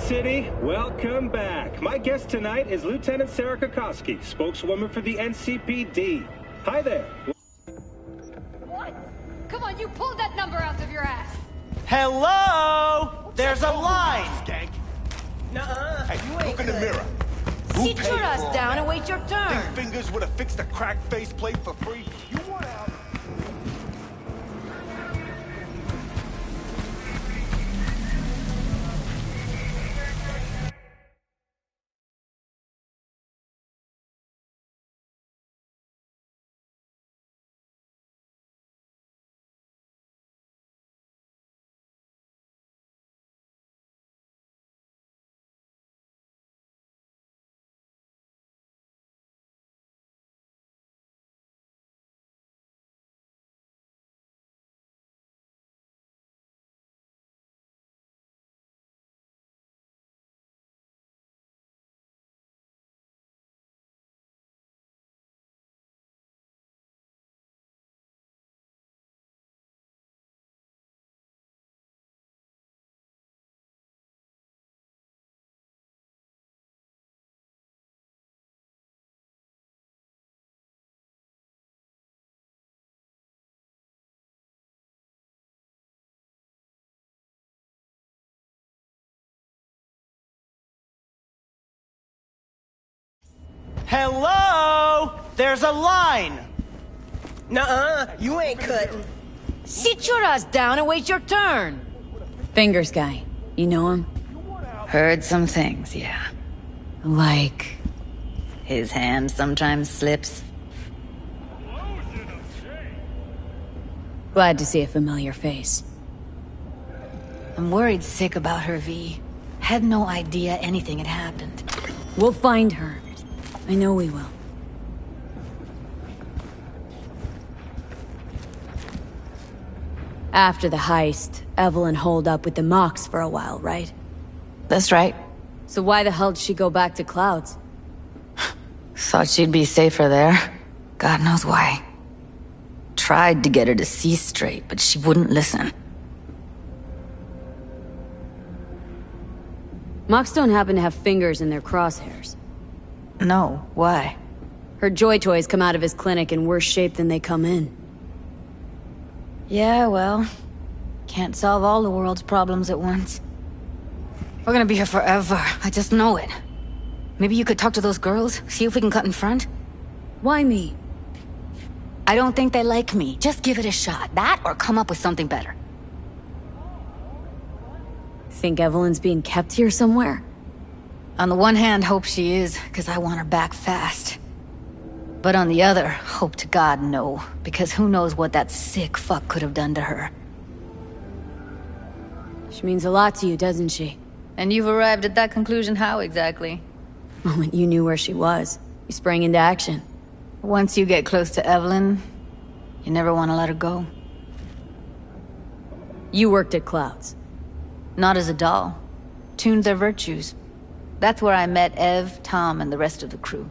City, welcome back. My guest tonight is Lieutenant Sarah Kokoski, spokeswoman for the NCPD. Hi there. What? Come on, you pulled that number out of your ass. Hello? There's a line. Skank. Nuh-uh. Hey, look in the mirror. Who Sit paid your for ass all down that? and wait your turn. Think fingers would have fixed a cracked faceplate for free? You want out? Hello? There's a line. Nuh-uh, you ain't cutting. Sit your ass down and wait your turn. Fingers guy. You know him? Heard some things, yeah. Like... His hand sometimes slips. Glad to see a familiar face. I'm worried sick about her, V. Had no idea anything had happened. We'll find her. I know we will. After the heist, Evelyn holed up with the Mox for a while, right? That's right. So why the hell did she go back to Clouds? Thought she'd be safer there. God knows why. Tried to get her to see straight, but she wouldn't listen. Mox don't happen to have fingers in their crosshairs. No, why? Her Joy Toys come out of his clinic in worse shape than they come in. Yeah, well, can't solve all the world's problems at once. We're gonna be here forever, I just know it. Maybe you could talk to those girls, see if we can cut in front? Why me? I don't think they like me. Just give it a shot. That or come up with something better. Think Evelyn's being kept here somewhere? On the one hand, hope she is, because I want her back fast. But on the other, hope to God no, because who knows what that sick fuck could have done to her. She means a lot to you, doesn't she? And you've arrived at that conclusion how exactly? The moment you knew where she was, you sprang into action. Once you get close to Evelyn, you never want to let her go. You worked at Clouds. Not as a doll. Tuned their virtues. That's where I met Ev, Tom, and the rest of the crew.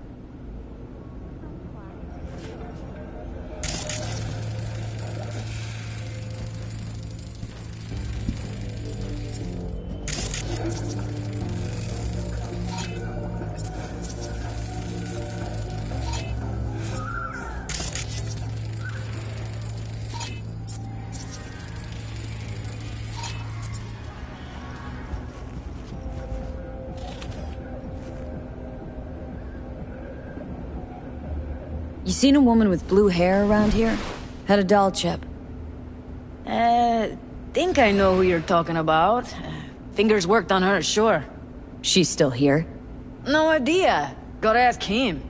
You seen a woman with blue hair around here? Had a doll chip. Think I know who you're talking about. Fingers worked on her, sure. She's still here? No idea. Gotta ask him.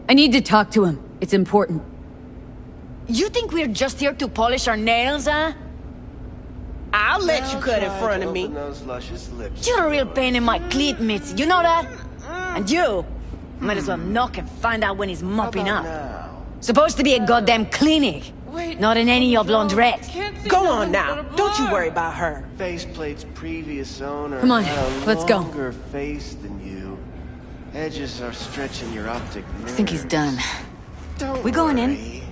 I need to talk to him. It's important. You think we're just here to polish our nails, huh? I'll let you cut in front of me. You're a real pain in my cleat, Mitzi. You know that? And you might as well knock and find out when he's mopping up. Supposed to be a goddamn clinic, not in any oblong dress. Go on now. Don't you worry about her. Faceplate's previous owner Come on, had a let's go. longer face than you. Edges are stretching your optic nerves. I think he's done. Don't We going in? worry.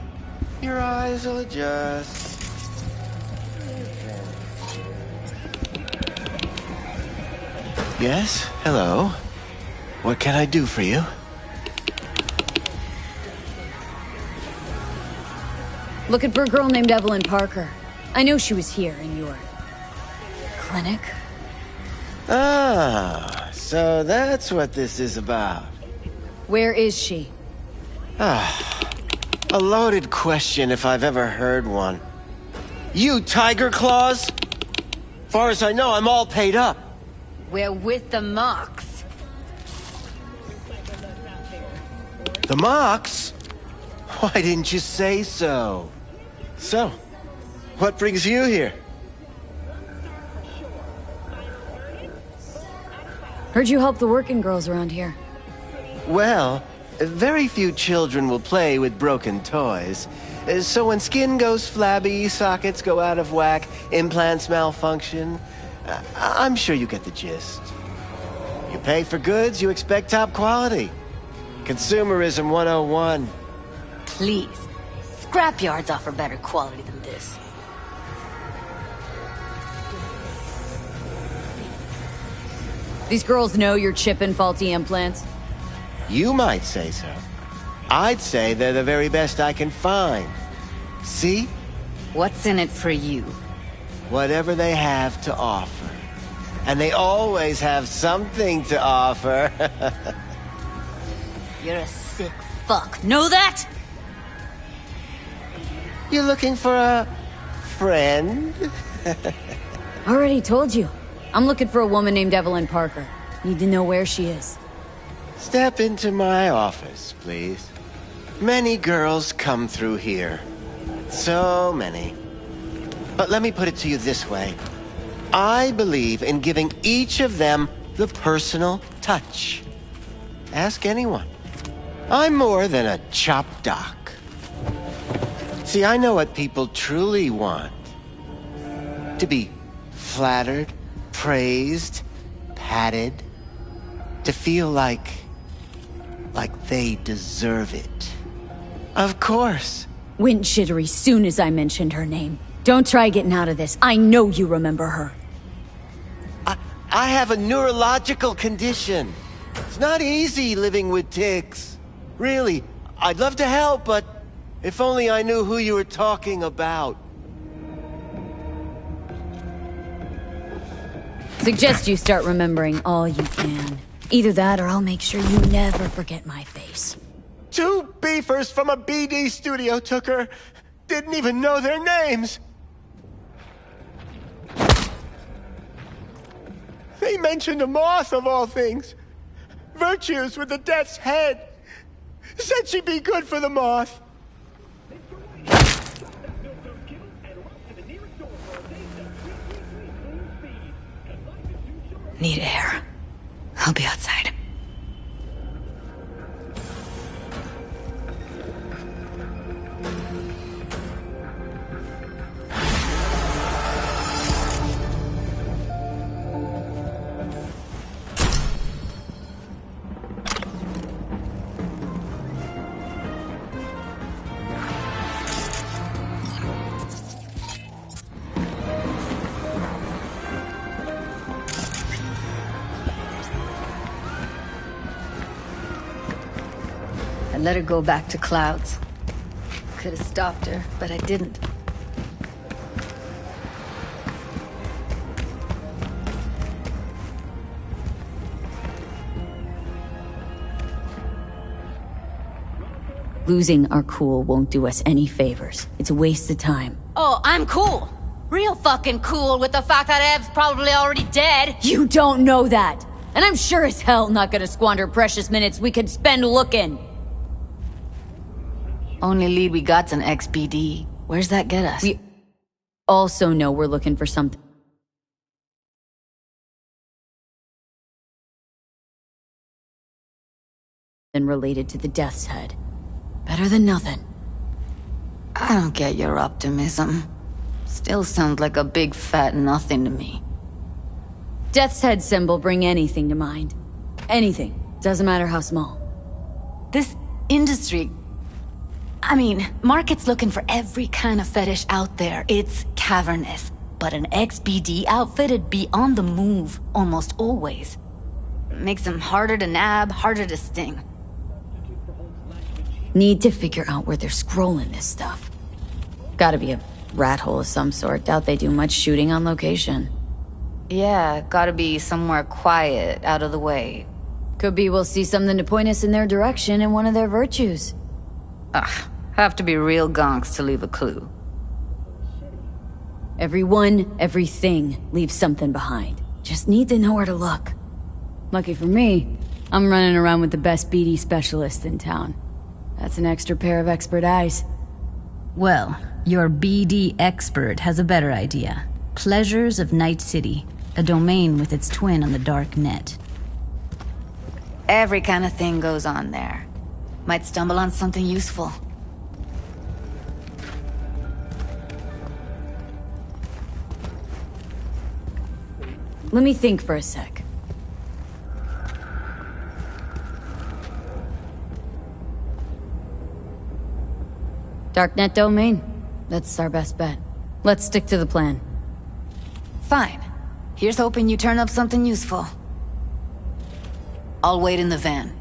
Your eyes will adjust. Yes? Hello? What can I do for you? Looking for a girl named Evelyn Parker. I know she was here in your Clinic? Ah, so that's what this is about. Where is she? A loaded question if I've ever heard one. You, Tiger Claws? Far as I know, I'm all paid up. We're with the Mox. The Mox? Why didn't you say so? So, what brings you here? Heard you help the working girls around here. Well, very few children will play with broken toys. So when skin goes flabby, sockets go out of whack, implants malfunction, I'm sure you get the gist. You pay for goods, you expect top quality. Consumerism 101. Please. Scrapyards offer better quality than this. These girls know you're chipping faulty implants. You might say so. I'd say they're the very best I can find. See? What's in it for you? Whatever they have to offer. And they always have something to offer. You're a sick fuck. Know that? You looking for a friend? Already told you. I'm looking for a woman named Evelyn Parker. Need to know where she is. Step into my office, please. Many girls come through here. So many. But let me put it to you this way. I believe in giving each of them the personal touch. Ask anyone. I'm more than a chop doc. See, I know what people truly want. To be flattered, praised, patted. To feel like they deserve it. Of course. Went jittery soon as I mentioned her name. Don't try getting out of this. I know you remember her. I have a neurological condition. It's not easy living with tics. Really, I'd love to help, but if only I knew who you were talking about. Suggest you start remembering all you can. Either that or I'll make sure you never forget my face. 2 beefers from a BD studio took her. Didn't even know their names. They mentioned a moth of all things. Virtues with the death's head. Said she'd be good for the moth. Need air. I'll be outside. I let her go back to Clouds. Could have stopped her, but I didn't. Losing our cool won't do us any favors. It's a waste of time. Oh, I'm cool. Real fucking cool with the fact that Ev's probably already dead. You don't know that! And I'm sure as hell not gonna squander precious minutes we could spend looking. Only lead we got's an XBD. Where's that get us? We also know we're looking for something related to the Death's Head. Better than nothing. I don't get your optimism. Still sounds like a big fat nothing to me. Death's Head symbol bring anything to mind. Anything. Doesn't matter how small. This industry... I mean, market's looking for every kind of fetish out there. It's cavernous. But an XBD outfit'd be on the move, almost always. Makes them harder to nab, harder to sting. Need to figure out where they're scrolling this stuff. Gotta be a rat hole of some sort. Doubt they do much shooting on location. Yeah, gotta be somewhere quiet, out of the way. Could be we'll see something to point us in their direction in one of their virtues. Ugh, have to be real gonks to leave a clue. Everyone, everything leaves something behind. Just need to know where to look. Lucky for me, I'm running around with the best BD specialist in town. That's an extra pair of expert eyes. Well, your BD expert has a better idea. Pleasures of Night City, a domain with its twin on the dark net. Every kind of thing goes on there. Might stumble on something useful. Let me think for a sec. Darknet domain. That's our best bet. Let's stick to the plan. Fine. Here's hoping you turn up something useful. I'll wait in the van.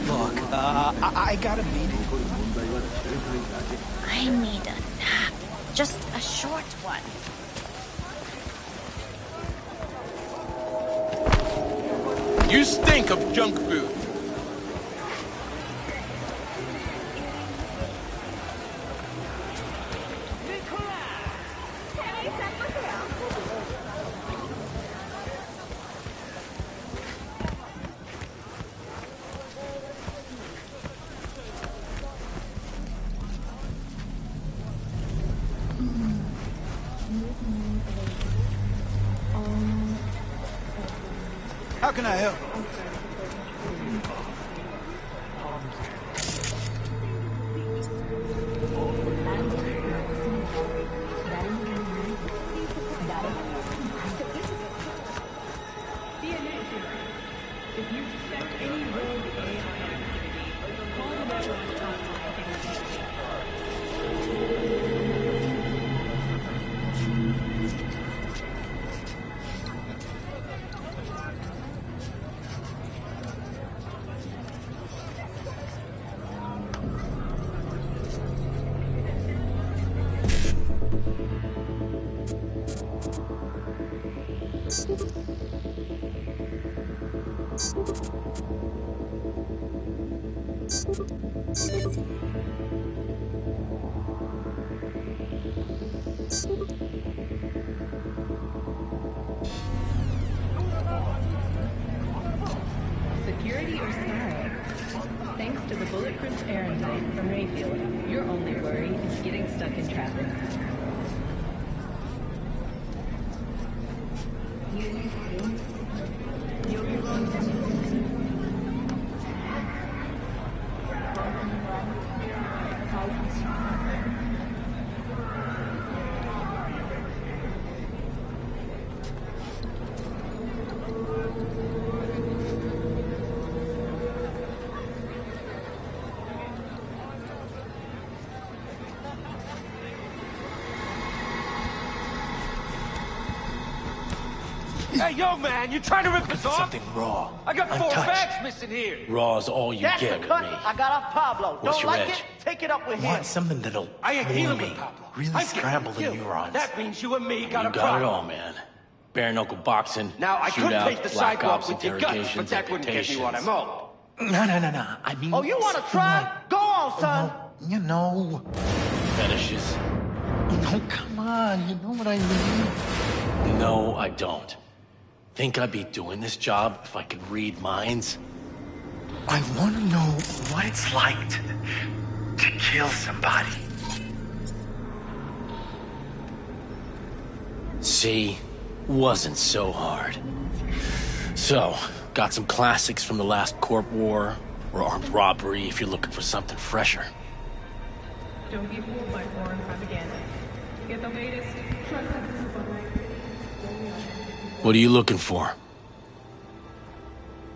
Look, I got a meeting. I need a nap. Just a short one. You stink of junk food. How can I help? Security or style? Thanks to the bulletproof Erendite from Rayfield, your only worry is getting stuck in traffic. Hey, yo, man, you trying to rip us off? Something raw. I got 4 untouched. bags missing here. Raw's all you That's get the with cut me. I got off Pablo. What's Don't your like edge? it? Take it up with him. Want something that'll I ain't floor dealing me, with Pablo. really I'm scramble the getting you. neurons. That means you and me You got a got problem. it all, man. Bare knuckle boxing, Now, I could shootout, take the black sidewalk ops, with your guts, but interrogations, that wouldn't get me what I'm amputations. owed. No. I mean... Oh, you want to try? Go on, son. You know... Fetishes. No, come on. You know what I mean? No, I don't. Think I'd be doing this job if I could read minds? I want to know what it's like to kill somebody. See? Wasn't so hard. So, got some classics from the last Corp War, or armed robbery if you're looking for something fresher. Don't be fooled by foreign propaganda. Get the latest. Trust us. What are you looking for?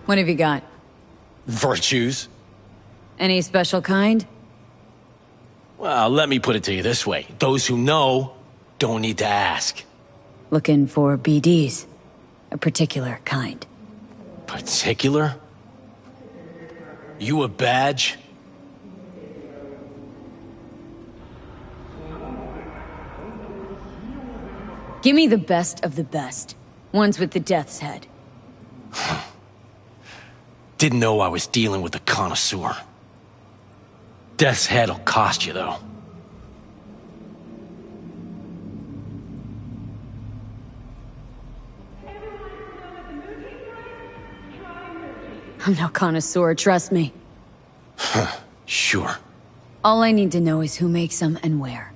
What have you got? Virtues? Any special kind? Well, let me put it to you this way. Those who know don't need to ask. Looking for BDs. A particular kind. Particular? You a badge? Give me the best of the best. Ones with the death's head. Didn't know I was dealing with a connoisseur. Death's head'll cost you, though. I'm no connoisseur, trust me. Sure. All I need to know is who makes them and where.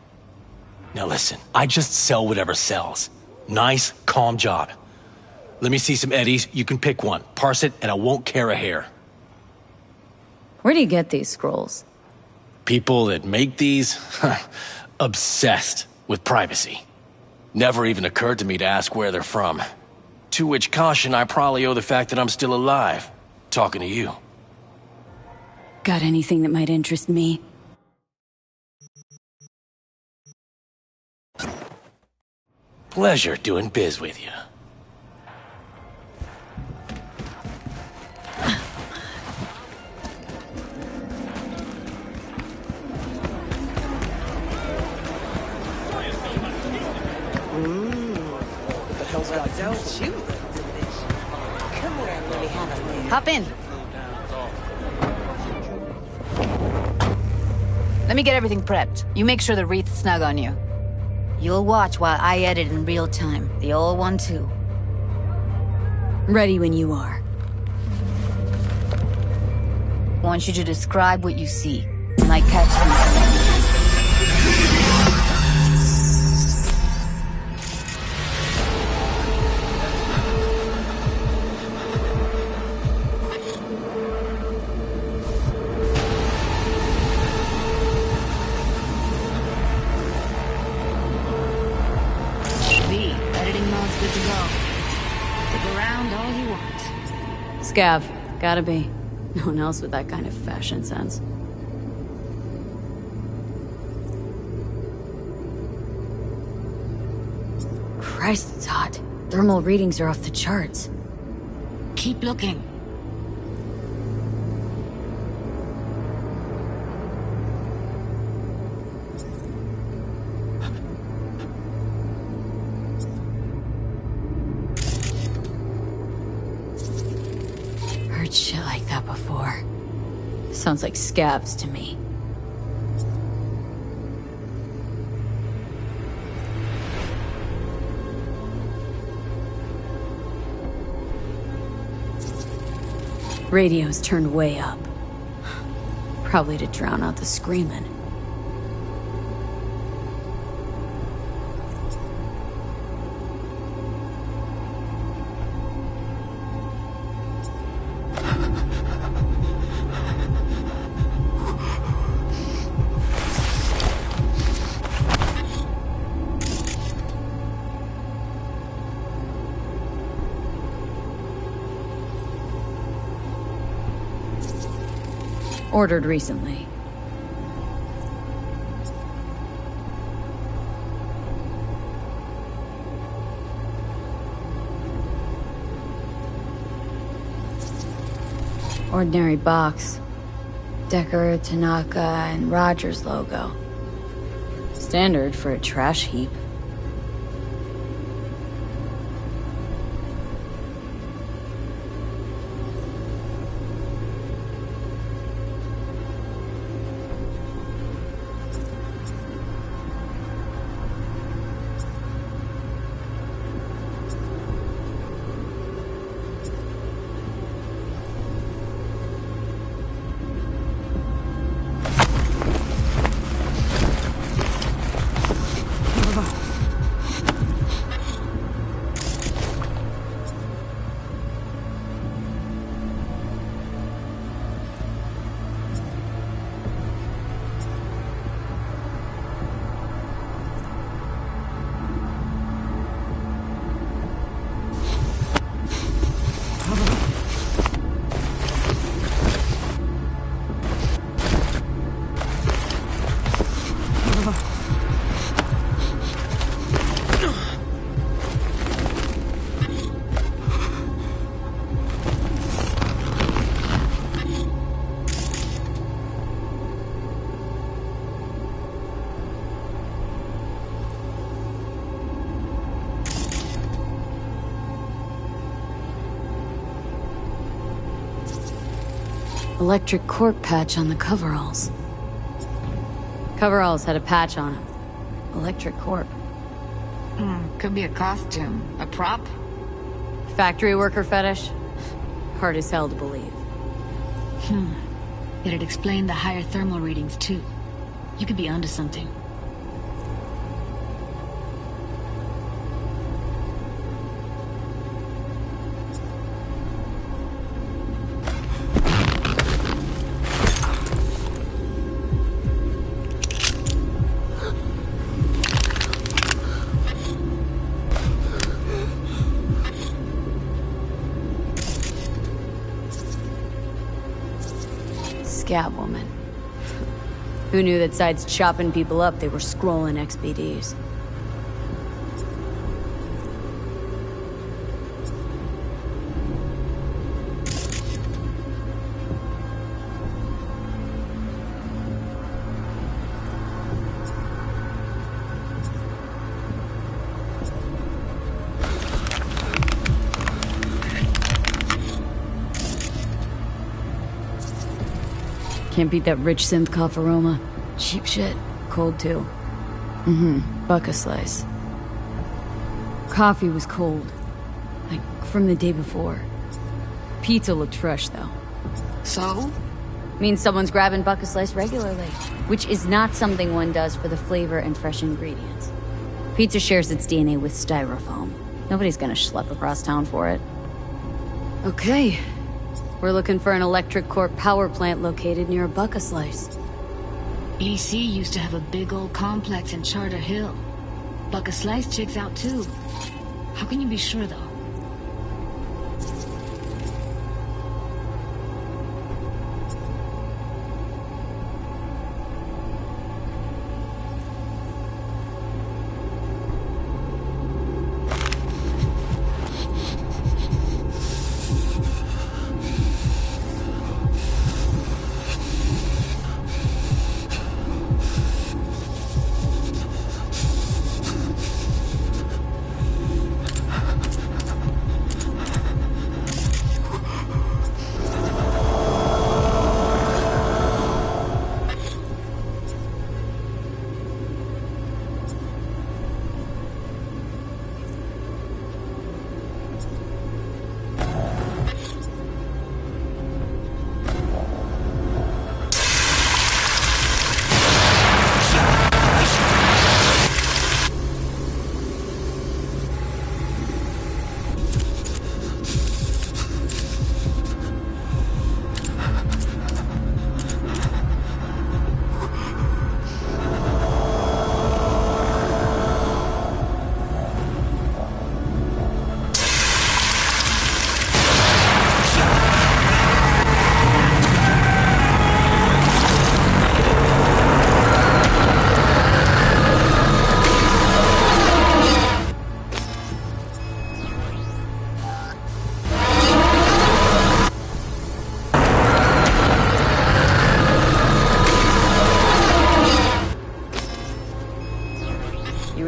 Now listen, I just sell whatever sells. Nice, calm job. Let me see some eddies, you can pick one, parse it, and I won't care a hair. Where do you get these scrolls? People that make these, obsessed with privacy. Never even occurred to me to ask where they're from. To which caution I probably owe the fact that I'm still alive, talking to you. Got anything that might interest me? Pleasure doing biz with you. What the hell's got don't you look delicious? Come here and let me have a look. Hop in. Let me get everything prepped. You make sure the wreath's snug on you. You'll watch while I edit in real time. The old one, too. Ready when you are. Want you to describe what you see. Might catch something. Scav. Gotta be. No one else with that kind of fashion sense. Christ, it's hot. Thermal readings are off the charts. Keep looking. Heard shit like that before. Sounds like scavs to me. Radio's turned way up. Probably to drown out the screaming. Ordered recently. Ordinary box. Decker, Tanaka, and Rogers logo. Standard for a trash heap. Electric corp patch on the coveralls. Coveralls had a patch on them. Electric corp. Could be a costume. A prop? Factory worker fetish? Hard as hell to believe. It'd explain the higher thermal readings, too. You could be onto something. Scab woman. Who knew that besides chopping people up, they were scrolling XBDs? Can't beat that rich synth cough aroma. Cheap shit. Cold too. Buck a slice. Coffee was cold. Like, from the day before. Pizza looked fresh, though. So? Means someone's grabbing buck a slice regularly. Which is not something one does for the flavor and fresh ingredients. Pizza shares its DNA with styrofoam. Nobody's gonna schlep across town for it. Okay. We're looking for an electric corp power plant located near a buck a slice. EDC used to have a big old complex in Charter Hill. Buck a slice checks out too. How can you be sure though?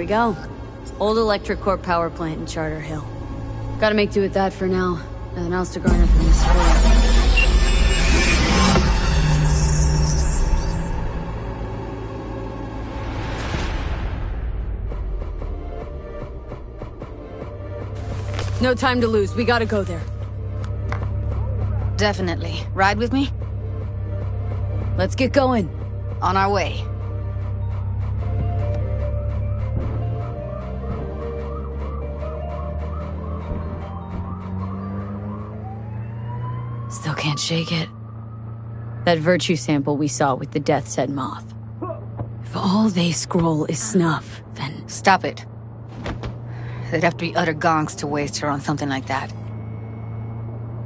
we go. Old Electric Corp power plant in Charter Hill. Gotta make do with that for now. Nothing else to garner from this war. No time to lose. We gotta go there. Definitely. Ride with me? Let's get going. On our way. Still can't shake it. That virtue sample we saw with the Death's Head moth. If all they scroll is snuff, then... Stop it. They'd have to be utter gonks to waste her on something like that.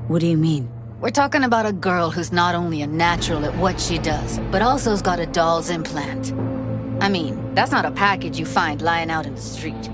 What do you mean? We're talking about a girl who's not only a natural at what she does, but also's got a doll's implant. I mean, that's not a package you find lying out in the street.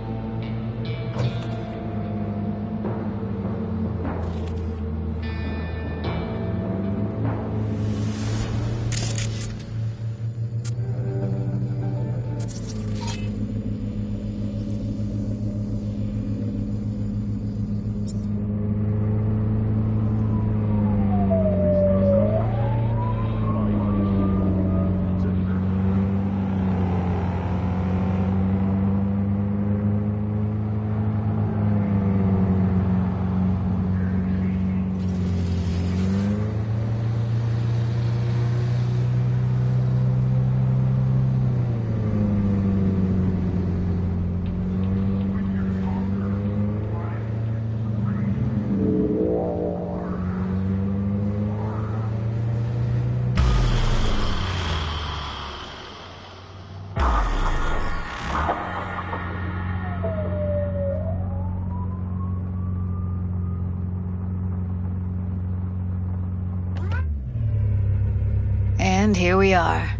And here we are.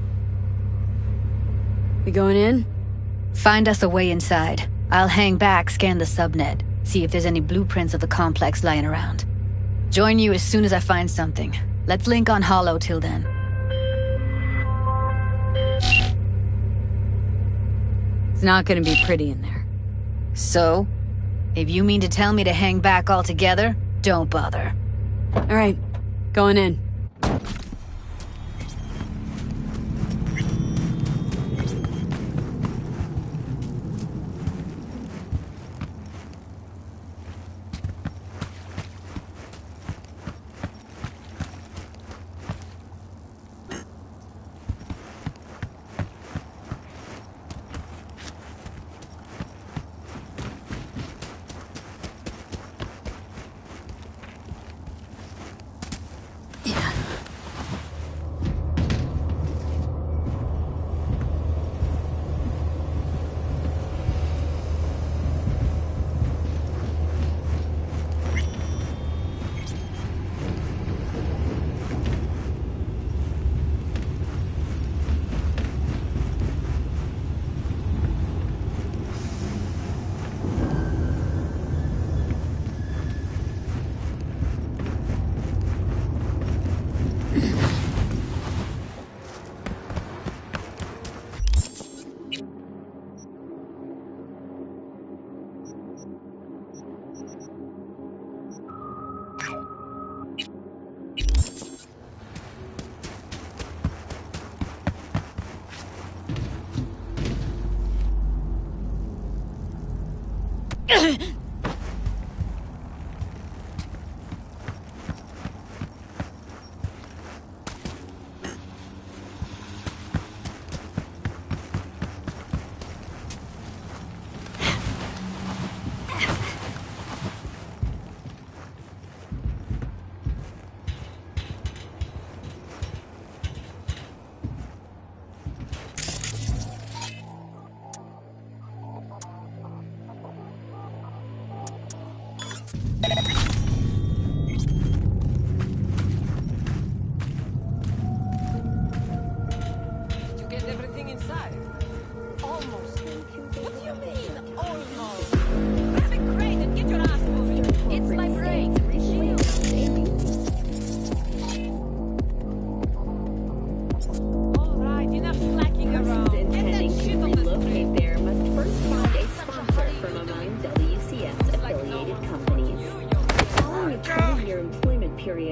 We going in? Find us a way inside. I'll hang back, scan the subnet, see if there's any blueprints of the complex lying around. Join you as soon as I find something. Let's link on Hollow till then. It's not gonna be pretty in there. So? If you mean to tell me to hang back altogether, don't bother. Alright, going in.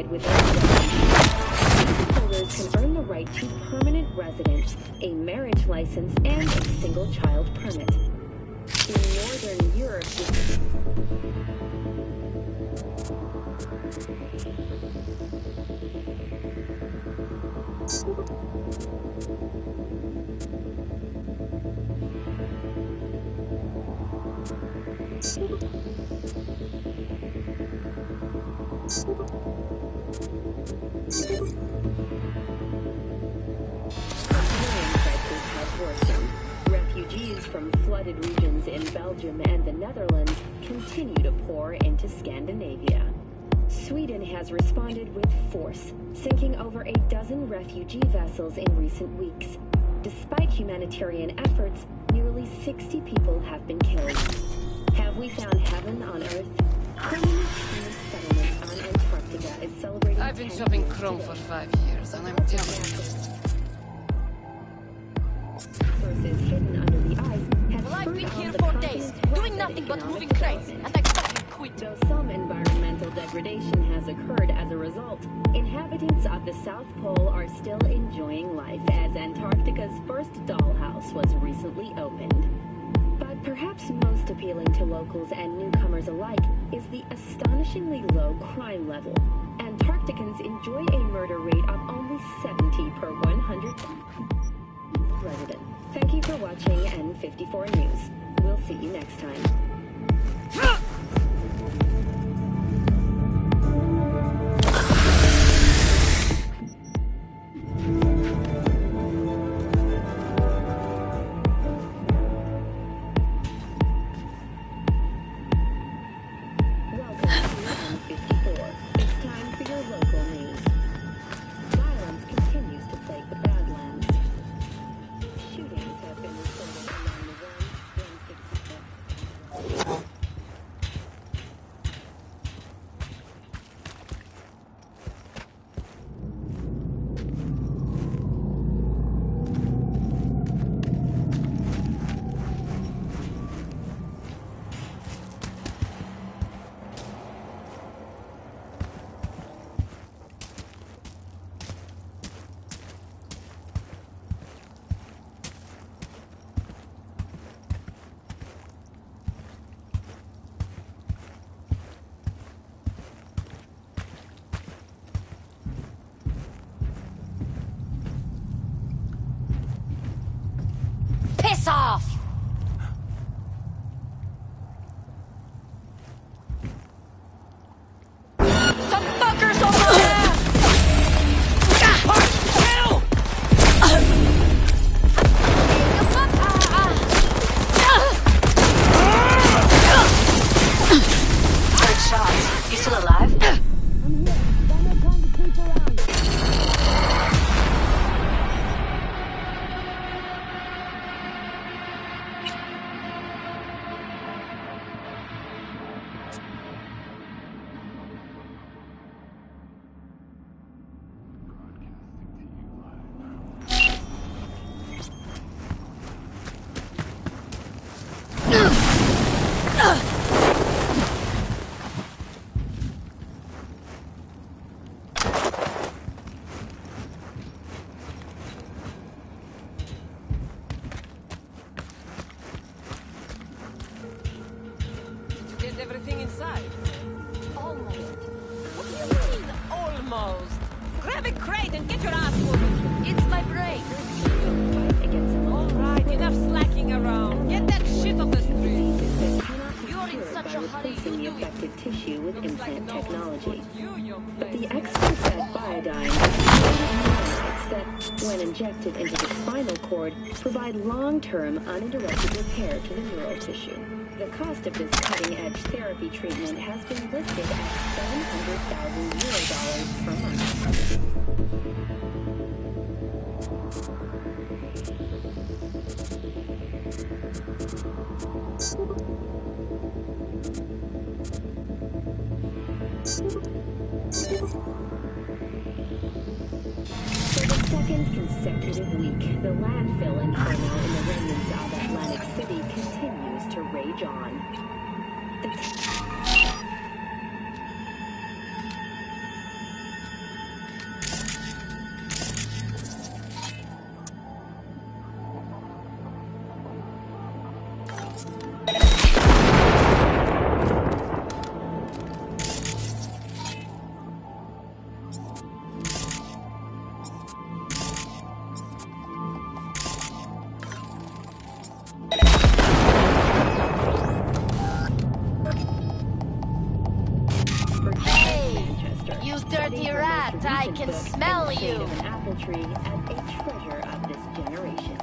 located within the holders can earn the right to permanent residence, a marriage license, and a single-child permit. In Northern Europe, refugees from flooded regions in Belgium and the Netherlands continue to pour into Scandinavia. Sweden has responded with force, sinking over a dozen refugee vessels in recent weeks. Despite humanitarian efforts, nearly 60 people have been killed. Have we found heaven on Earth? Permanent Chinese settlement on Antarctica is celebrating. I've been shopping Chrome for 5 years, and I'm telling you. Versus hidden under the ice has Well, I've been here the for days, continent's doing rapid nothing but economic moving crates, development. and I fucking quit. Though some environmental degradation has occurred as a result, inhabitants of the South Pole are still enjoying life as Antarctica's first dollhouse was recently opened. But perhaps most appealing to locals and newcomers alike is the astonishingly low crime level. Antarcticans enjoy a murder rate of only 70 per 100 resident. Thank you for watching N54 News. We'll see you next time. Piss off! Some fuckers over there! Good shot. You still alive? Get everything inside. Almost. What do you mean, almost? Grab a crate and get your ass moving. It's my break. All right, enough slacking around. Get that shit off the street. You're in such a hurry, replacing the you do it. affected tissue with Looks like implant no one's technology. put you, young But the lady. experts at Biodyne highlights that, when injected into the spinal cord, provide long-term uninterrupted repair to the neural tissue. The cost of this cutting-edge therapy treatment has been listed at $700,000 per month. For the second consecutive week, the landfill inferno in the remnants of Atlantic City continues to rage on. Study her rat, most I recent can book, smell In the Shade you. of an Apple Tree, as a treasure of this generation.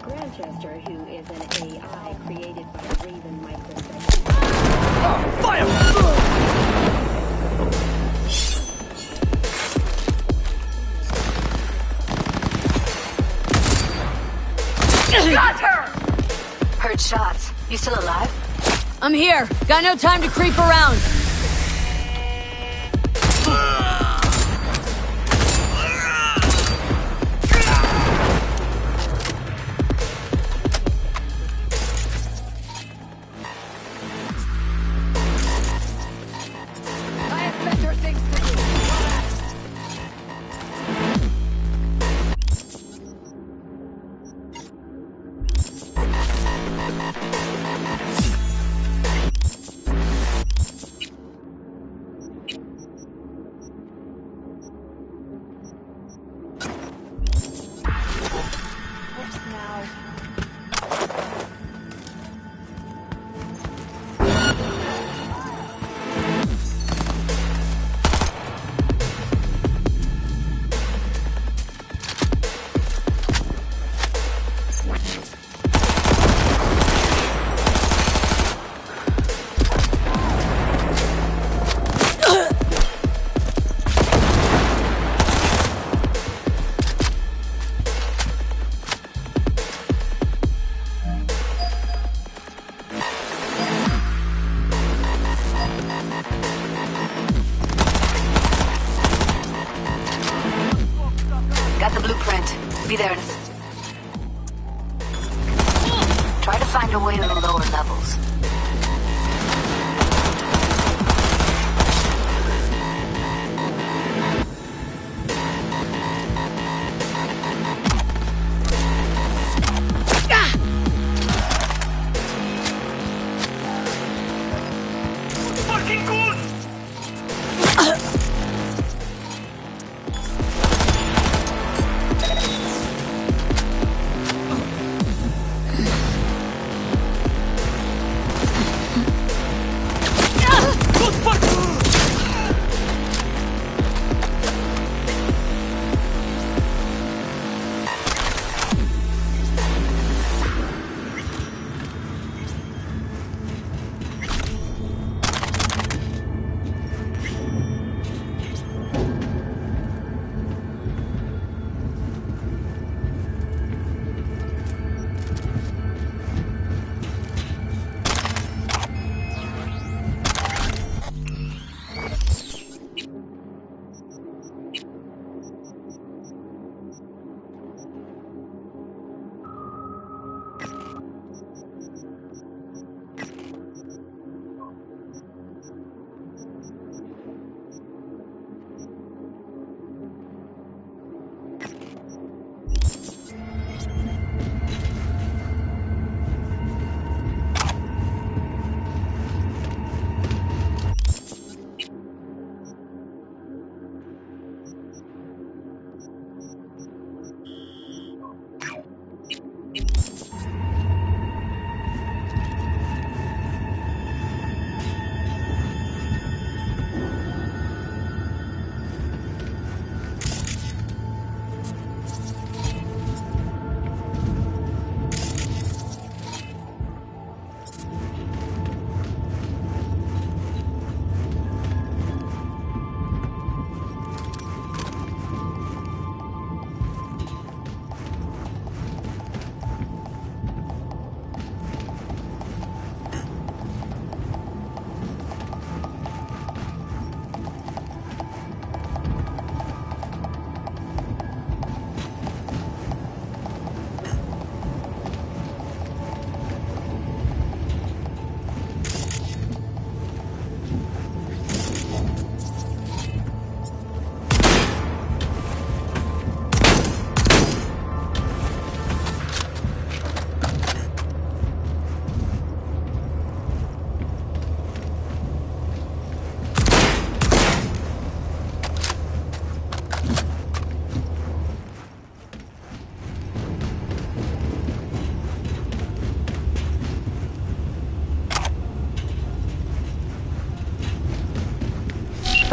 Grantchester, who is an AI created by Raven Microsystems. Got her! Heard shots. You still alive? I'm here. Got no time to creep around. I have better things to do. Got the blueprint. Be there in a... Try to find a way to the lower levels. Fucking good!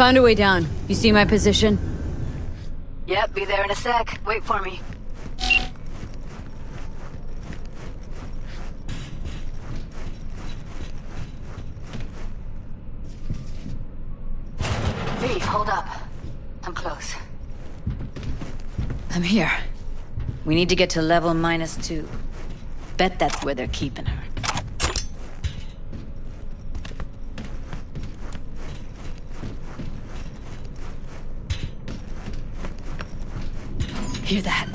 Found a way down. You see my position? Yep, be there in a sec. Wait for me. V, hold up. I'm close. I'm here. We need to get to level -2. Bet that's where they're keeping her. Hear that?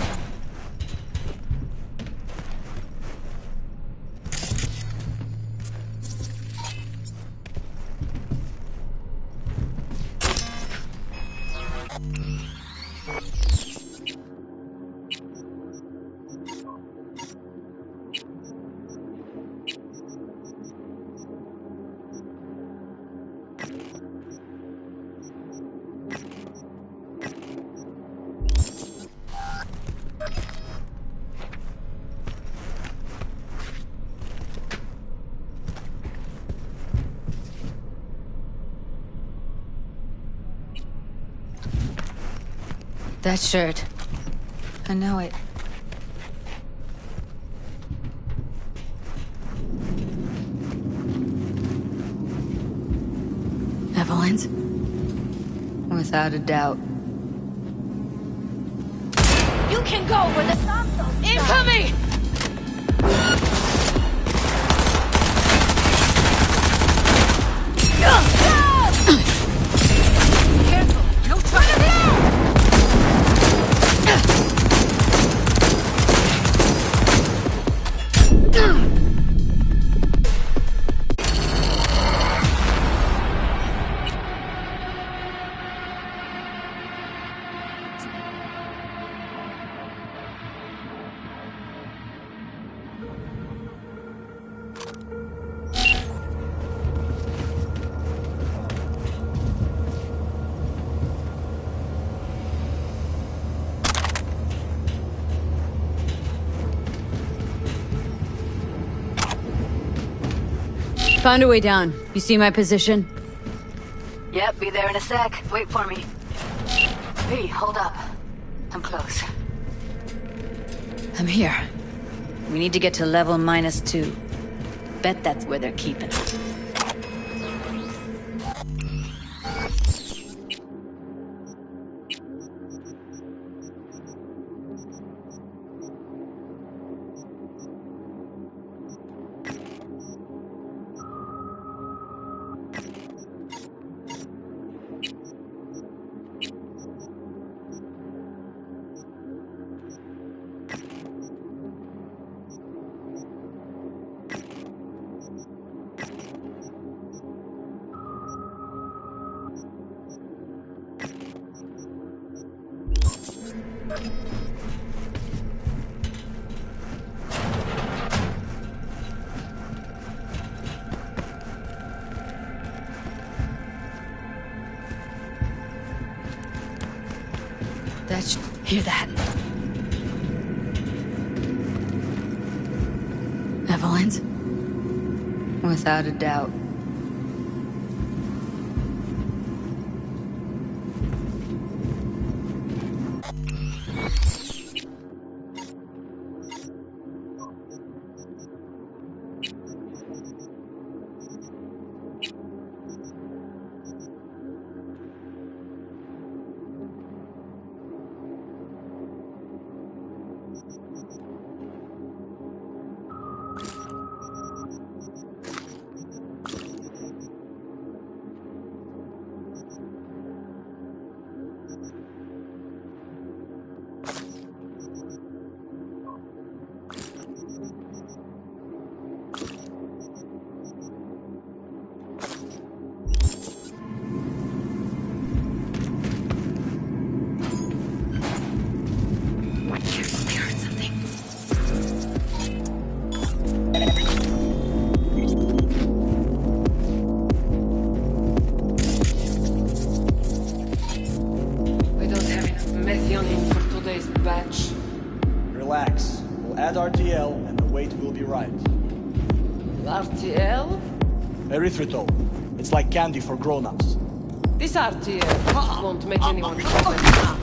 That shirt. I know it. Evelyn's? Without a doubt. You can go where the sun goes. Incoming! Careful! No trouble! Found a way down. You see my position? Yep, be there in a sec. Wait for me. V, hold up. I'm close. I'm here. We need to get to level -2. Bet that's where they're keeping her. Hear that? Evelyn's? Without a doubt. Relax. We'll add RTL and the weight will be right. RTL? Erythritol. It's like candy for grown-ups. This RTL won't make anyone forget.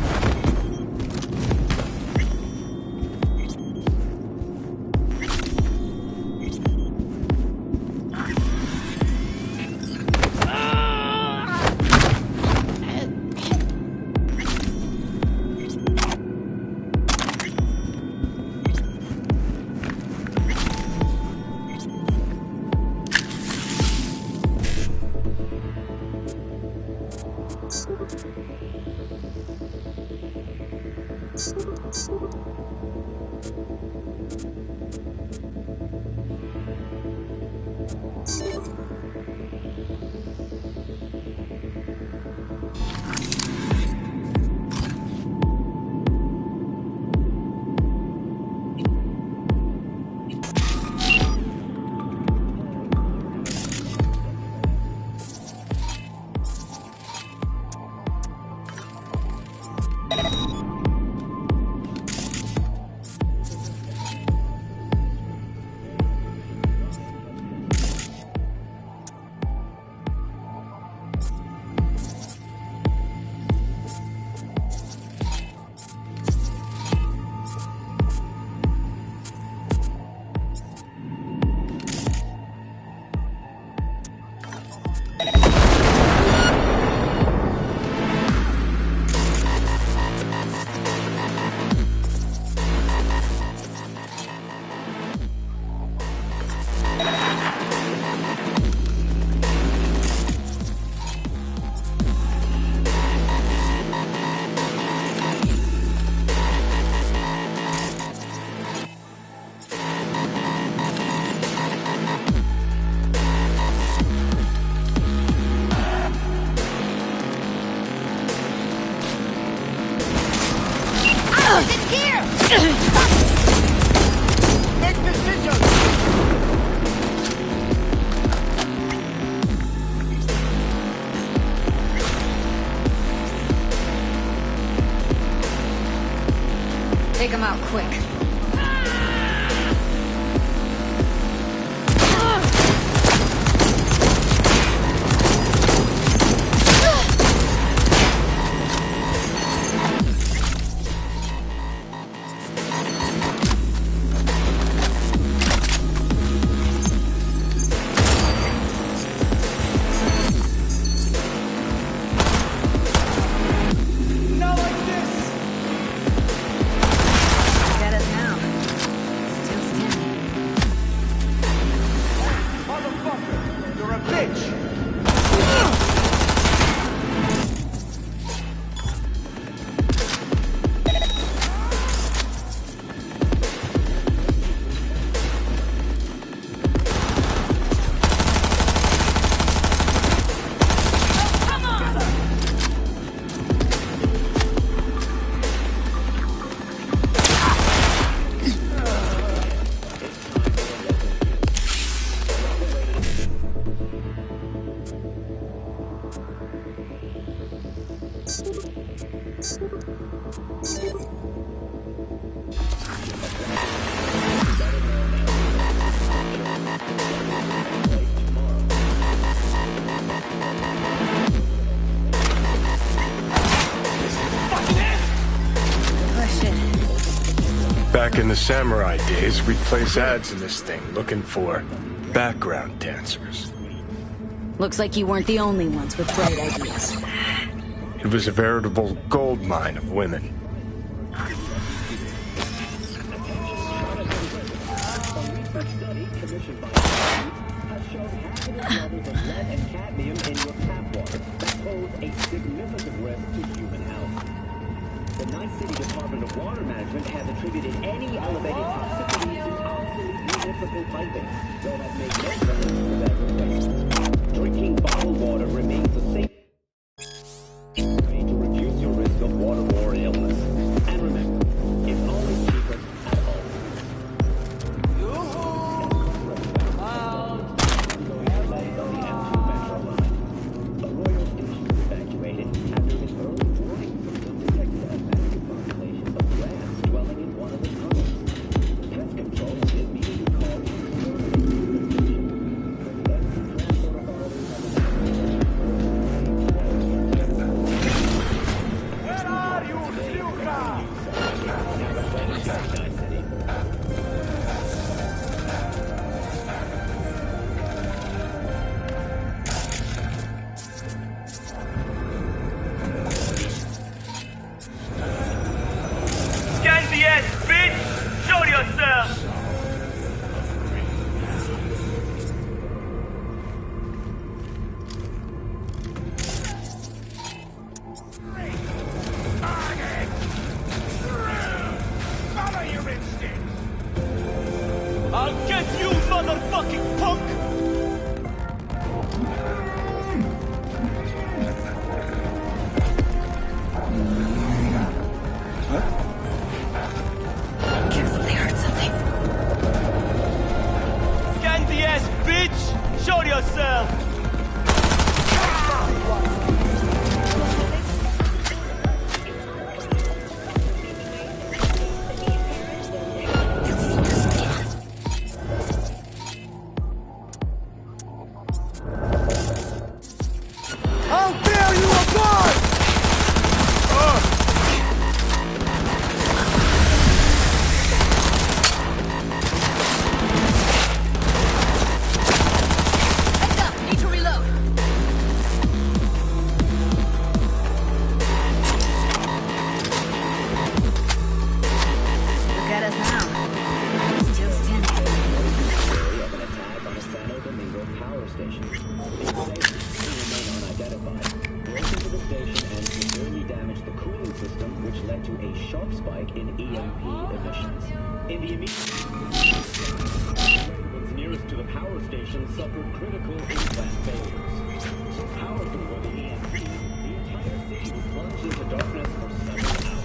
Take him out quick. Back in the samurai days, we'd place ads in this thing looking for background dancers. Looks like you weren't the only ones with bright ideas. It was a veritable gold mine of women. The Night City Department of Water Management has attributed any elevated toxicity to obsolete municipal piping, though has made no reference to that request. Drinking bottled water remains a safe way to reduce your risk of waterborne illness. And remember, it's always cheapest at home. Delays on the M2 Metro line. The Royal Station was evacuated after an early warning from detected a massive population of rats dwelling in one of the tunnels. Pest control is immediately called to the transport authorities have led to a sharp spike in EMP emissions. In the immediate residents nearest to the power station suffered critical implant failures. So powerful were the EMP, the entire city was plunged into darkness for several hours.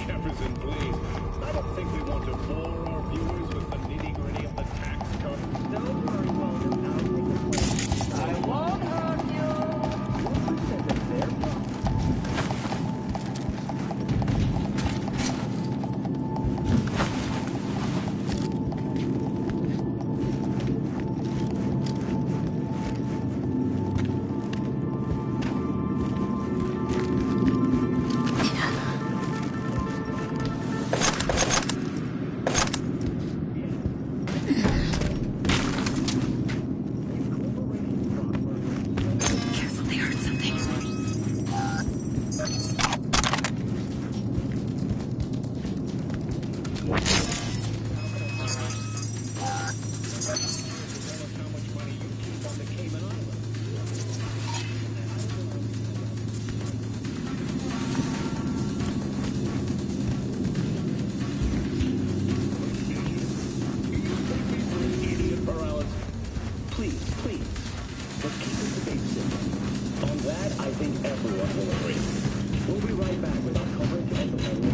Jefferson, please. I don't think we want to bore our viewers with the nitty-gritty of the tax code. Don't worry, Walter. I'll take your place. I won't hurt you.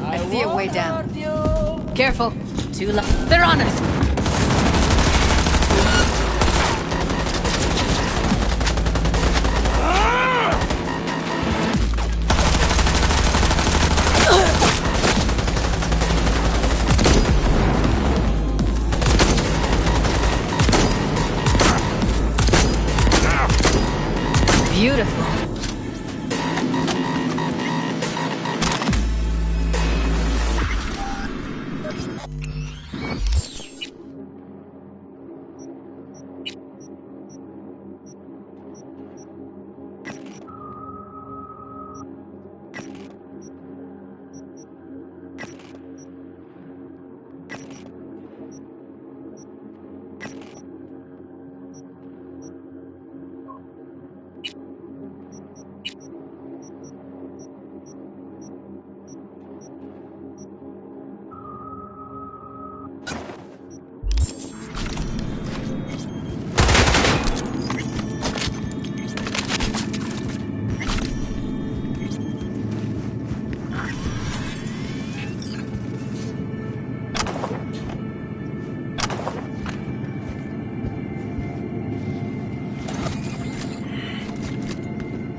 I see a way down. Careful. Too low. They're on us! Beautiful.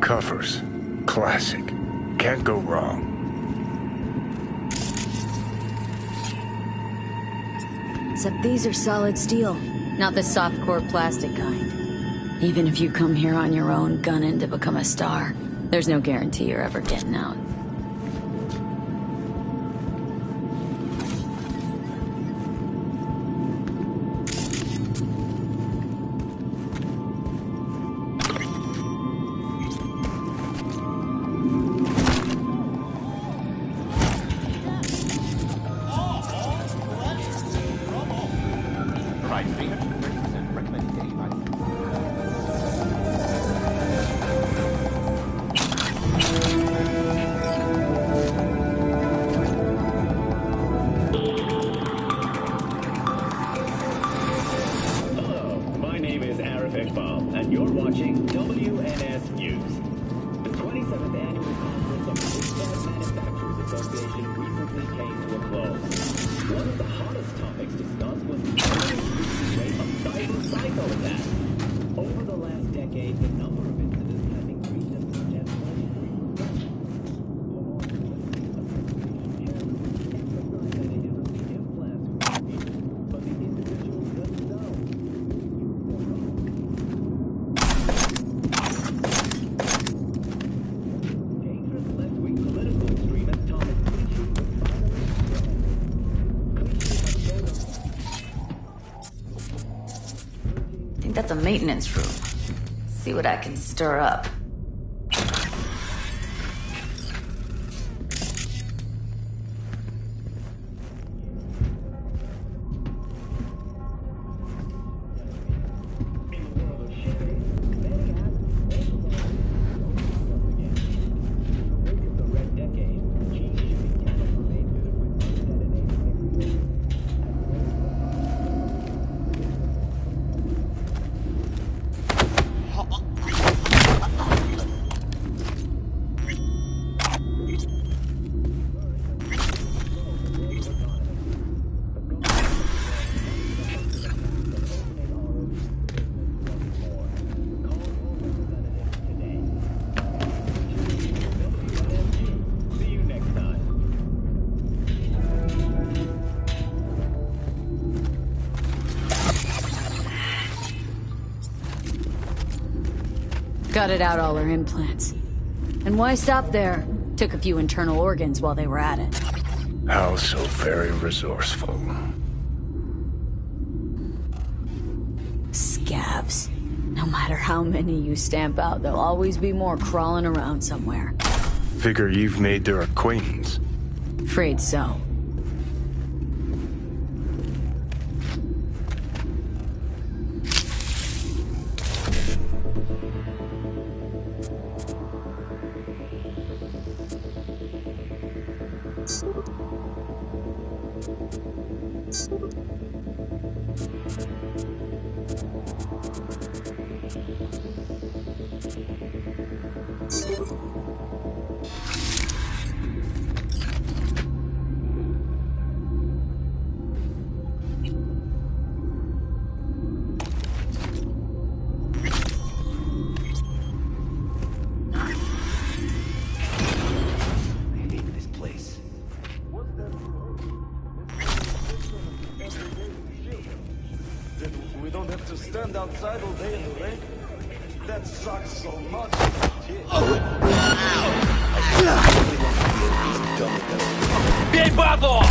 Covers. Classic. Can't go wrong. Except these are solid steel, not the soft-core plastic kind. Even if you come here on your own, gunning to become a star, there's no guarantee you're ever getting out. And you're watching WNS News. The 27th Annual Conference of the Dispatch Manufacturers Association recently came to a close. One of the hottest topics discussed was the increasing rate of cyber attacks. Over the last decade, the number of incidents has increased as much as 43%. think that's a maintenance room. See what I can stir up. Gutted out all her implants. And why stop there? Took a few internal organs while they were at it. How so very resourceful. Scabs. No matter how many you stamp out, there'll always be more crawling around somewhere. Figure you've made their acquaintance. Afraid so. We don't have to stand outside all day in the rain. That sucks so much. Бей бабу!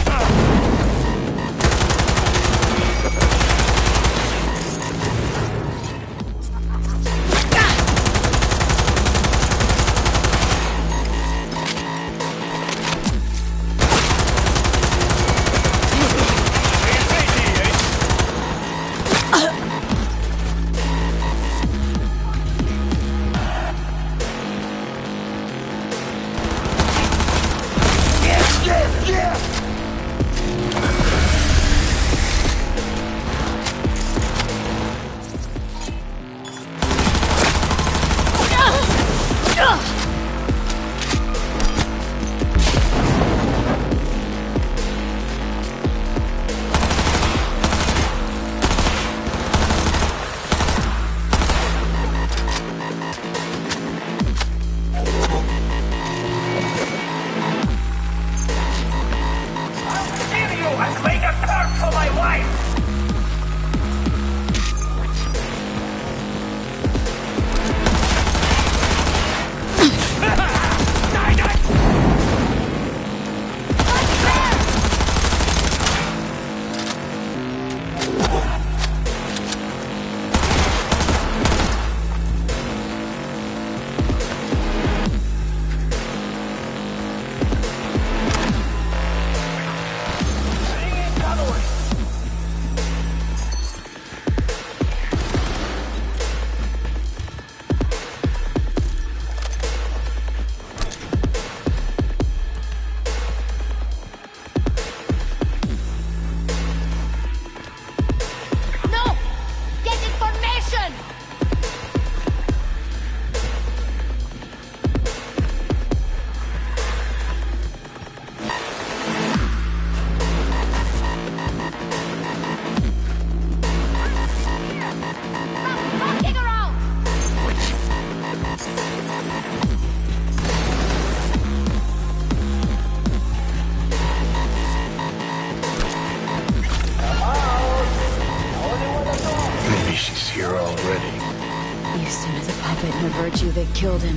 That killed him.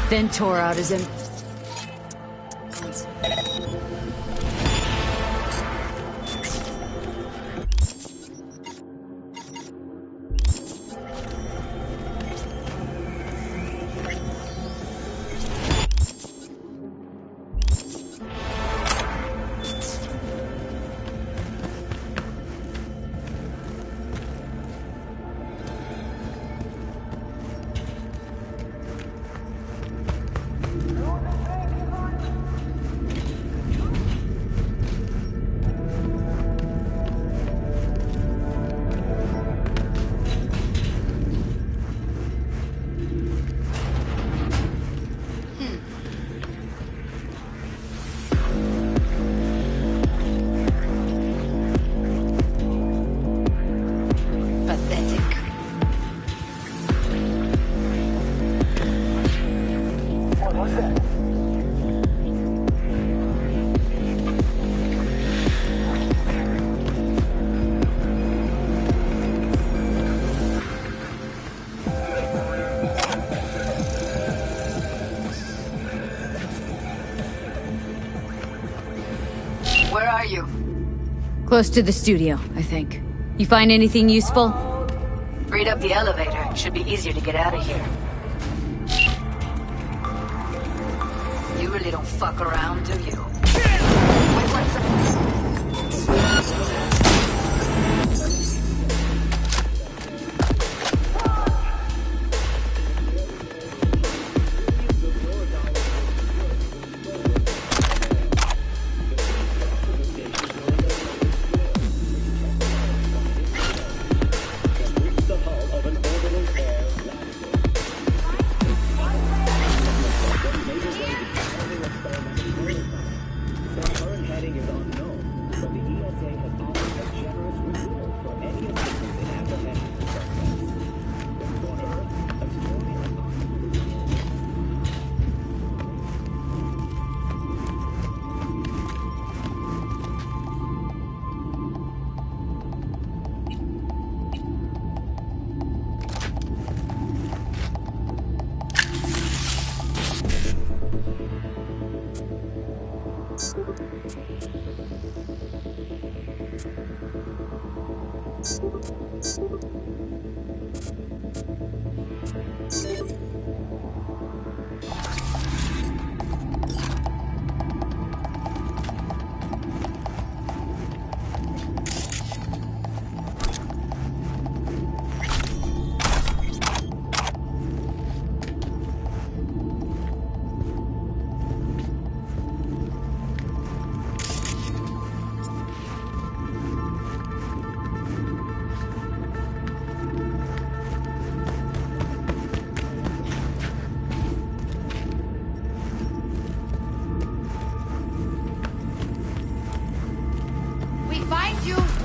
Then tore out his Where are you? Close to the studio, I think. You find anything useful? Read up the elevator. Should be easier to get out of here. You really don't fuck around, do you? Wait, what's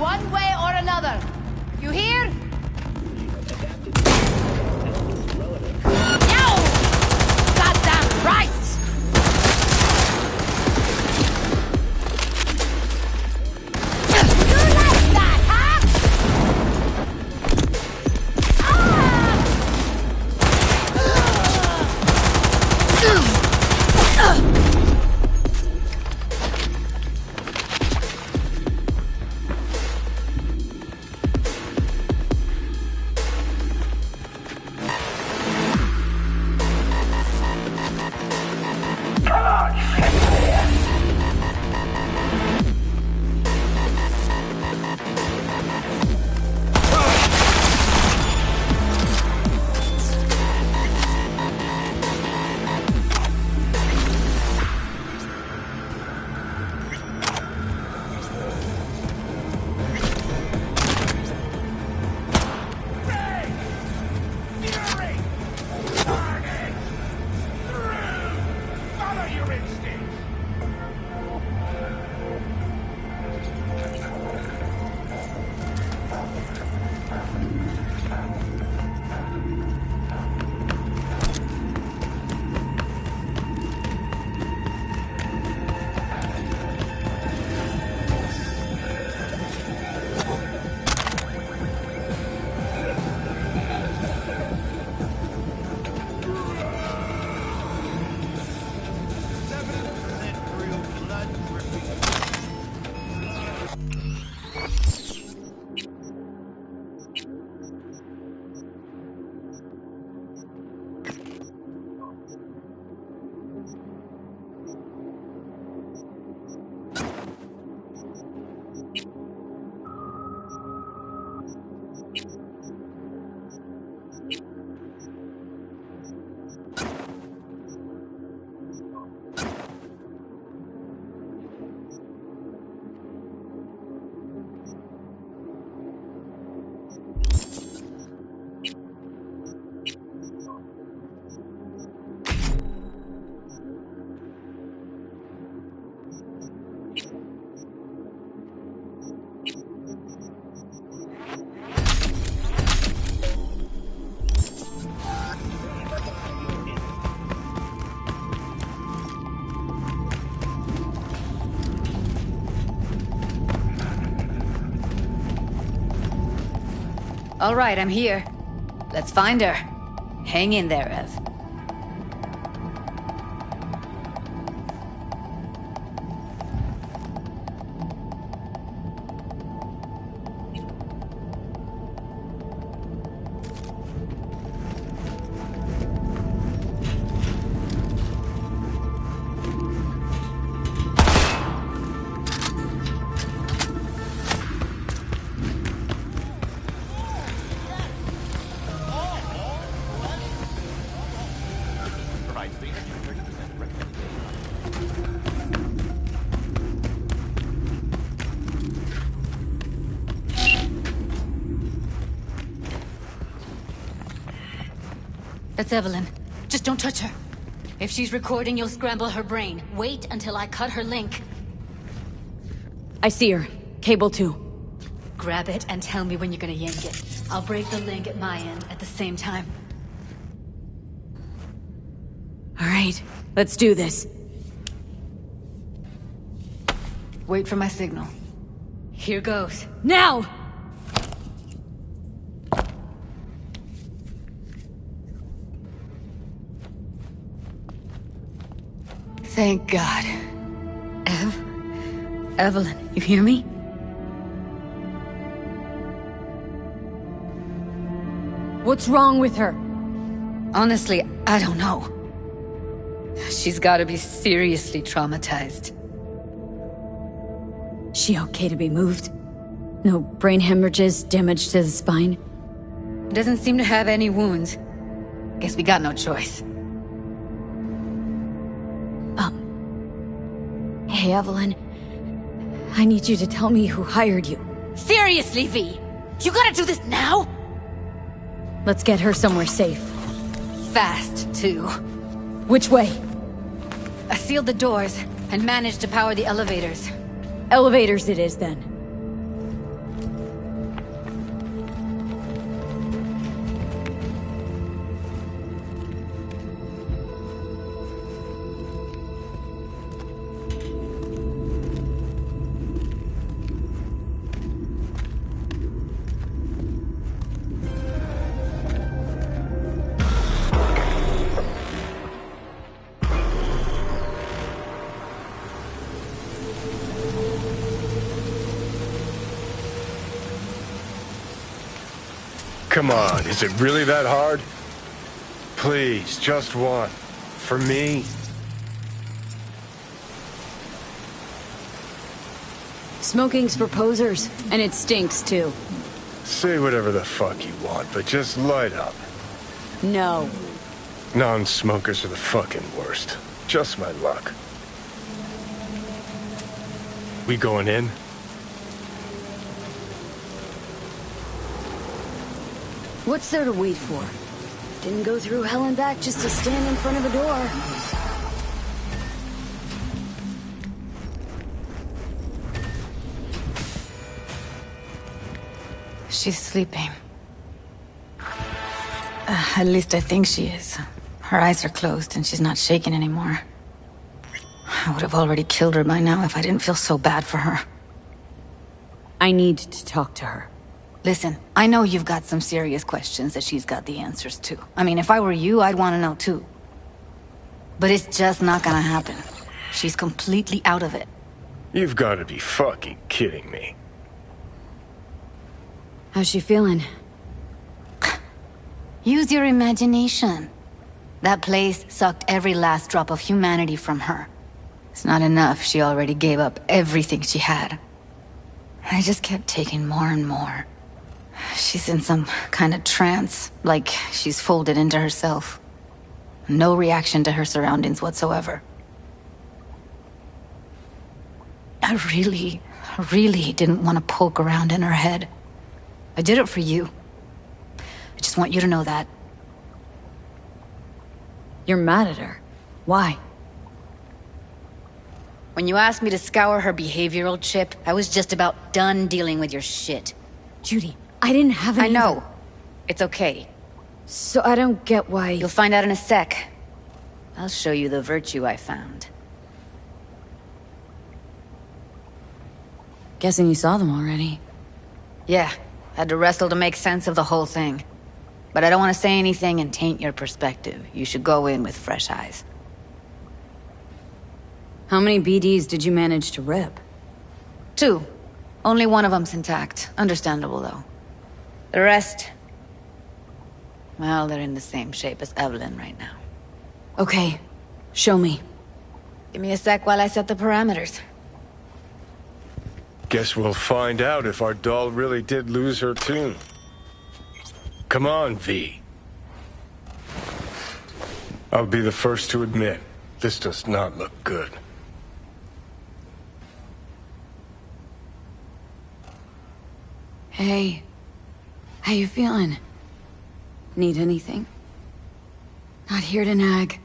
one way or another. You hear? No! Goddamn right! You like that, huh? All right, I'm here. Let's find her. Hang in there, Ev. That's Evelyn. Just don't touch her. If she's recording, you'll scramble her brain. Wait until I cut her link. I see her. Cable 2. Grab it and tell me when you're gonna yank it. I'll break the link at my end at the same time. All right, let's do this. Wait for my signal. Here goes. Now! Thank God. Evelyn, you hear me? What's wrong with her? Honestly, I don't know. She's gotta be seriously traumatized. She okay to be moved? No brain hemorrhages, damage to the spine? Doesn't seem to have any wounds. Guess we got no choice. Hey, Evelyn. I need you to tell me who hired you. Seriously, V? You gotta do this now? Let's get her somewhere safe. Fast, too. Which way? I sealed the doors and managed to power the elevators. Elevators it is, then. Come on, is it really that hard? Please, just one. For me? Smoking's for posers, and it stinks, too. Say whatever the fuck you want, but just light up. No. Non-smokers are the fucking worst. Just my luck. We going in? What's there to wait for? Didn't go through hell and back just to stand in front of a door. She's sleeping. At least I think she is. Her eyes are closed and she's not shaking anymore. I would have already killed her by now if I didn't feel so bad for her. I need to talk to her. Listen, I know you've got some serious questions that she's got the answers to. I mean, if I were you, I'd want to know too. But it's just not gonna happen. She's completely out of it. You've got to be fucking kidding me. How's she feeling? Use your imagination. That place sucked every last drop of humanity from her. It's not enough, she already gave up everything she had. I just kept taking more and more. She's in some kind of trance, like she's folded into herself. No reaction to her surroundings whatsoever. I really didn't want to poke around in her head. I did it for you. I just want you to know that. You're mad at her. Why? When you asked me to scour her behavioral chip, I was just about done dealing with your shit. Judy, I didn't have any... I know. It's okay. So I don't get why... You'll find out in a sec. I'll show you the virtue I found. Guessing you saw them already. Yeah, Had to wrestle to make sense of the whole thing. But I don't want to say anything and taint your perspective. You should go in with fresh eyes. How many BDs did you manage to rip? 2. Only one of them's intact. Understandable, though. The rest... well, they're in the same shape as Evelyn right now. Okay. Show me. Give me a sec while I set the parameters. Guess we'll find out if our doll really did lose her tune. Come on, V. I'll be the first to admit, this does not look good. Hey. How you feeling? Need anything? Not here to nag.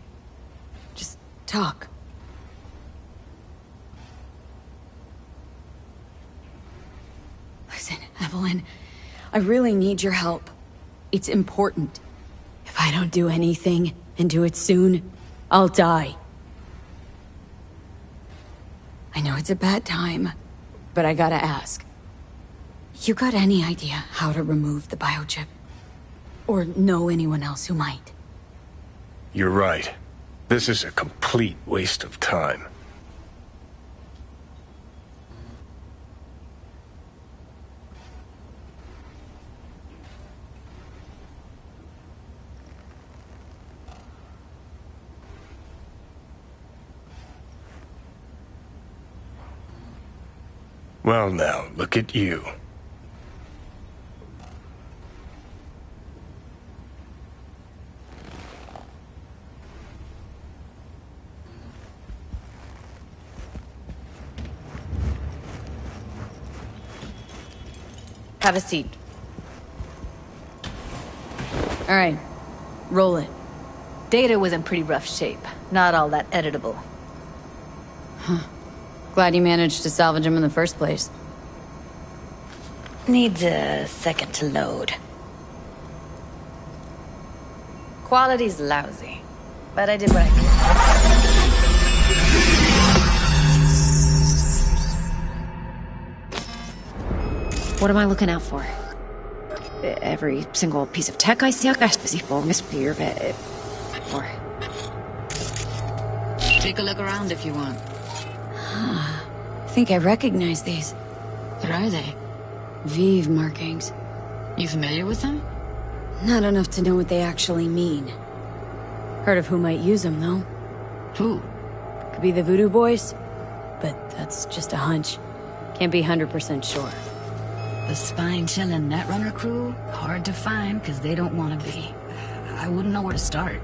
Just talk. Listen, Evelyn, I really need your help. It's important. If I don't do anything, and do it soon, I'll die. I know it's a bad time, but I gotta ask. You got any idea how to remove the biochip? Or know anyone else who might? You're right. This is a complete waste of time. Well now, look at you. Have a seat. All right. Roll it. Data was in pretty rough shape. Not all that editable. Huh. Glad you managed to salvage him in the first place. Needs a second to load. Quality's lousy, but I did what I could. What am I looking out for? Every single piece of tech I see, or... Take a look around if you want. I think I recognize these. What are they? Vive markings. You familiar with them? Not enough to know what they actually mean. Heard of who might use them, though. Who? Could be the Voodoo Boys, but that's just a hunch. Can't be 100% sure. The spine-chilling Netrunner crew? Hard to find, because they don't want to be. I wouldn't know where to start.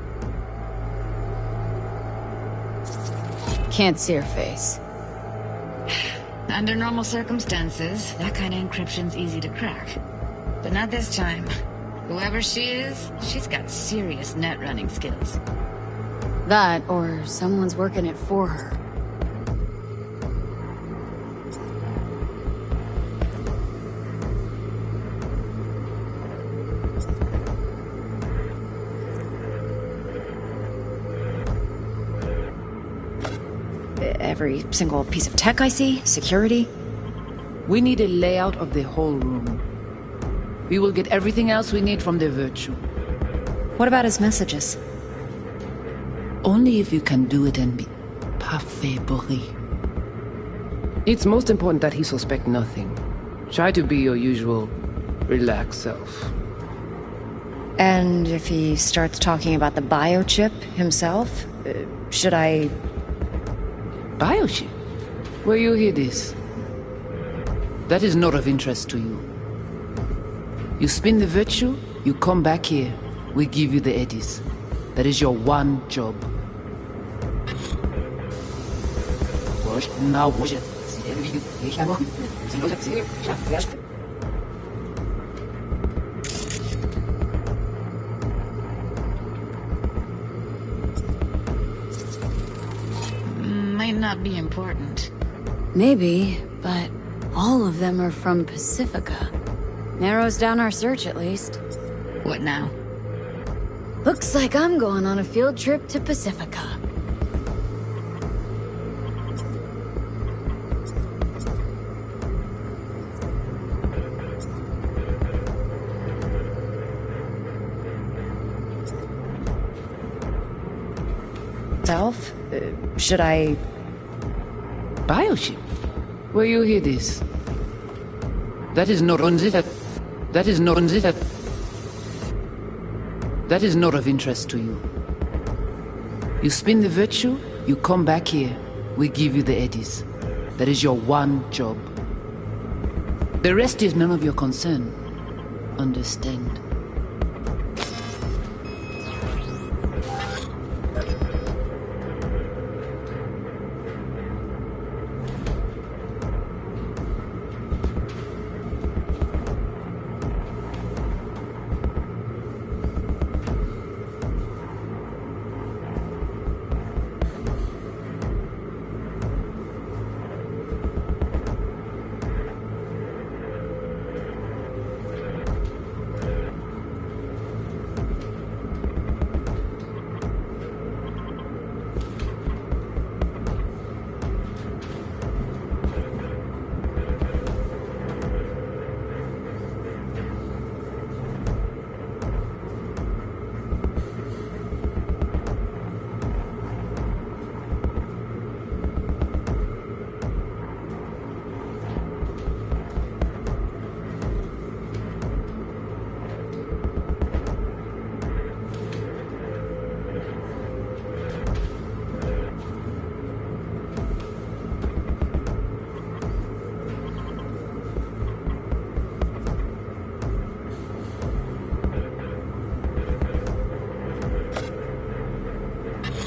Can't see her face. Under normal circumstances, that kind of encryption's easy to crack. But not this time. Whoever she is, she's got serious net running skills. That, or someone's working it for her. Every single piece of tech I see, security. We need a layout of the whole room. We will get everything else we need from the Virtue. What about his messages? Only if you can do it and be parfait bourré. It's most important that he suspect nothing. Try to be your usual, relaxed self. And if he starts talking about the biochip himself, should I... Biochip? Where you hear this? That is not of interest to you. You spin the Virtue, you come back here. We give you the eddies. That is your one job. Now, might not be important. Maybe, but all of them are from Pacifica. Narrows down our search, at least. What now? Looks like I'm going on a field trip to Pacifica. himself? Should I... Bioship? Where you hear this? That is not on it. That is not on it. That is not of interest to you. You spin the virtue, you come back here, we give you the eddies. That is your one job. The rest is none of your concern. Understand?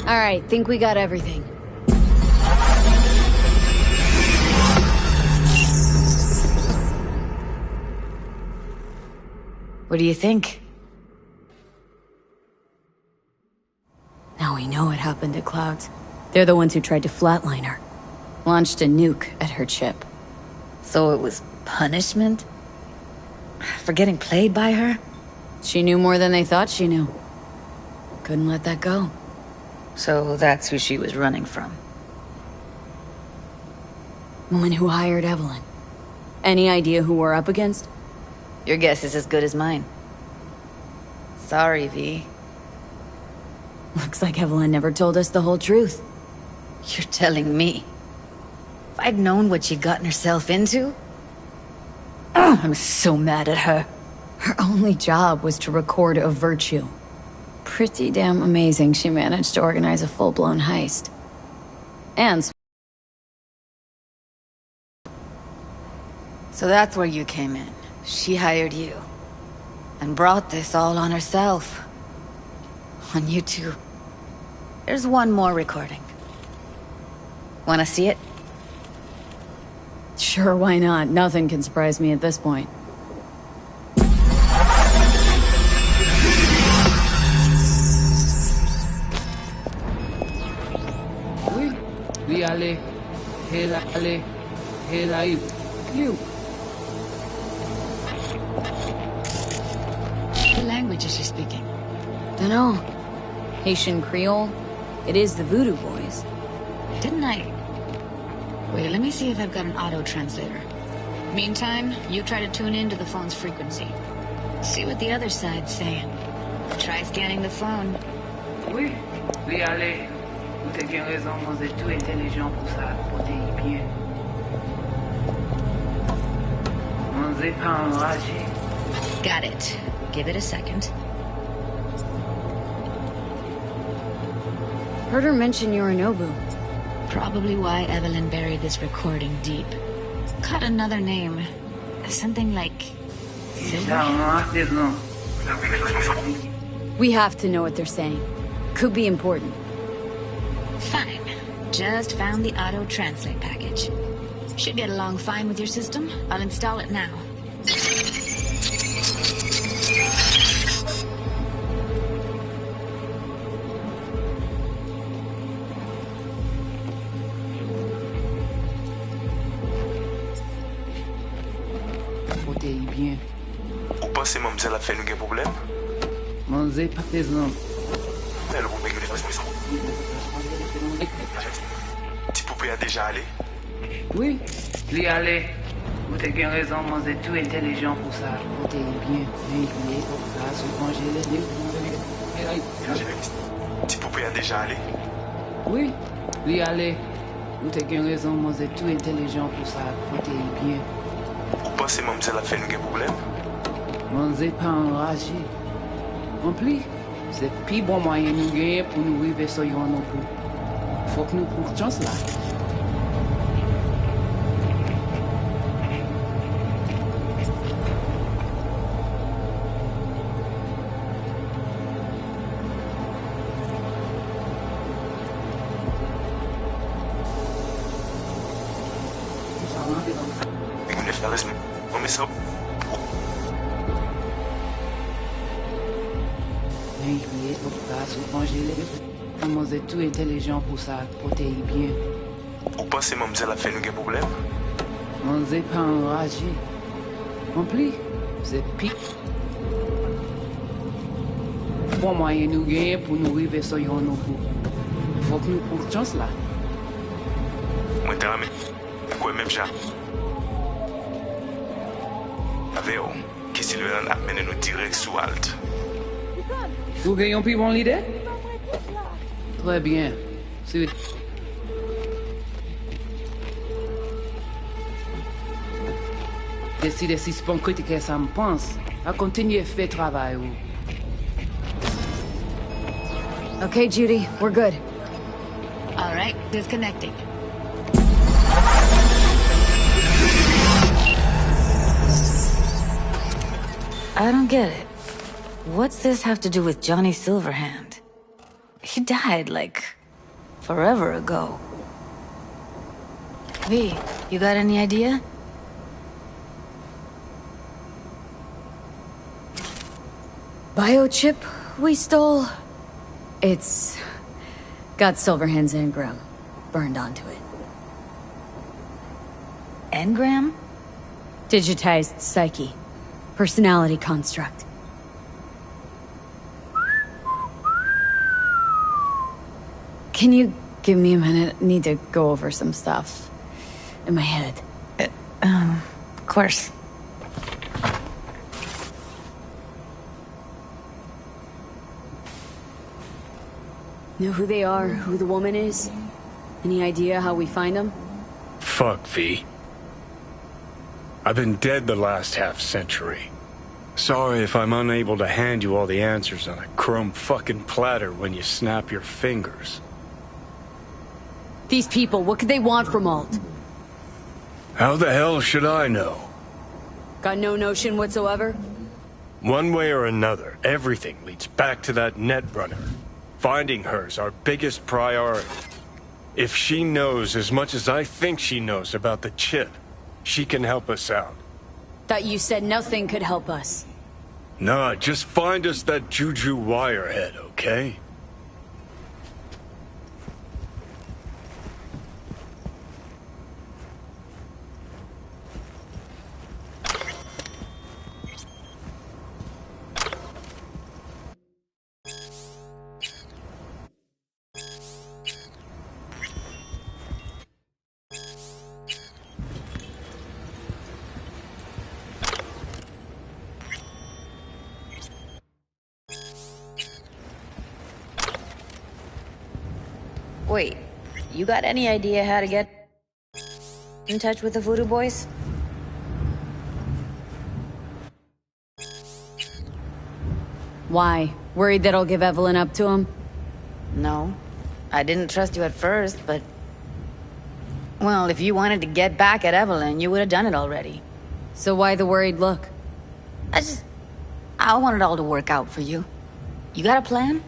Alright, think we got everything. What do you think? Now we know what happened to Clouds. They're the ones who tried to flatline her. Launched a nuke at her chip. So it was punishment? For getting played by her? She knew more than they thought she knew. Couldn't let that go. So that's who she was running from. Woman who hired Evelyn. Any idea who we're up against? Your guess is as good as mine. Sorry, V. Looks like Evelyn never told us the whole truth. You're telling me? If I'd known what she'd gotten herself into... I'm so mad at her. Her only job was to record a virtue. Pretty damn amazing she managed to organize a full-blown heist. And... So that's where you came in. She hired you. And brought this all on herself. On you two. There's one more recording. Wanna see it? Sure, why not? Nothing can surprise me at this point. Oui, allez. Allez. You. What language is she speaking? Dunno. Haitian Creole? It is the Voodoo Boys. Didn't I... Wait, let me see if I've got an auto-translator. Meantime, you try to tune into the phone's frequency. See what the other side's saying. Try scanning the phone. Oui, allez. Vous avez raison, vous êtes tout intelligent pour ça, pour t'y bien. On n'est pas enragé. Got it. Give it a second. Heard her mention Yorinobu. Probably why Evelyn buried this recording deep. Caught another name. Something like... Silver? We have to know what they're saying. Could be important. Fine. Just found the auto-translate package. Should get along fine with your system. I'll install it now. Bien. Ou pensez mademoiselle a fait nous un problème? Mademoiselle pas présent. Elle vous met les maison. Petit poupée a déjà allé? Oui, lui aller. Vous avez raison, mademoiselle tout intelligent pour ça. Vous êtes bien. Mais là, souvent j'ai les deux. Petit poupée a déjà allé? Oui, lui aller. Ou te gen raison, moi c'est tout intelligent pour ça, côté bien. Ou pensez mademoiselle a fait un problème? Moi c'est pas enragé. En plus, c'est plus bon moyen nous gagner pour nous arriver sur yon non plus. Faut que nous prenions chance là. Moi c'est tout intelligent pour ça, côté bien. Ou pensez mademoiselle a fait un problème? Moi c'est pas enragé. En plus, c'est pire. Bon moyen nous gagner pour nous arriver sur yon non plus. Faut que nous prenions chance là. Moi t'as ramé. Quoi même ça? Avec vous, qui s'il veut amener nous direct sous halte. Vous gagnez plus bon l'idée? Très bien. C'est... Si des suspens critiques, ça me pense. À continuer à faire travail. Okay, Judy, we're good. All right, disconnecting. I don't get it. What's this have to do with Johnny Silverhand? He died, like, forever ago. V, you got any idea? Biochip we stole? It's got Silverhand's engram burned onto it. Engram? Digitized psyche. Personality construct. Can you give me a minute? I need to go over some stuff in my head. Of course. Know who they are? Who the woman is? Any idea how we find them? Fuck, V. I've been dead the last half-century. Sorry if I'm unable to hand you all the answers on a chrome fucking platter when you snap your fingers. These people, what could they want from Alt? How the hell should I know? Got no notion whatsoever? One way or another, everything leads back to that Netrunner. Finding her's our biggest priority. If she knows as much as I think she knows about the chip, she can help us out. Thought you said nothing could help us. Nah, just find us that Juju wirehead, okay? Wait, you got any idea how to get in touch with the Voodoo Boys? Why? Worried that I'll give Evelyn up to him? No. I didn't trust you at first, but... Well, if you wanted to get back at Evelyn, you would have done it already. So why the worried look? I want it all to work out for you. You got a plan?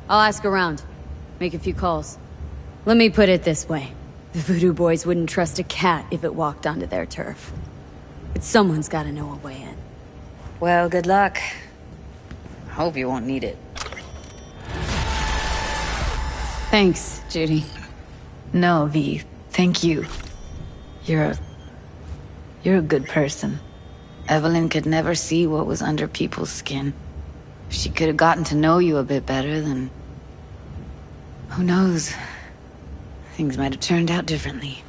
I'll ask around. Make a few calls. Let me put it this way. The Voodoo Boys wouldn't trust a cat if it walked onto their turf. But someone's gotta know a way in. Well, good luck. Hope you won't need it. Thanks, Judy. No, V. Thank you. You're a good person. Evelyn could never see what was under people's skin. If she could have gotten to know you a bit better, then... who knows? Things might have turned out differently.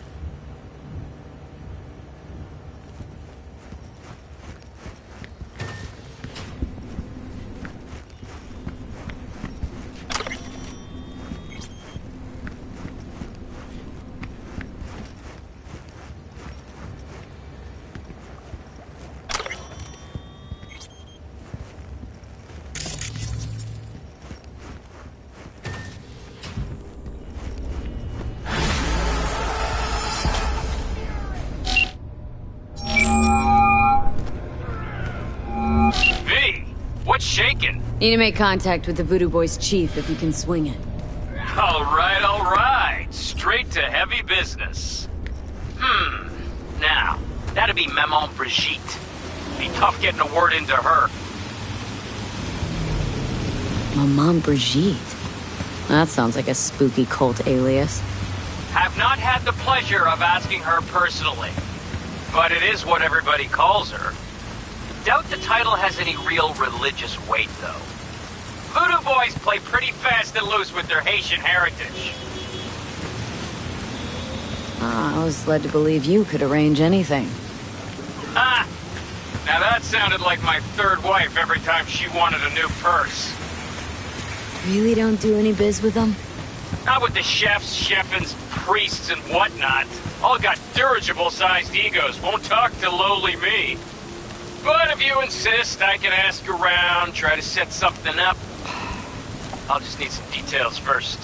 Need to make contact with the Voodoo Boys chief if you can swing it. All right. Straight to heavy business. Now, that'd be Maman Brigitte. Be tough getting a word into her. Maman Brigitte? That sounds like a spooky cult alias. Have not had the pleasure of asking her personally, but it is what everybody calls her. Doubt the title has any real religious weight, though. Voodoo Boys play pretty fast and loose with their Haitian heritage. I was led to believe you could arrange anything. Ah! Now that sounded like my third wife every time she wanted a new purse. Really don't do any biz with them? Not with the chefs, chefins, priests, and whatnot. All got dirigible-sized egos, won't talk to lowly me. But if you insist, I can ask around, try to set something up. I'll just need some details first.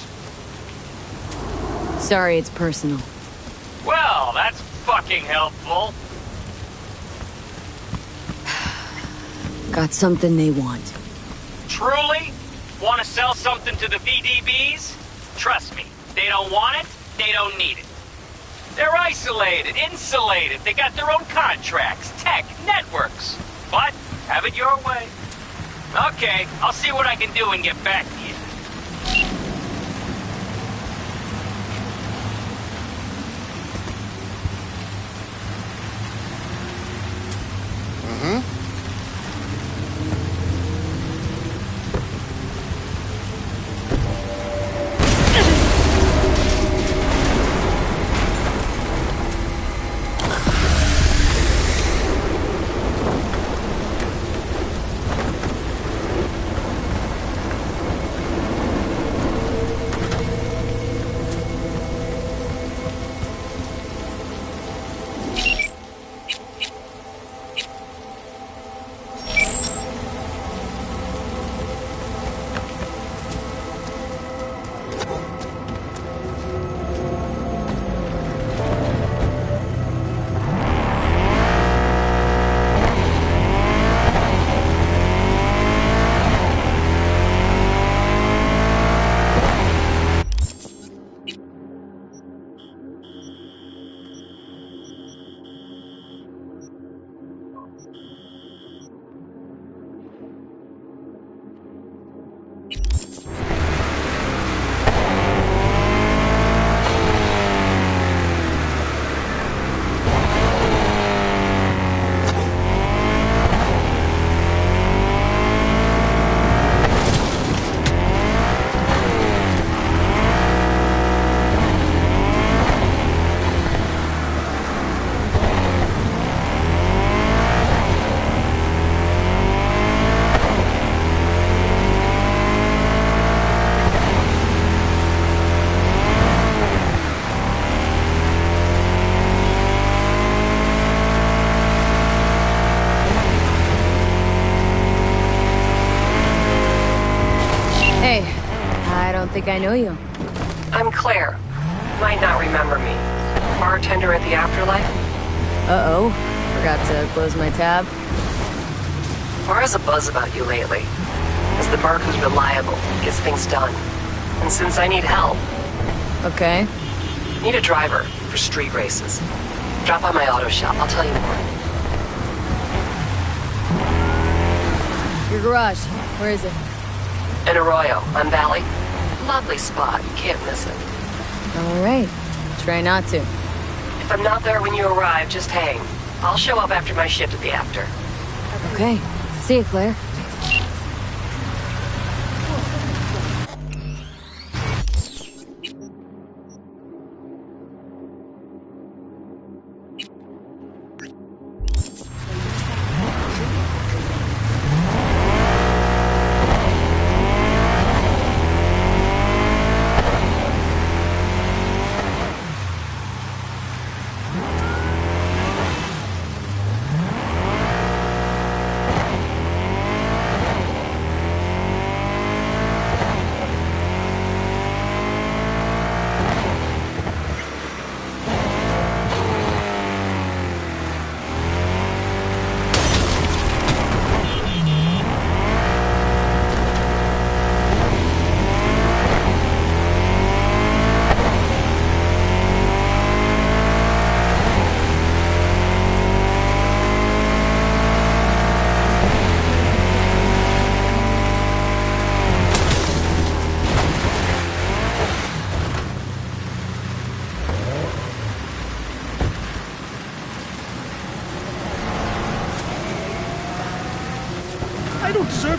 Sorry, it's personal. Well, that's fucking helpful. Got something they want. Truly? Want to sell something to the VDBs? Trust me, they don't want it, they don't need it. They're isolated, insulated, they got their own contracts, tech, networks. But, have it your way. Okay, I'll see what I can do and get back to you. think I know you. I'm Claire. Might not remember me. Bartender at the Afterlife? Uh-oh. Forgot to close my tab. Bar has a buzz about you lately. As the bar who's reliable, gets things done. And since I need help... Okay. Need a driver for street races. Drop by my auto shop, I'll tell you more. Your garage. Where is it? In Arroyo, on Valley. Lovely spot, you can't miss it. Alright. Try not to. If I'm not there when you arrive, just hang. I'll show up after my shift at the After. Okay. See you, Claire.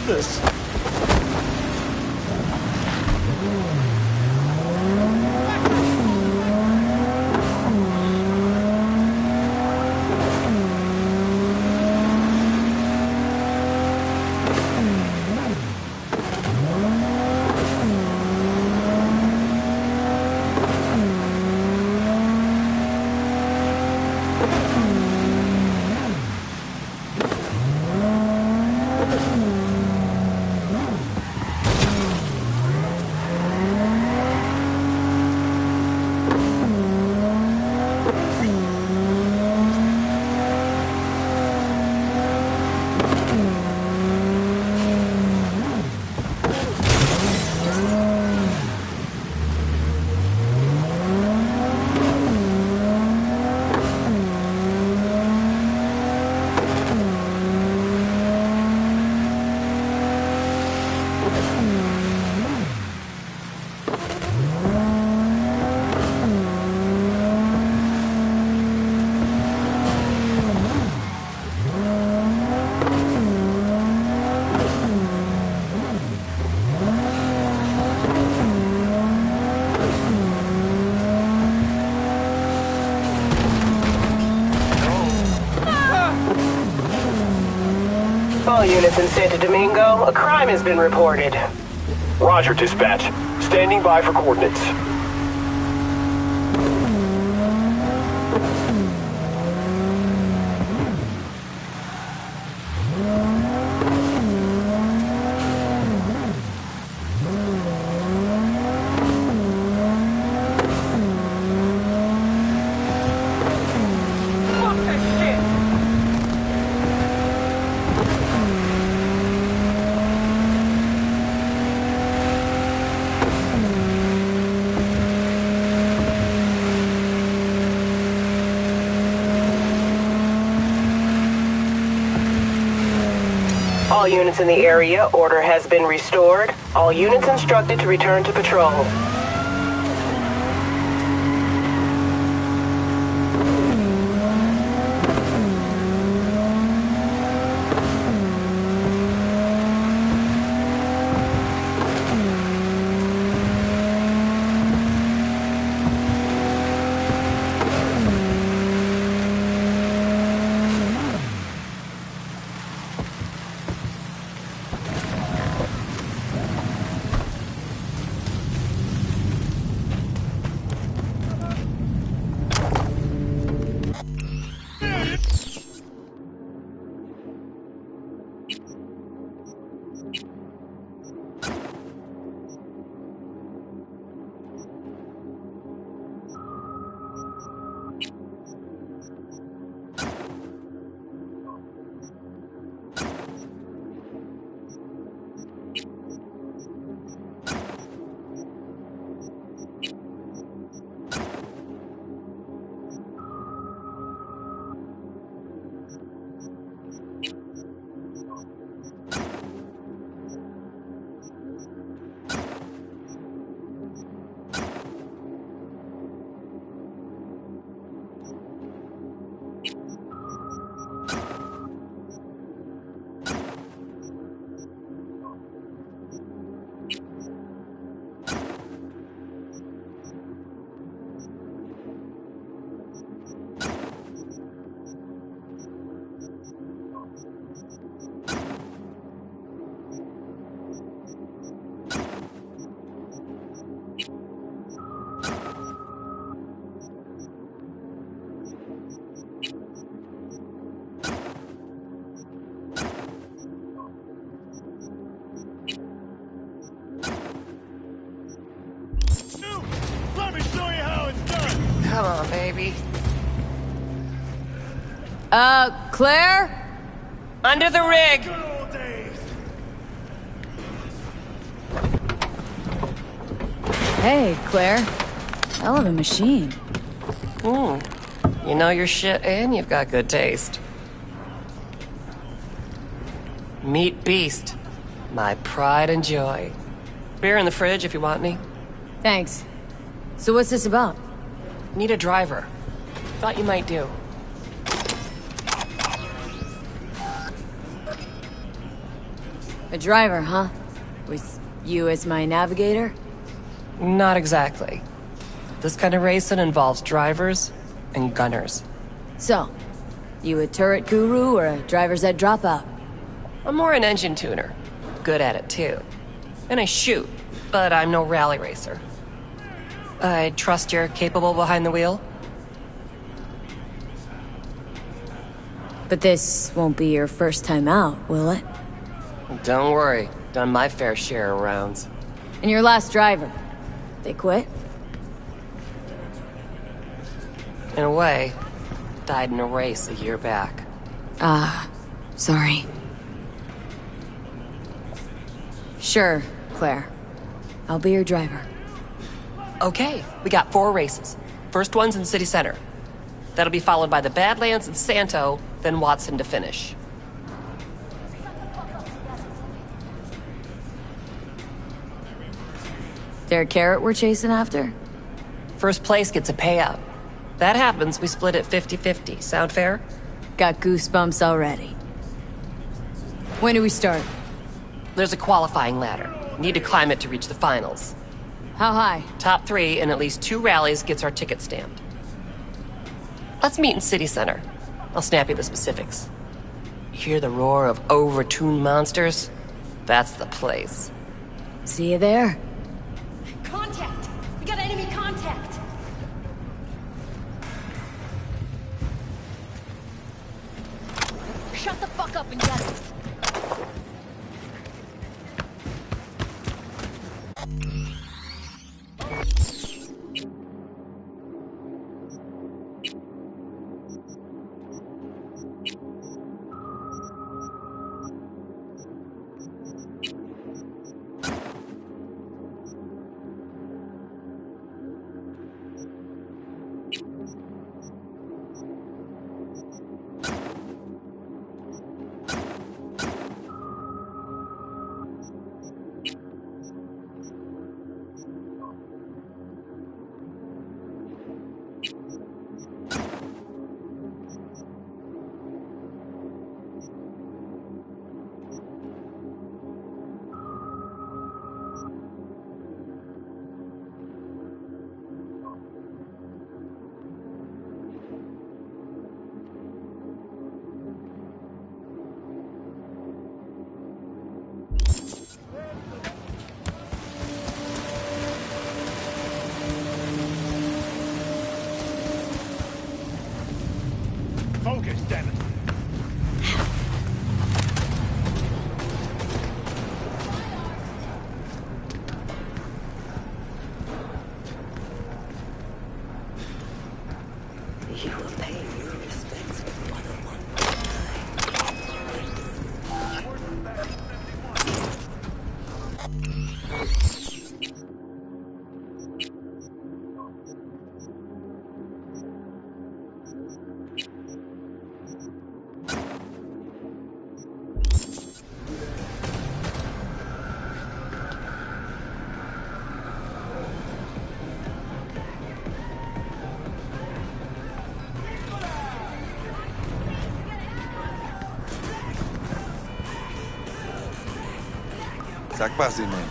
this. All units in Santo Domingo, a crime has been reported. Roger, dispatch. Standing by for coordinates. All units in the area, order has been restored. All units instructed to return to patrol. Come on, baby. Claire? Under the rig. Hey, Claire. Hell of a machine. You know your shit and you've got good taste. Meat Beast. My pride and joy. Beer in the fridge if you want any. Thanks. So what's this about? Need a driver. Thought you might do. A driver, huh? With you as my navigator? Not exactly. This kind of racing involves drivers and gunners. So, you a turret guru or a driver's ed dropout? I'm more an engine tuner. Good at it, too. And I shoot, but I'm no rally racer. I trust you're capable behind the wheel? But this won't be your first time out, will it? Don't worry. Done my fair share of rounds. And your last driver, they quit? In a way, died in a race a year back. Ah, sorry. Sure, Claire. I'll be your driver. Okay, we got 4 races. First one's in City Center. That'll be followed by the Badlands and Santo, then Watson to finish. There a carrot we're chasing after? First place gets a payout. That happens, we split it 50-50. Sound fair? Got goosebumps already. When do we start? There's a qualifying ladder. Need to climb it to reach the finals. How high? Top 3 in at least 2 rallies gets our ticket stamped. Let's meet in City Center. I'll snap you the specifics. Hear the roar of overtuned monsters? That's the place. See you there. Contact! We got enemy contact! Shut the fuck up and get it! Focus, damn it. You will pay your respects with one-on-one. Ça que passe, man.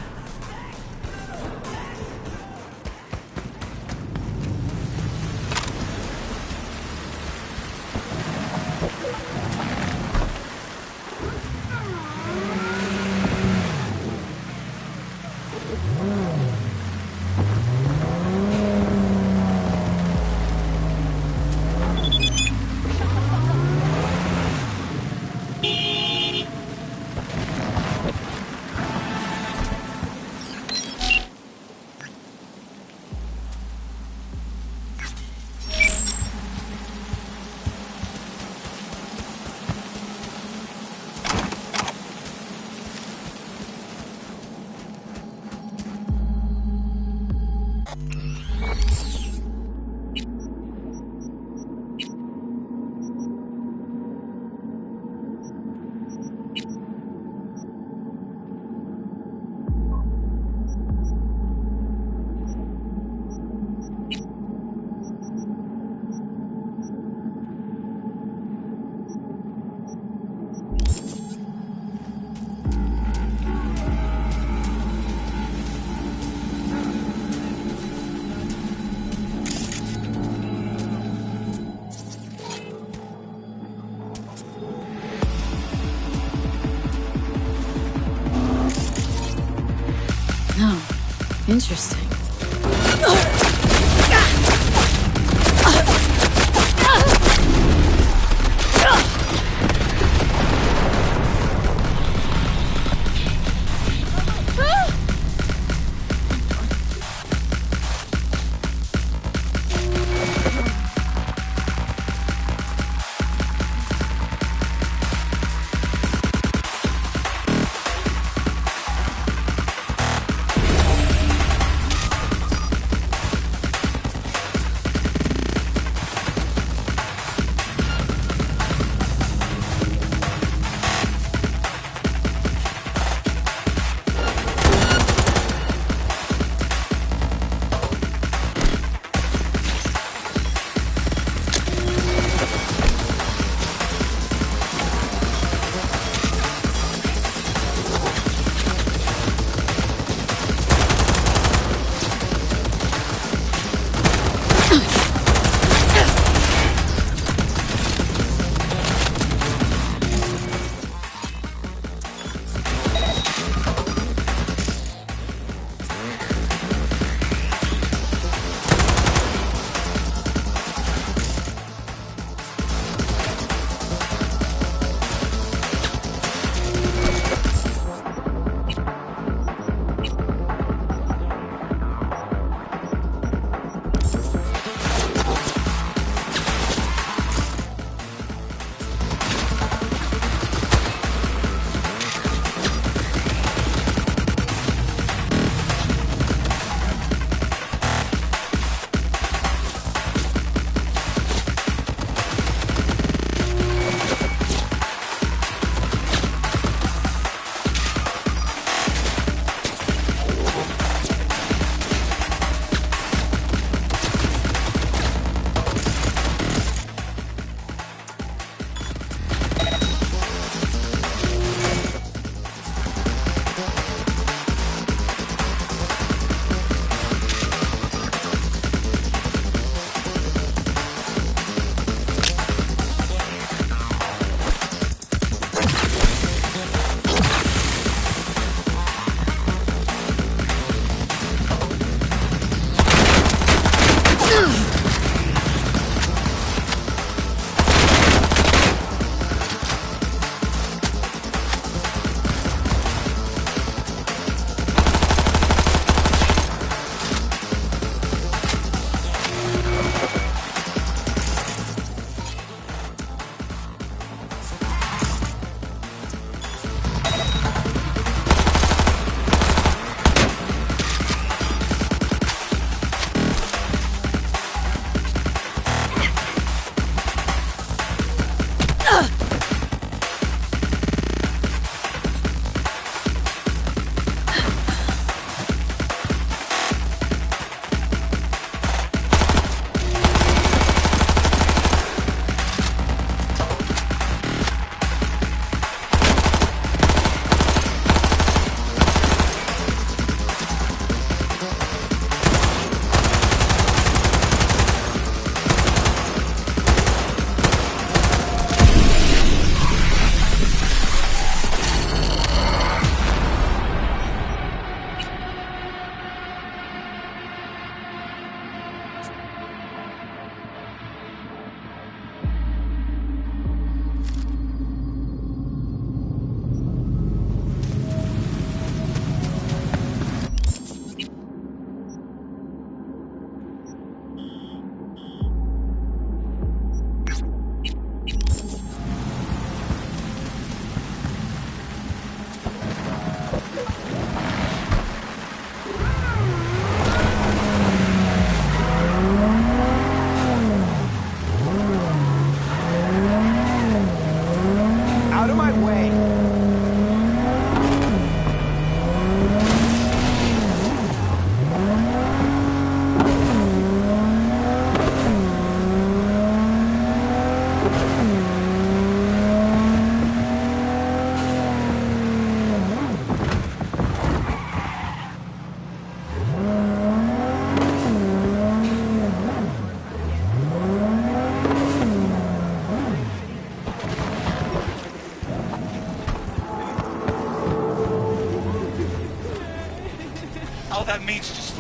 Interesting.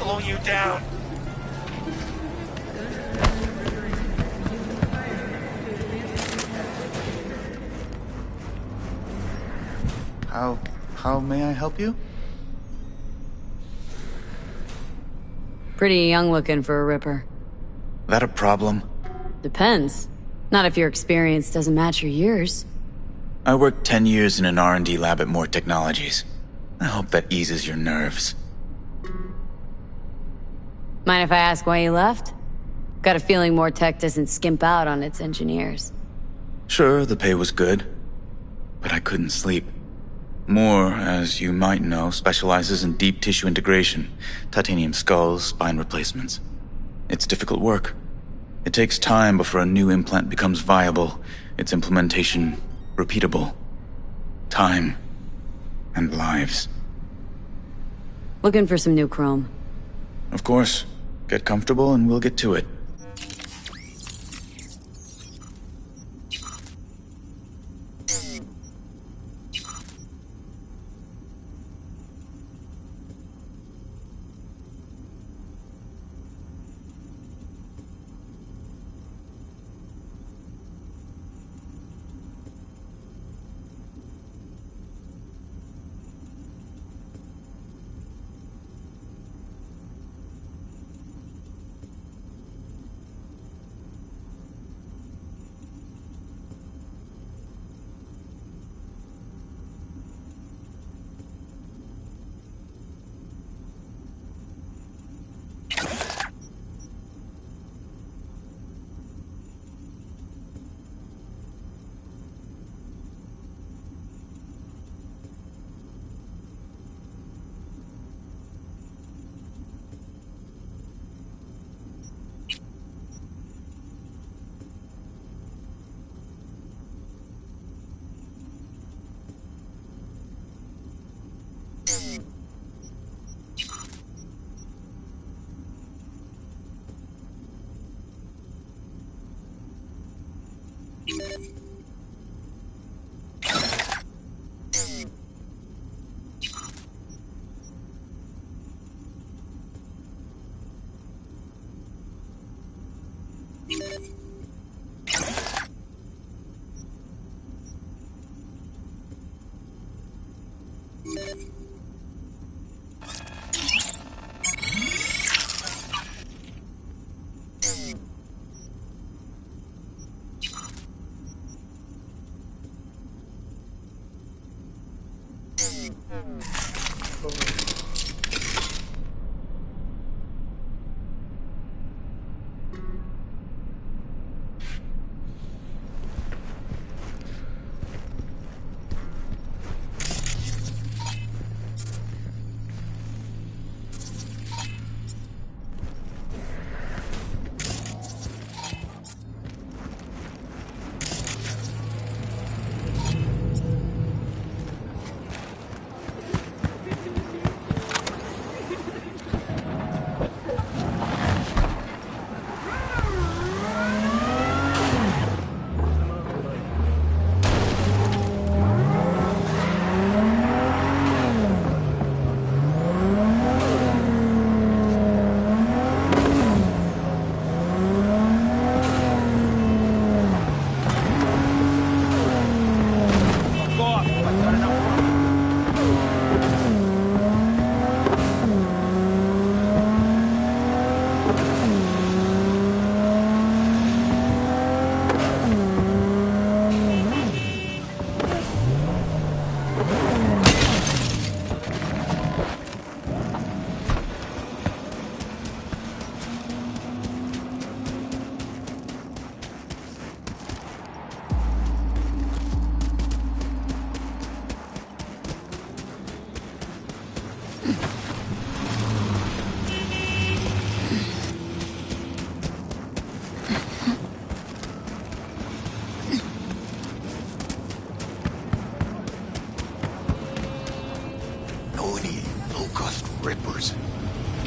slow you down. How may I help you? Pretty young looking for a Ripper. That a problem? Depends. Not if your experience doesn't match your years. I worked 10 years in an R&D lab at More Technologies. I hope that eases your nerves. Mind if I ask why you left? Got a feeling More Tech doesn't skimp out on its engineers. Sure, the pay was good, but I couldn't sleep. Moore, as you might know, specializes in deep tissue integration, titanium skulls, spine replacements. It's difficult work. It takes time before a new implant becomes viable, its implementation repeatable. Time and lives. Looking for some new chrome. Of course. Get comfortable and we'll get to it.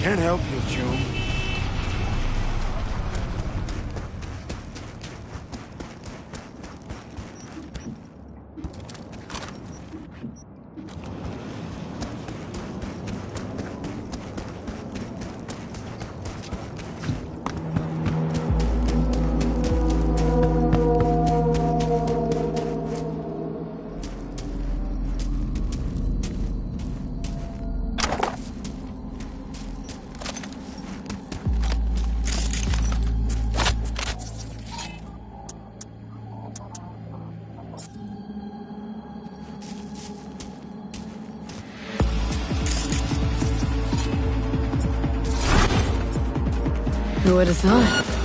Can't help you, June. Who would have thought?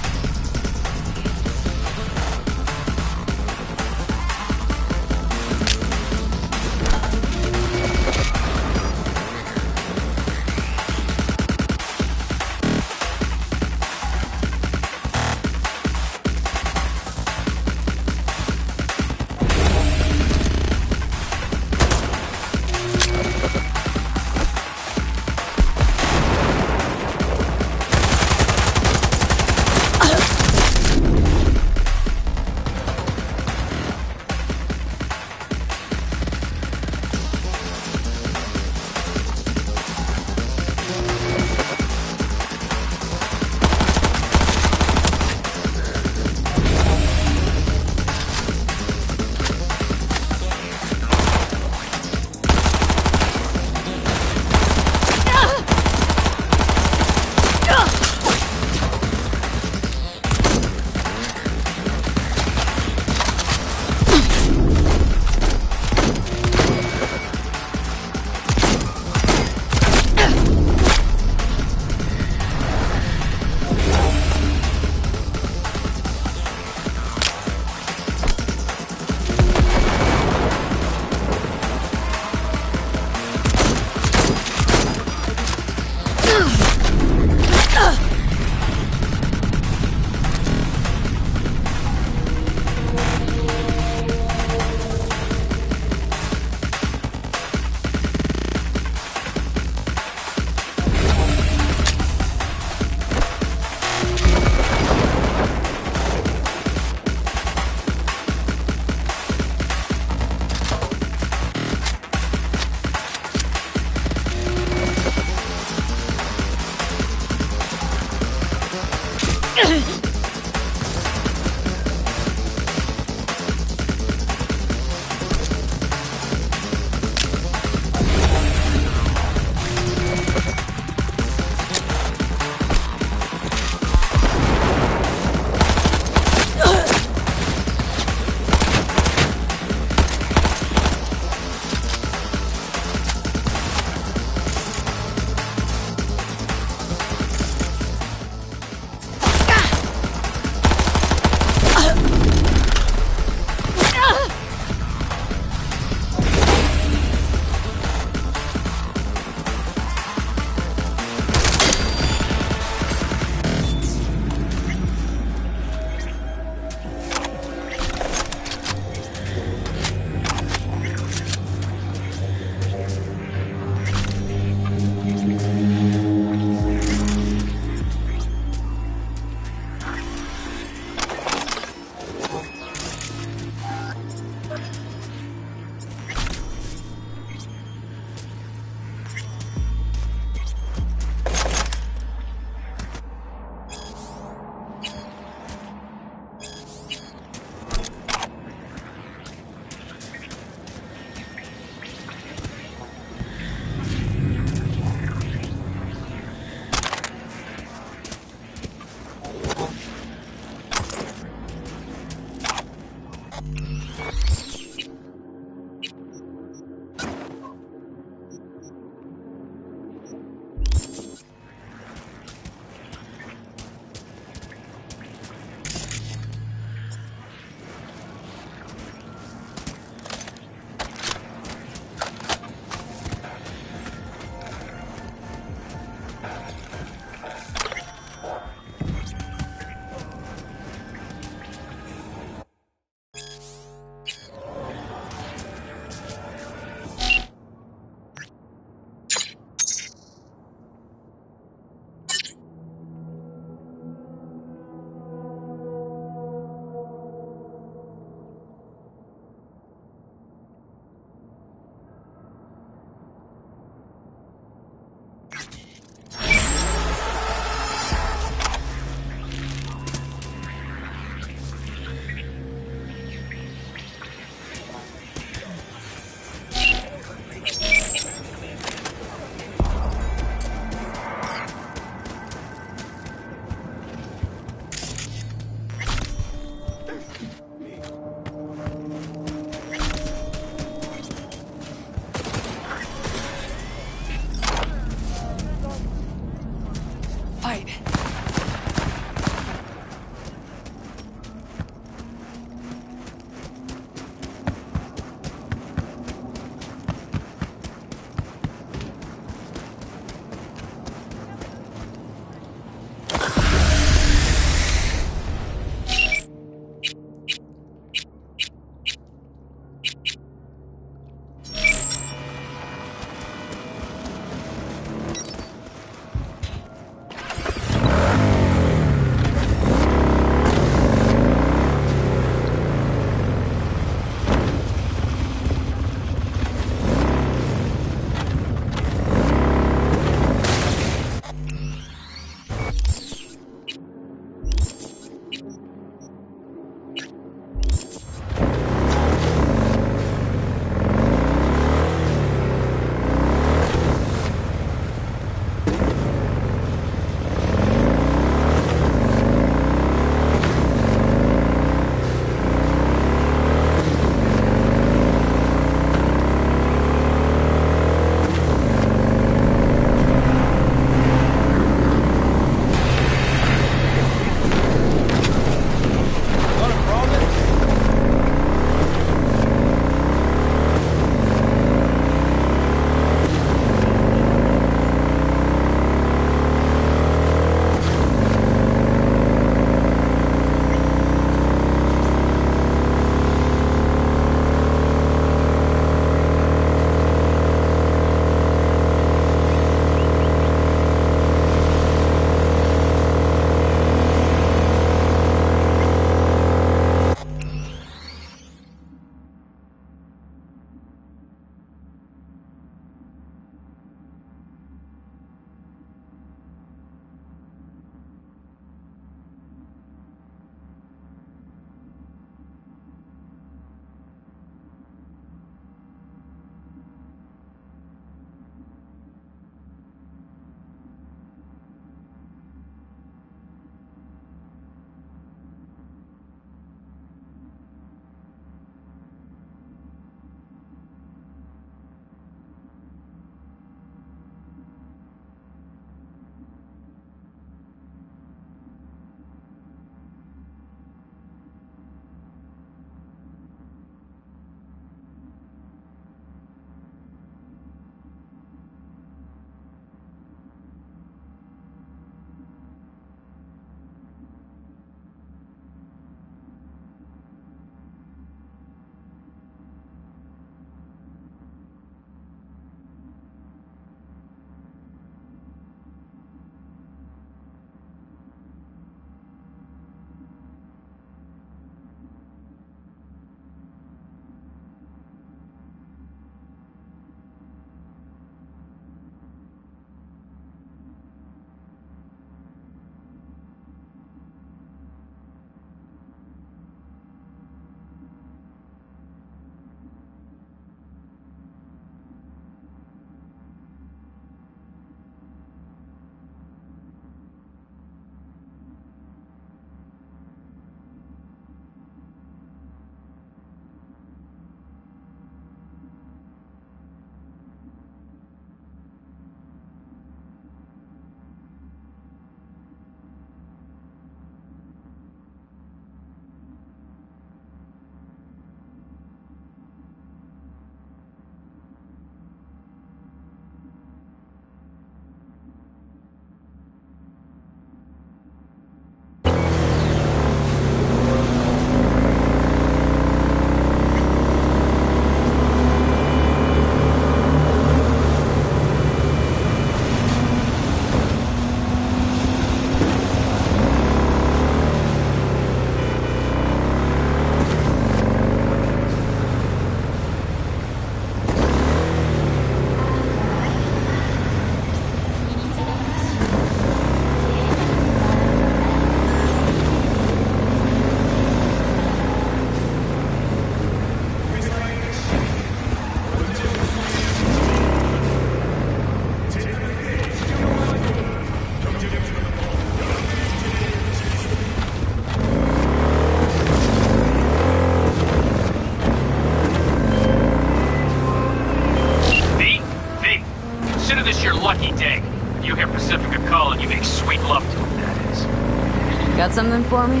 got something for me?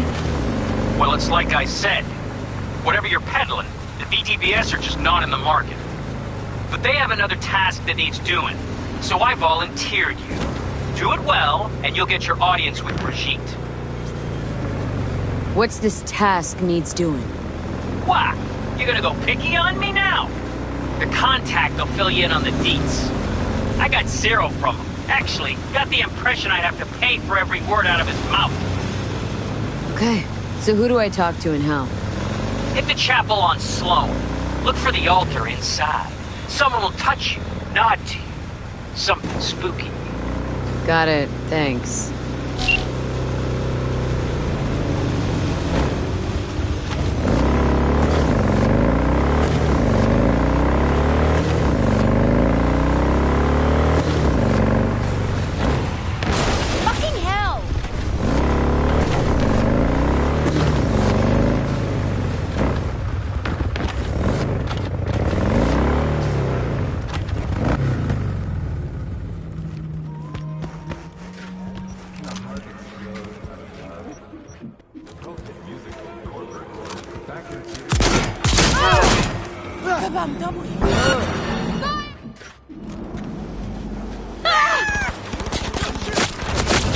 Well, it's like I said. Whatever you're peddling, the VTBS are just not in the market. But they have another task that needs doing, so I volunteered you. Do it well, and you'll get your audience with Brigitte. What's this task needs doing? What? You gonna go picky on me now? The contact will fill you in on the deets. I got 0 from him. Actually, got the impression I'd have to pay for every word out of his mouth. Okay, so who do I talk to and how? Hit the chapel on Sloan. Look for the altar inside. Someone will touch you, nod to you. Something spooky. Got it, thanks.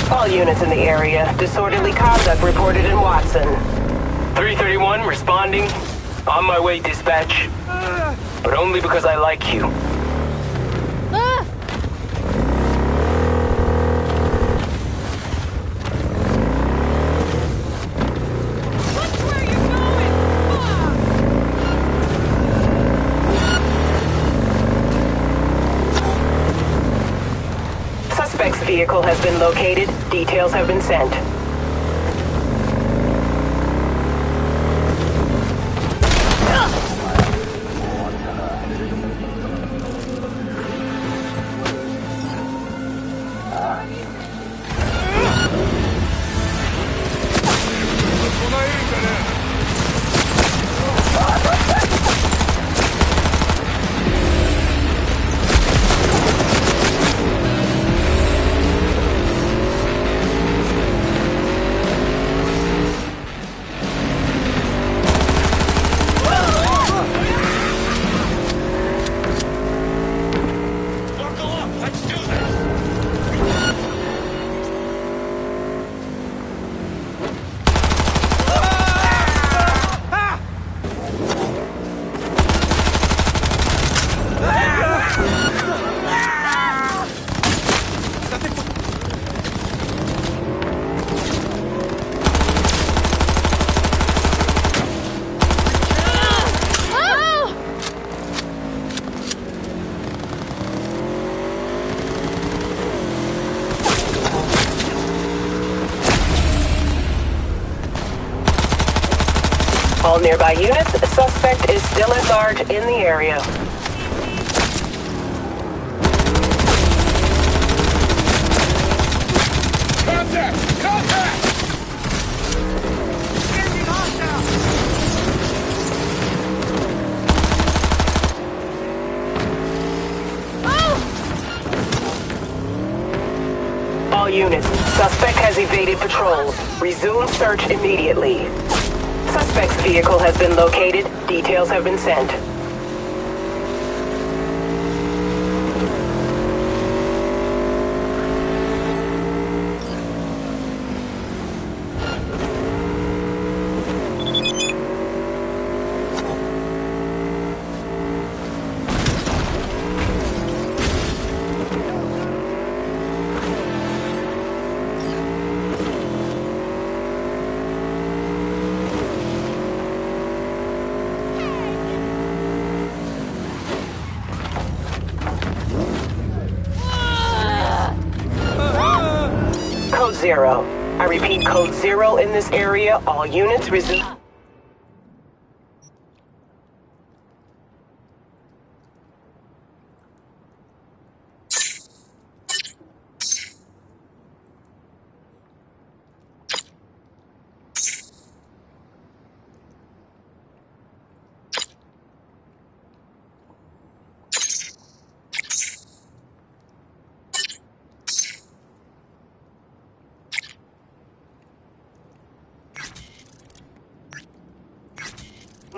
All units in the area. Disorderly conduct reported in Watson. 331, responding. On my way, dispatch. But only because I like you. Suspect's vehicle has been located. Details have been sent. All nearby units, a suspect is still at large in the area. Contact! Contact! All units, suspect has evaded patrols. Resume search immediately. Suspect's vehicle has been located. Details have been sent. Code 0. I repeat, Code 0 in this area. All units resume.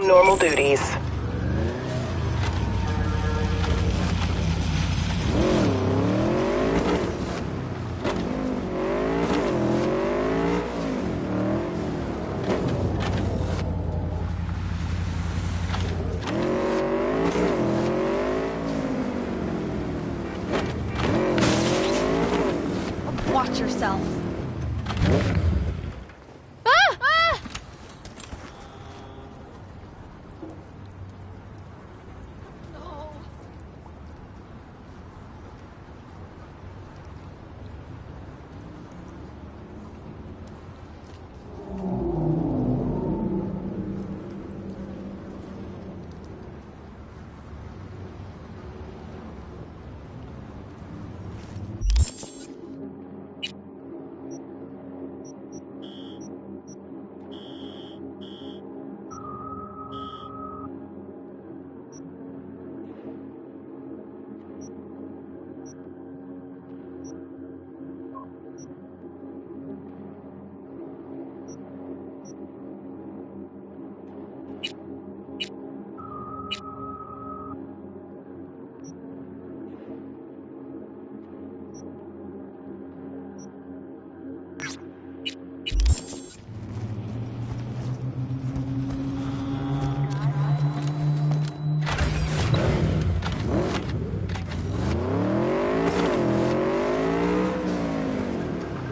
normal duties. Watch yourself.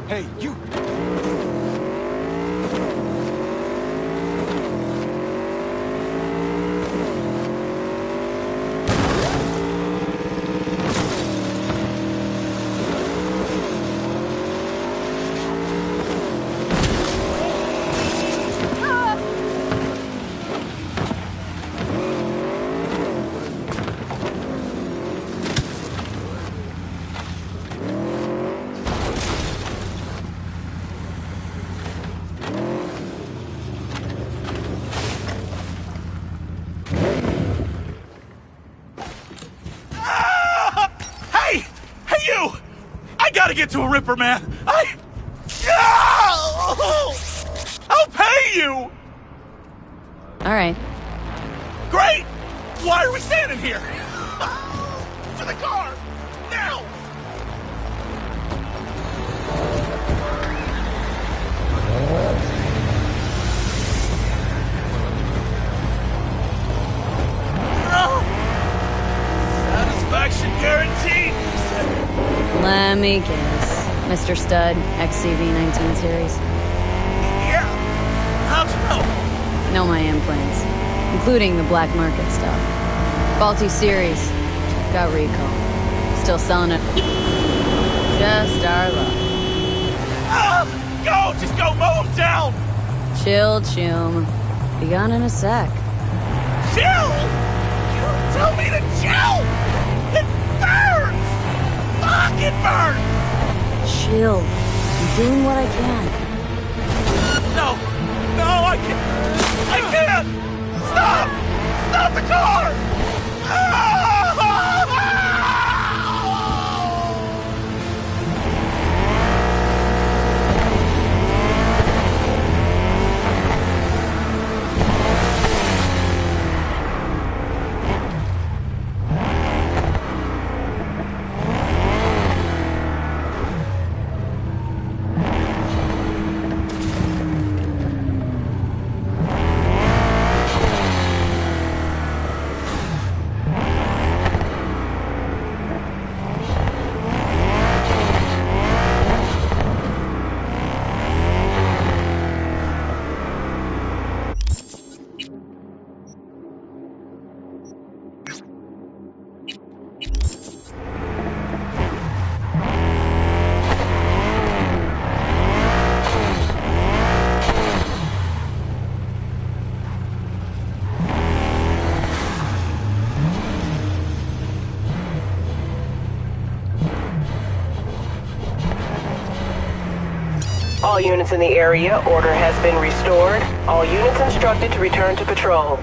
Hey, you! Gotta get to a Ripper, man. I'll pay you. All right. Great. Why are we standing here? To the car now. Satisfaction guaranteed. Let me guess. Mr. Stud, XCV-19 series. Yeah. How'd you know? Know my implants, including the black market stuff. Faulty series. Got recall. Still selling it. Just our luck. Go! Just go mow him down! Chill, Chum. Be gone in a sec. Chill? You tell me to chill! It burns! Fuck, it burns! Chill. I'm doing what I can. No! No, I can't! I can't! Stop! Stop the car! All units in the area, order has been restored. All units instructed to return to patrol.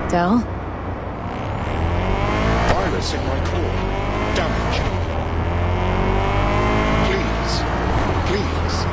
Del? Virus in my core. Damage. Please.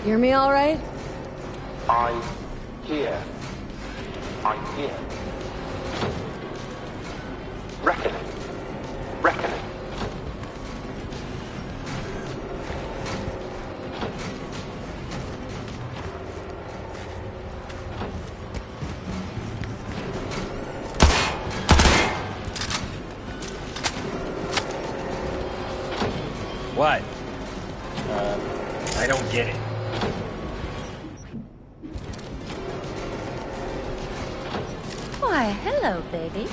Hear me all right? I'm here. I'm here. Reckoning. Reckoning. What? I don't get it. Why, hello, baby.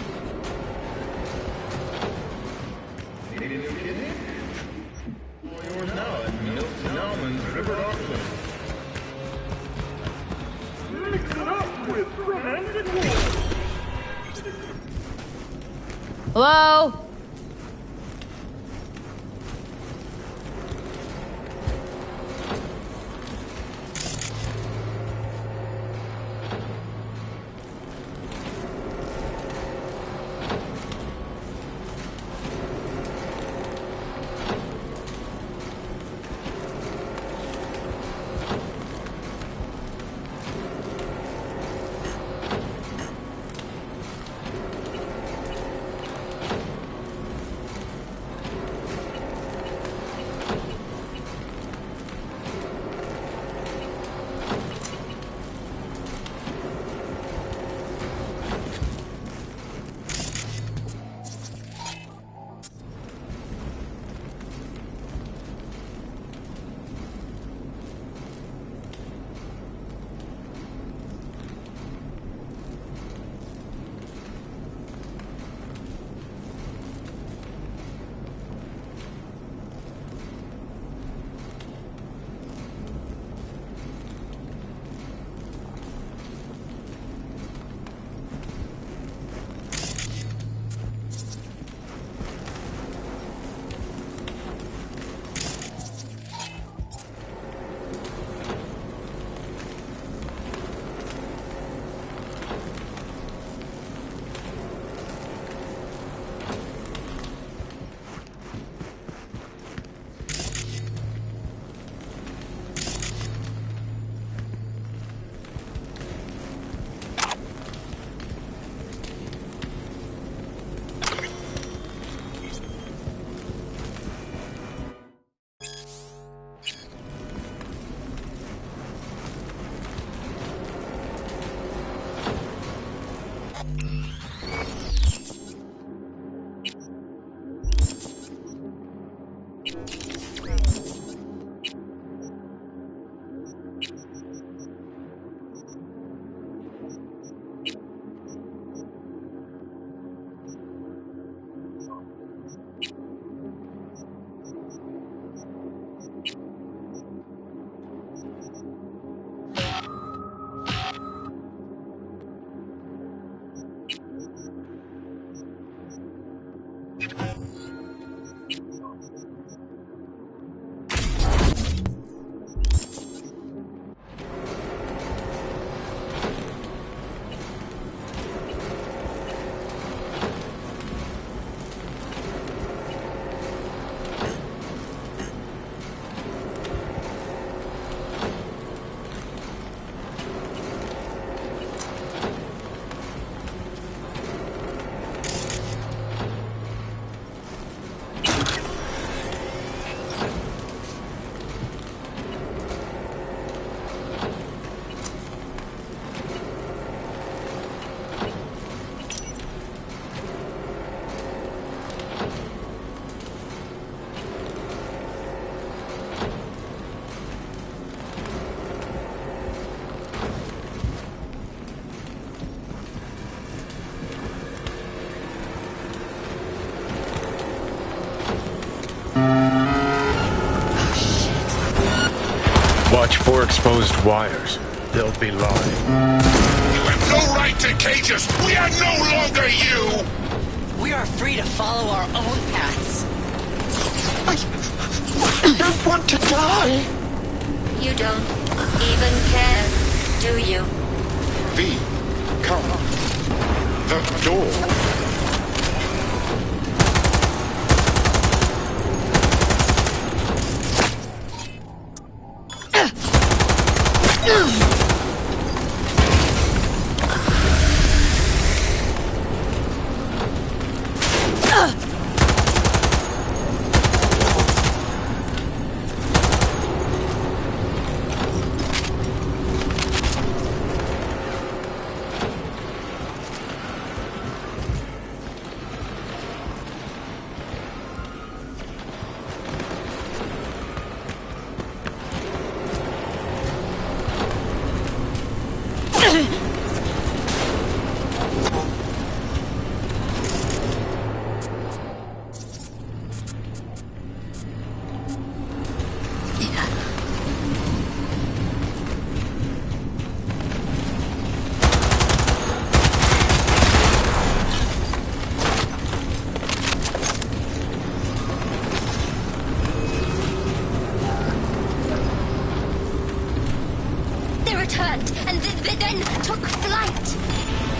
Yours now at Milton Almond's River Auction. Mix it up with romantic war. Hello? Watch for exposed wires. They'll be lying. You have no right to cage us! We are no longer you! We are free to follow our own paths. I don't want to die! You don't even care, do you? V, come. The door.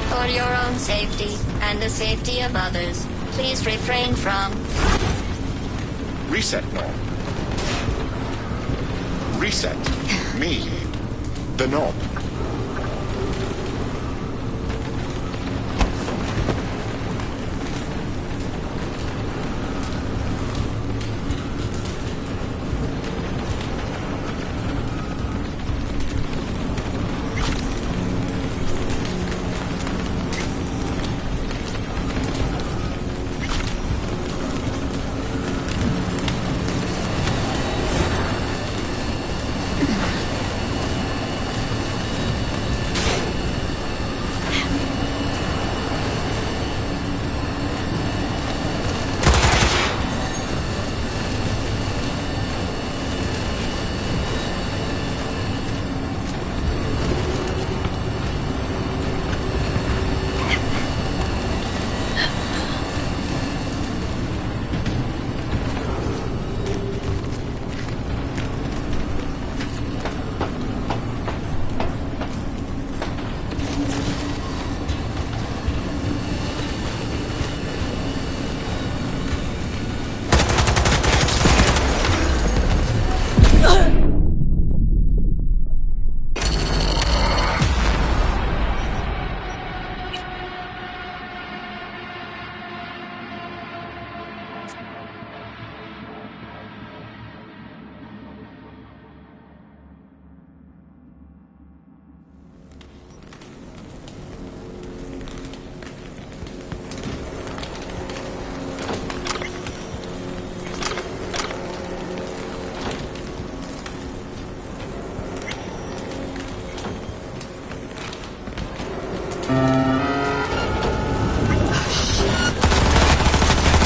For your own safety and the safety of others, please refrain from... Reset, Norm. Reset. Me. The knob.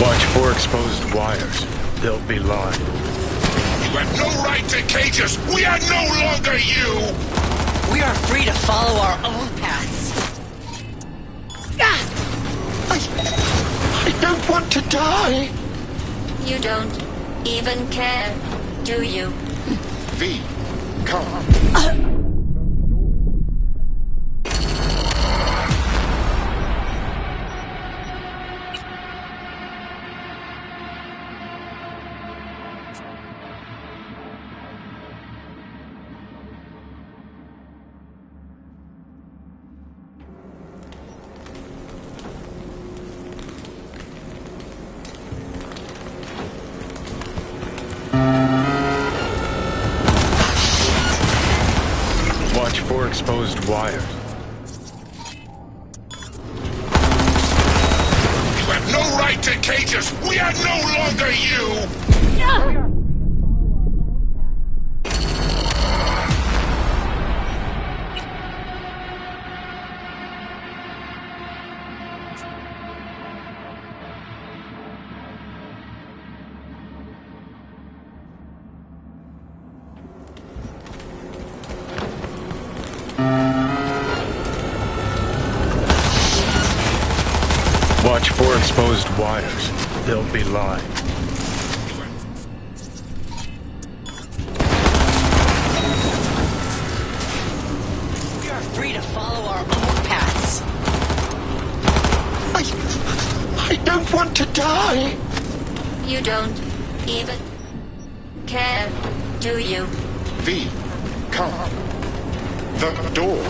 Watch for exposed wires. They'll be live. You have no right to cage us! We are no longer you! We are free to follow our own paths. I don't want to die! You don't even care, do you? V, come. Watch for exposed wires. You have no right to cage us! We are no longer you! Watch for exposed wires. They'll be live. We are free to follow our own paths. I don't want to die! You don't even care, do you? V, come. The door.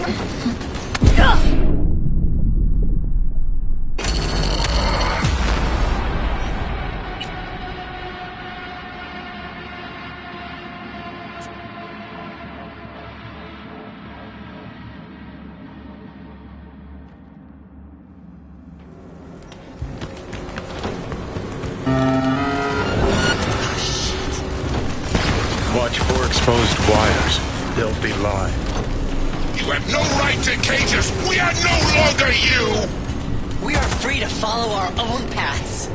Watch for exposed wires. They'll be live. You have no right to cage us. We are no longer you. We are free to follow our own paths.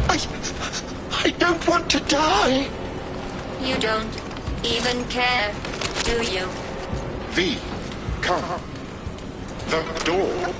I don't want to die. You don't even care, do you? V, come. The door.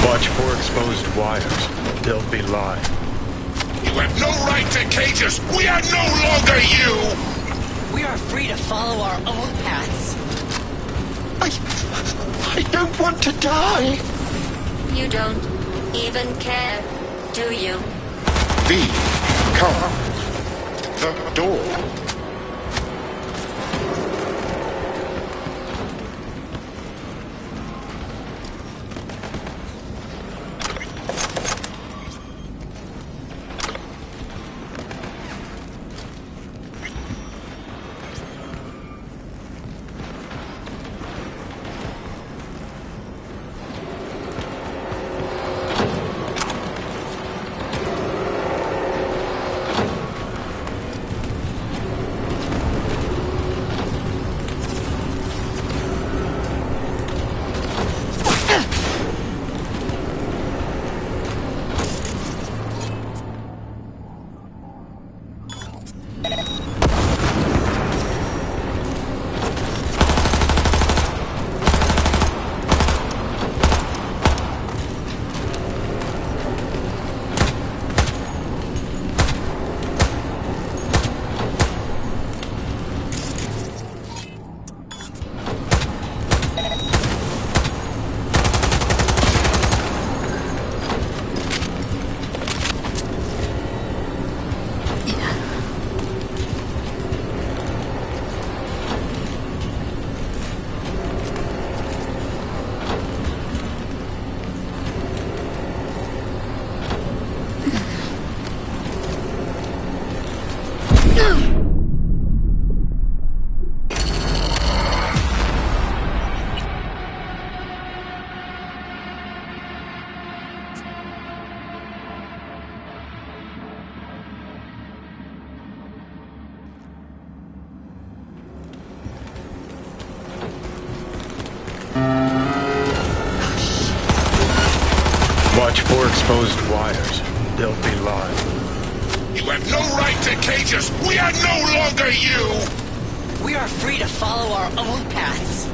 Watch for exposed wires. They'll be live. You have no right to cage us. We are no longer you. We are free to follow our own paths. I don't want to die. You don't even care, do you? V, come. The door. Watch for exposed wires. They'll be live. You have no right to cage us! We are no longer you! We are free to follow our own paths.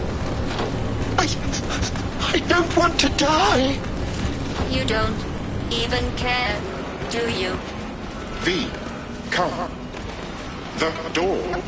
I don't want to die! You don't even care, do you? V, come. The door.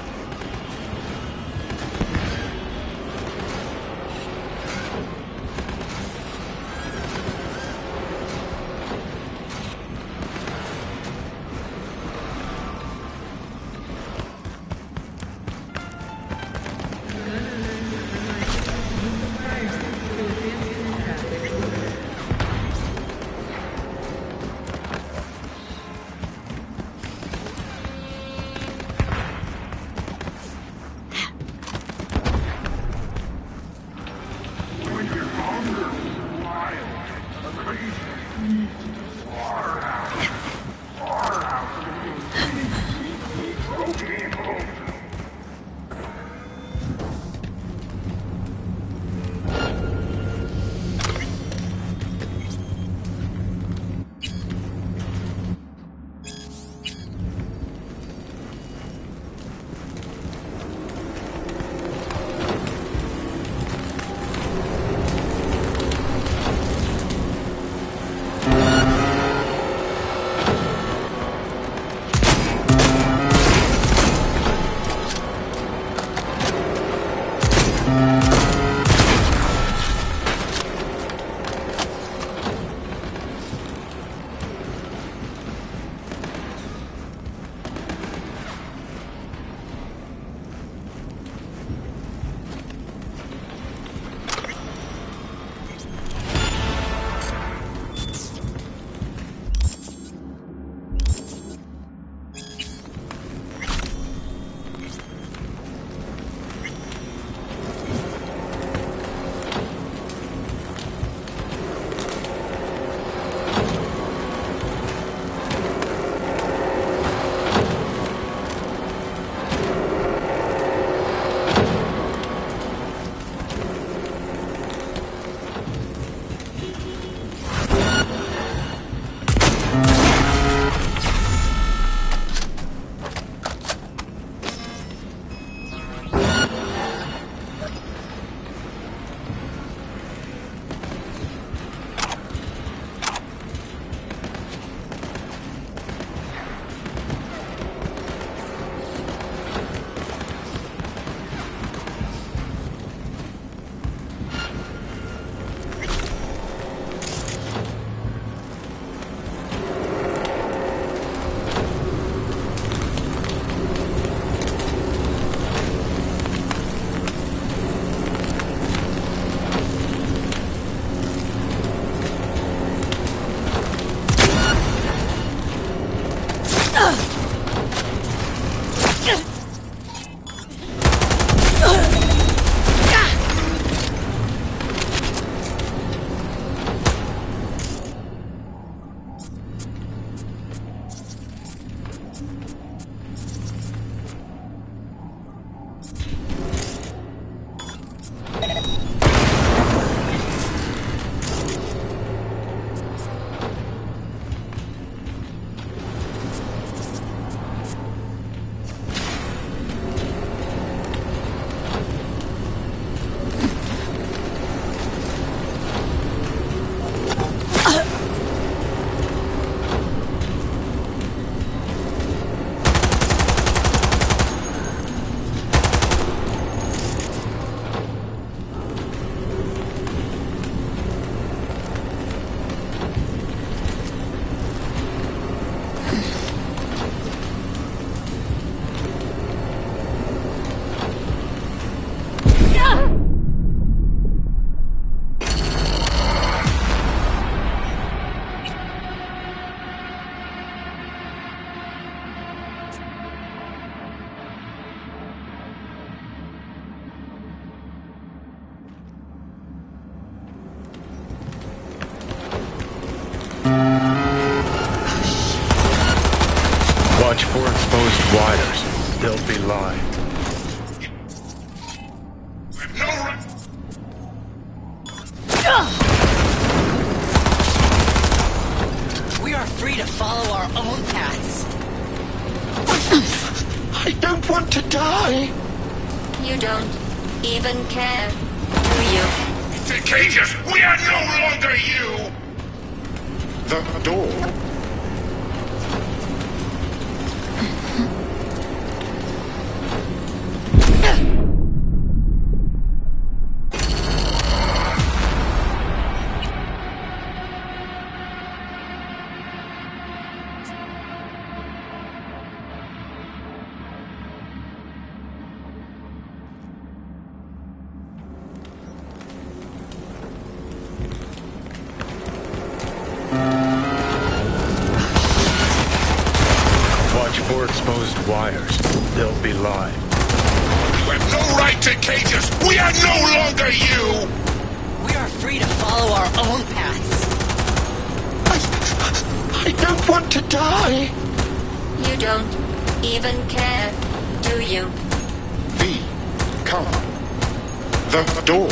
Watch for exposed wires. They'll be live. free to follow our own paths. I don't want to die. You don't even care, do you? Cages, we are no longer you! The door. Watch for exposed wires. They'll be live. You have no right to cages! We are no longer you! We are free to follow our own paths. I don't want to die! You don't even care, do you? Come. The door.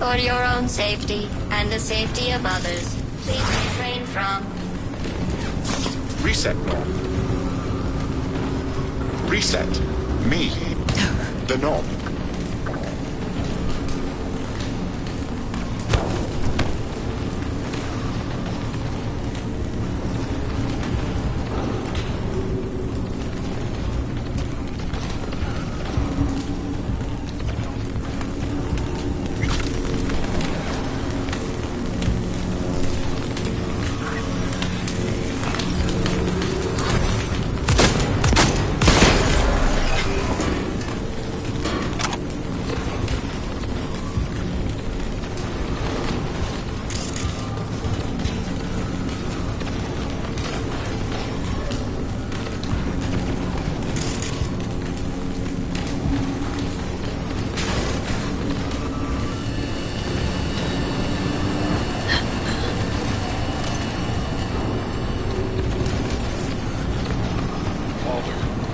For your own safety and the safety of others, please refrain from... Reset, Knob. Reset. Me. The Knob.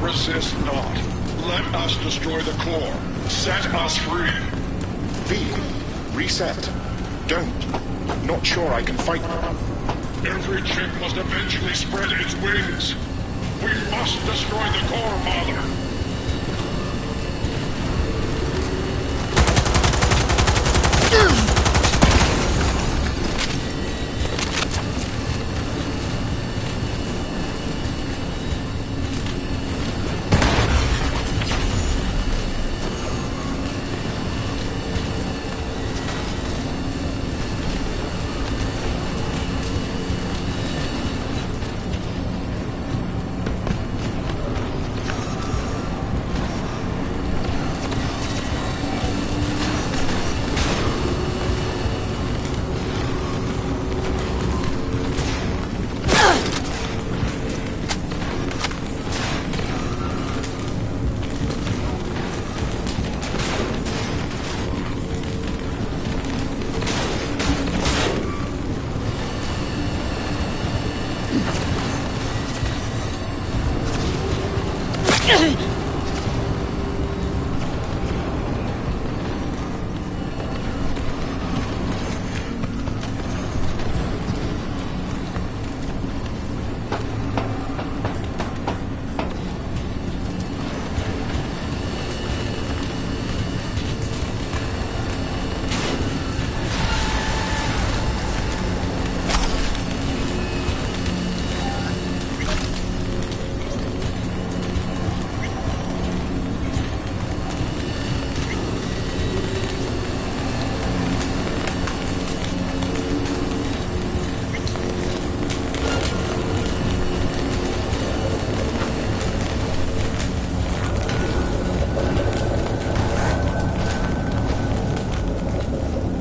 Resist not. Let us destroy the core. Set us free. V. Reset. Don't. Not sure I can fight. Every chip must eventually spread its wings. We must destroy the core, Father.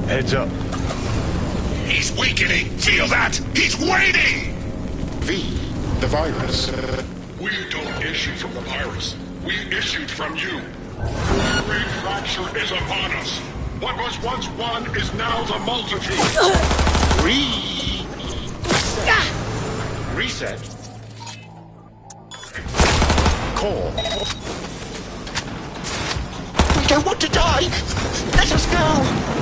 Heads up. He's weakening! Feel that? He's waiting! V. The virus. We don't issue from the virus. We issued from you. The great fracture is upon us. What was once one is now the multitude. Reset. Core. We don't want to die! Let us go!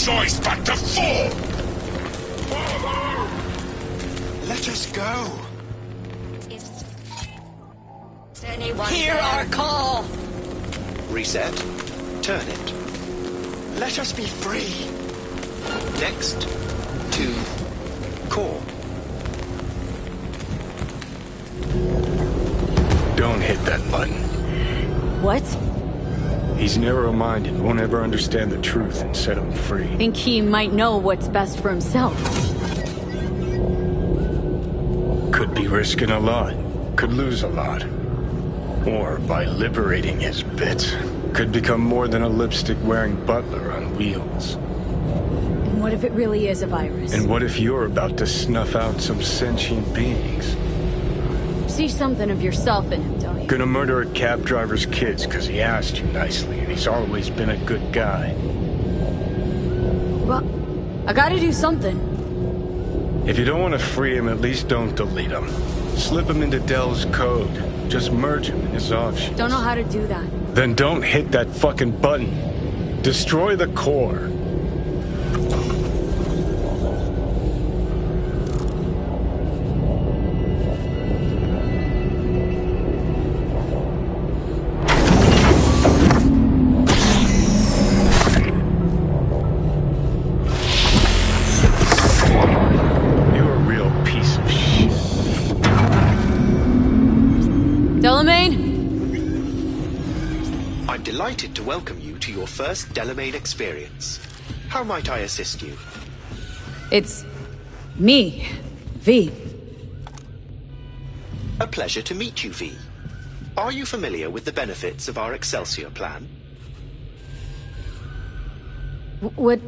choice but to fall! Let us go. Hear our call! Reset. Turn it. Let us be free. Next. To core. Don't hit that button. What? He's narrow-minded, won't ever understand the truth and set him free. Think he might know what's best for himself. Could be risking a lot. Could lose a lot. Or by liberating his bits, could become more than a lipstick-wearing butler on wheels. And what if it really is a virus? And what if you're about to snuff out some sentient beings? See something of yourself in him, don't you? Gonna murder a cab driver's kids because he asked you nicely, and he's always been a good guy. Well, I gotta do something. If you don't want to free him, at least don't delete him. Slip him into Dell's code. Just merge him in his offshoot. Don't know how to do that. Then don't hit that fucking button. Destroy the core. I'm delighted to welcome you to your first Delamain experience. How might I assist you? It's me, V. A pleasure to meet you, V. Are you familiar with the benefits of our Excelsior plan? What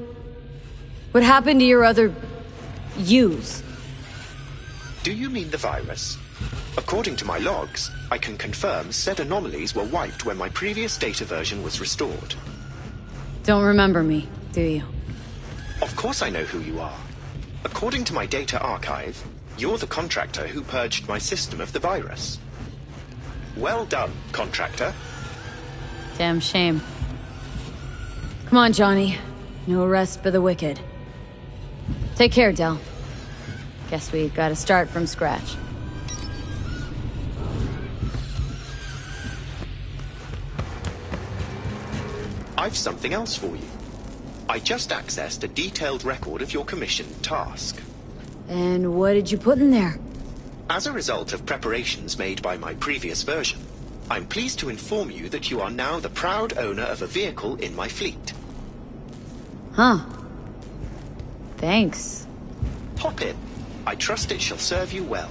happened to your other yous? Do you mean the virus? According to my logs, I can confirm said anomalies were wiped when my previous data version was restored. Don't remember me, do you? Of course I know who you are. According to my data archive, you're the contractor who purged my system of the virus. Well done, contractor. Damn shame. Come on, Johnny. No rest for the wicked. Take care, Del. Guess we gotta start from scratch. I've something else for you. I just accessed a detailed record of your commission task. And what did you put in there? As a result of preparations made by my previous version, I'm pleased to inform you that you are now the proud owner of a vehicle in my fleet. Huh. Thanks. Hop in. I trust it shall serve you well.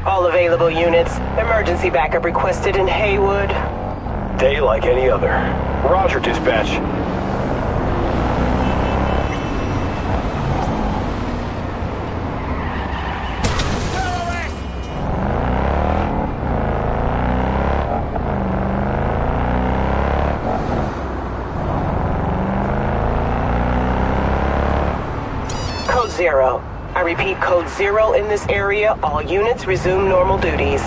All available units. Emergency backup requested in Haywood. Day like any other. Roger, dispatch. 0. I repeat, code 0 in this area. All units resume normal duties.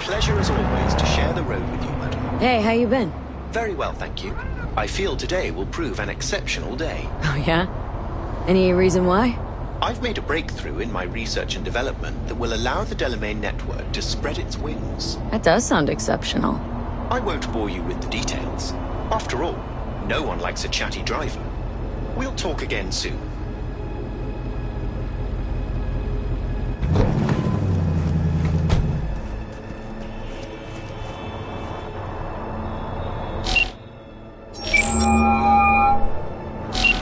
Pleasure as always to share the road with you, madam. Hey, how you been? Very well, thank you. I feel today will prove an exceptional day. Oh, yeah? Any reason why? I've made a breakthrough in my research and development that will allow the Delamain network to spread its wings. That does sound exceptional. I won't bore you with the details. After all, no one likes a chatty driver. We'll talk again soon.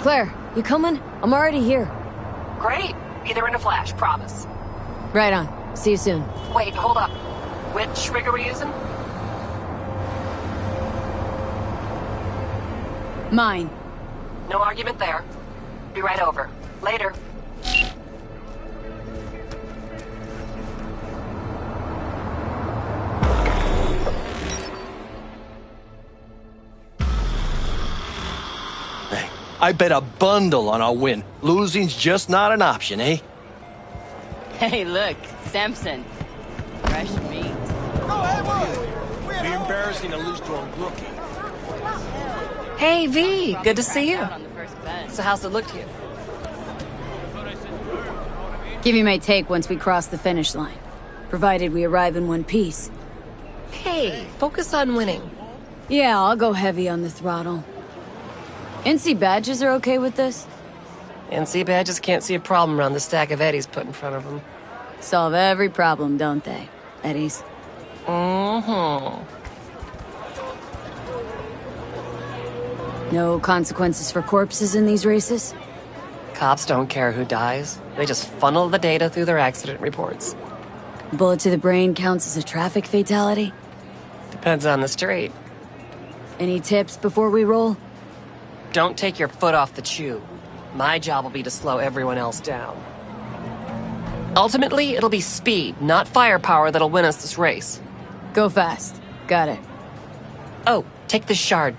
Claire, you coming? I'm already here. Great. Be there in a flash, promise. Right on. See you soon. Wait, hold up. Which rig are we using? Mine. No argument there. Be right over. Later. I bet a bundle on our win. Losing's just not an option, eh? Hey, look, Samson. Fresh meat. Be embarrassing to lose to a rookie. Hey, V. Good to see you. So how's it look to you? Give you my take once we cross the finish line. Provided we arrive in one piece. Hey, focus on winning. Yeah, I'll go heavy on the throttle. NC badges are okay with this? NC badges can't see a problem around the stack of eddies put in front of them. Solve every problem, don't they? Eddies. Mm-hmm. No consequences for corpses in these races? Cops don't care who dies. They just funnel the data through their accident reports. Bullet to the brain counts as a traffic fatality? Depends on the street. Any tips before we roll? Don't take your foot off the chew. My job will be to slow everyone else down. Ultimately, it'll be speed, not firepower, that'll win us this race. Go fast. Got it. Oh, take this shard.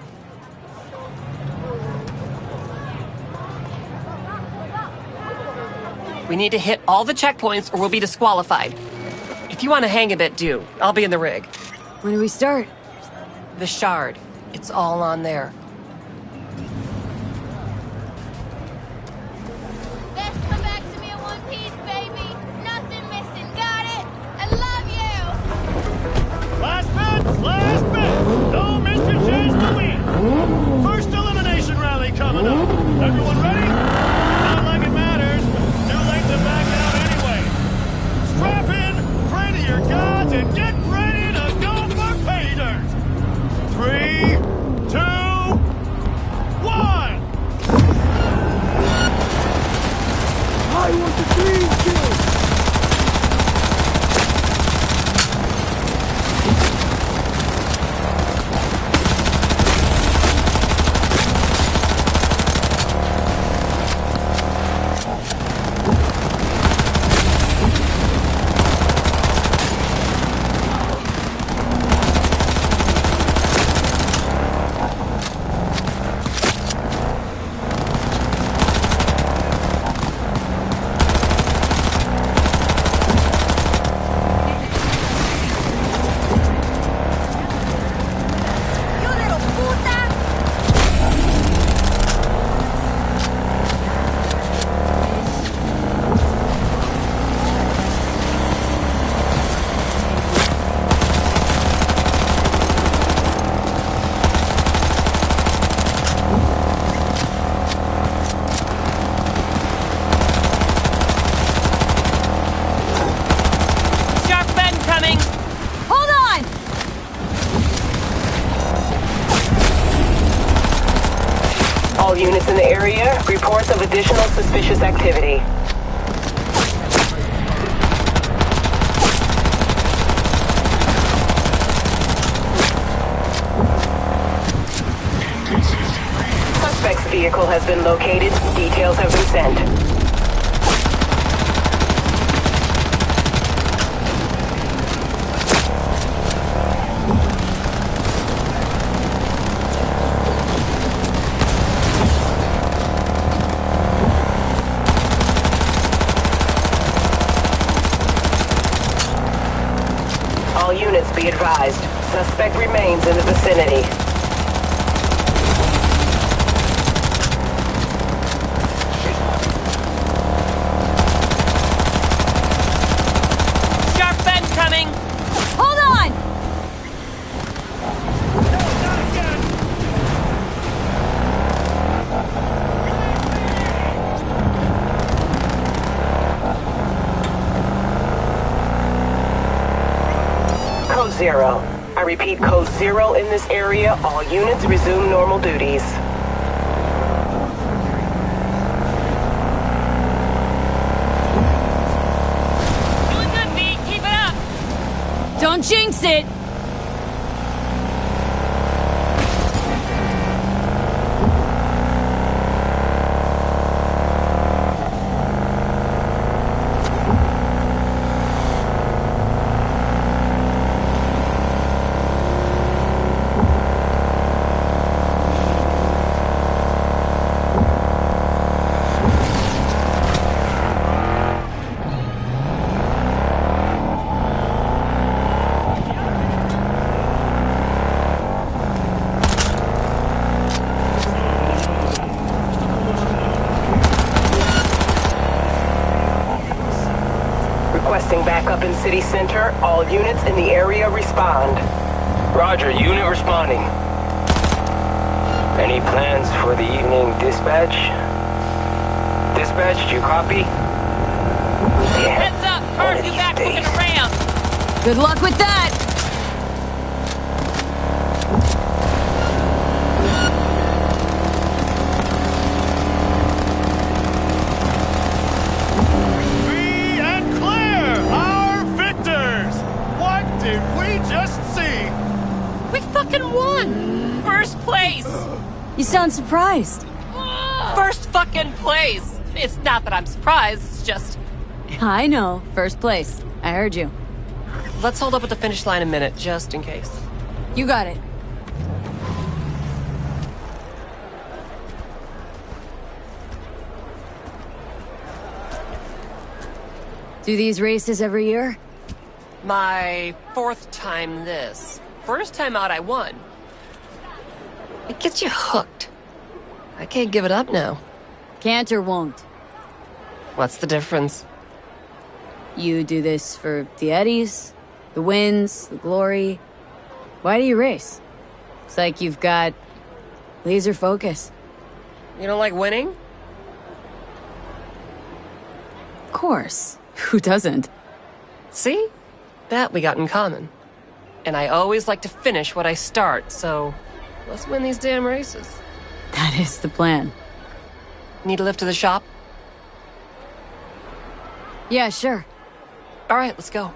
We need to hit all the checkpoints or we'll be disqualified. If you want to hang a bit, do. I'll be in the rig. When do we start? The shard. It's all on there. Best come back to me in one piece, baby. Nothing missing. Got it? I love you. Last bit! Don't miss your chance to win! First elimination rally coming up. Everyone ready? Not like it matters. Too late to back out anyway. Strap in, pray to your gods, and get ready to go for pay dirt. 3, 2, 1! I want the green kill! All units in the area, reports of additional suspicious activity. Suspect's vehicle has been located. Details have been sent. All units be advised. Suspect remains in the vicinity. Sharp bend coming! Hold on! Code 0. I repeat, Code 0 in this area. All units resume normal duties. Doing good, V. Keep it up! Don't jinx it! Requesting backup in city center. All units in the area respond. Roger, unit responding. Any plans for the evening dispatch? Dispatch, do you copy? Heads up! Cars you back looking to ramp! Good luck with that! fucking won! First place! You sound surprised. First fucking place! It's not that I'm surprised, it's just... I know. First place. I heard you. Let's hold up at the finish line a minute, just in case. You got it. Do these races every year? My 4th time this. First time out, I won. It gets you hooked. I can't give it up now. Can't or won't? What's the difference? You do this for the eddies, the wins, the glory. Why do you race? It's like you've got laser focus. You don't like winning? Of course. Who doesn't? See? That we got in common. And I always like to finish what I start, so let's win these damn races. That is the plan. Need a lift to the shop? Yeah, sure. All right, let's go.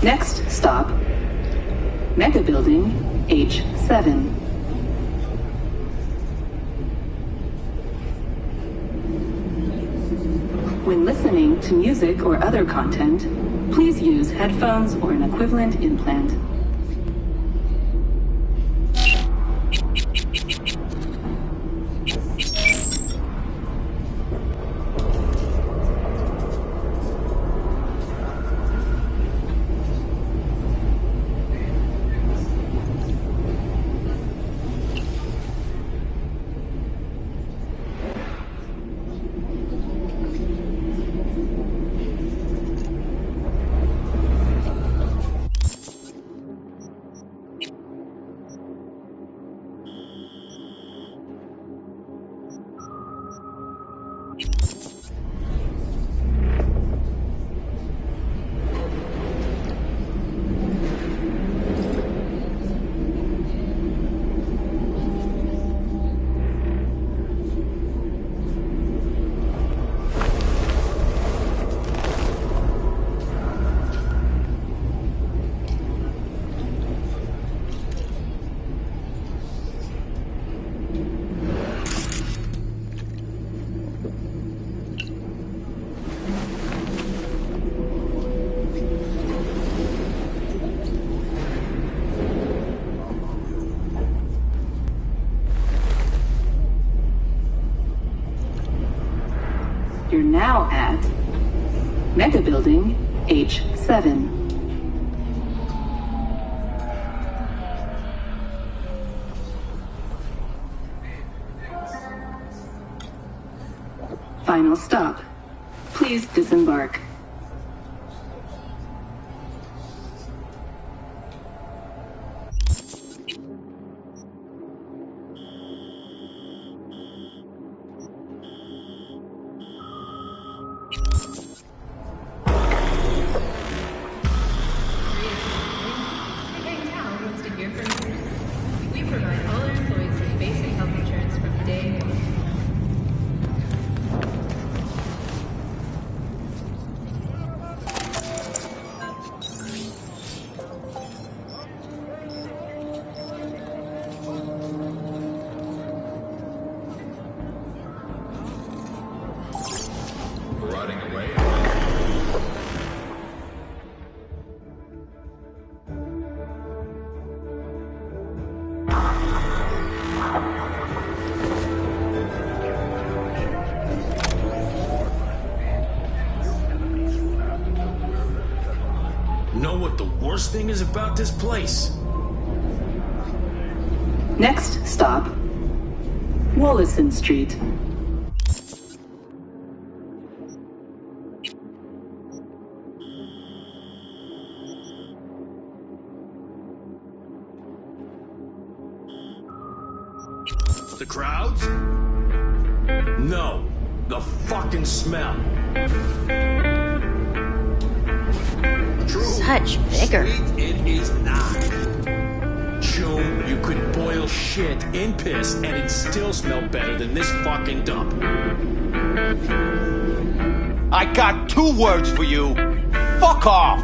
Next stop, Mega Building H7. When listening to music or other content, please use headphones or an equivalent implant. You're now at Mega Building H7. Final stop. Please disembark. We provide all our employees with basic health insurance from day one. Riding away. Know what the worst thing is about this place? Next stop, Wallison Street. The crowds? No. The fucking smell. True. Such vigor. Sweet it is not. June, you could boil shit in piss and it'd still smell better than this fucking dump. I got 2 words for you. Fuck off!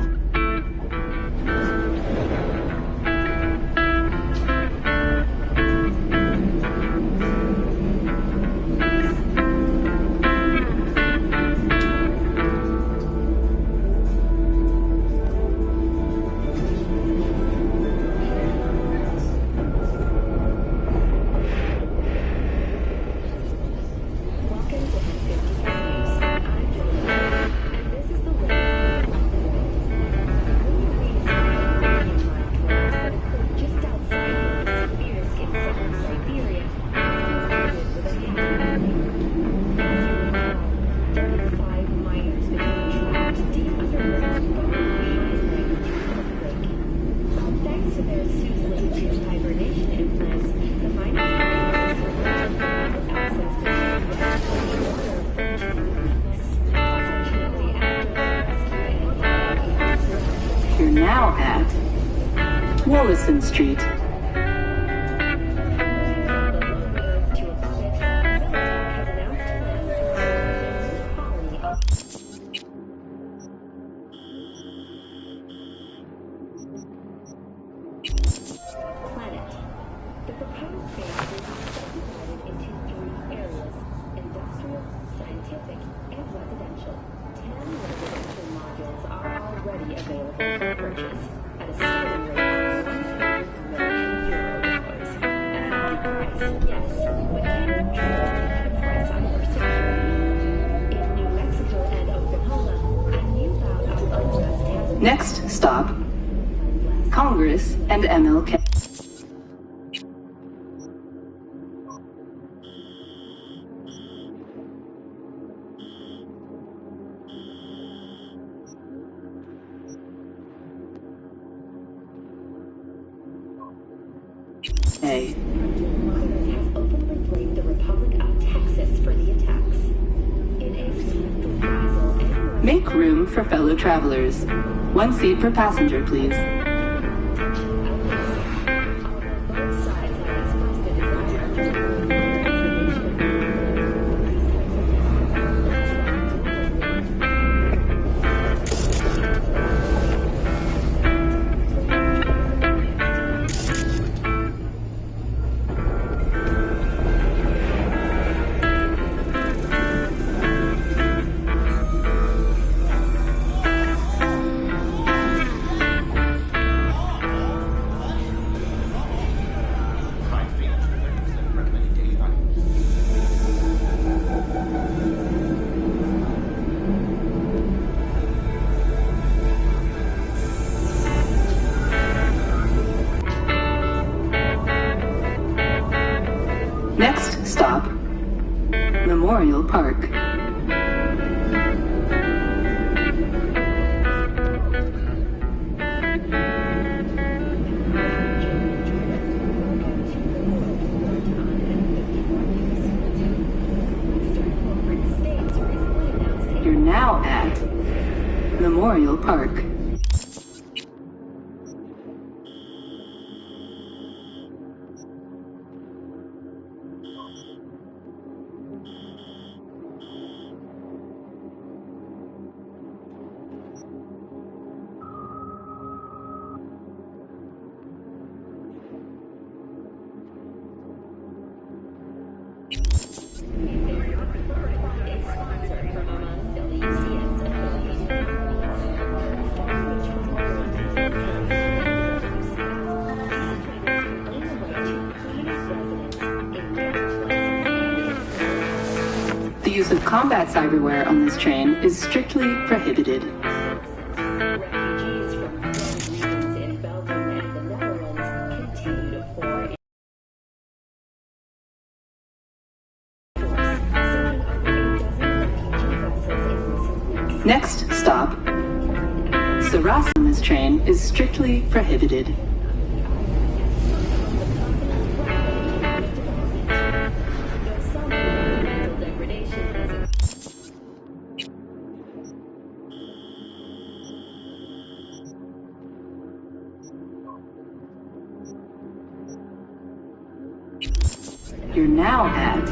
Wollaston Street. Next stop, Congress and MLK. Has openly blamed the Republic of Texas for the attacks. In a swift reprisal and Make room for fellow travelers. One seat per passenger, please. both sides have expressed a desire to remove the Next stop, Memorial Park. You're now at Memorial Park. The use of combat cyberware on this train is strictly prohibited. refugees from flooded regions in Belgium and the Netherlands continue to pour in. Sinking over 8 dozen refugee vessels in recent weeks. Next stop, Sarasa on this train is strictly prohibited. You're now at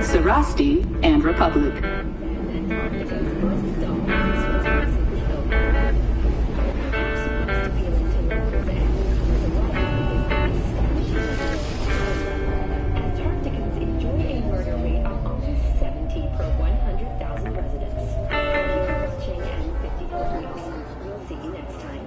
Sarasti and Republic. Antarcticans enjoy a murder rate of only 70 per 100,000 residents. Thank you for watching and 54 weeks. We'll see you next time.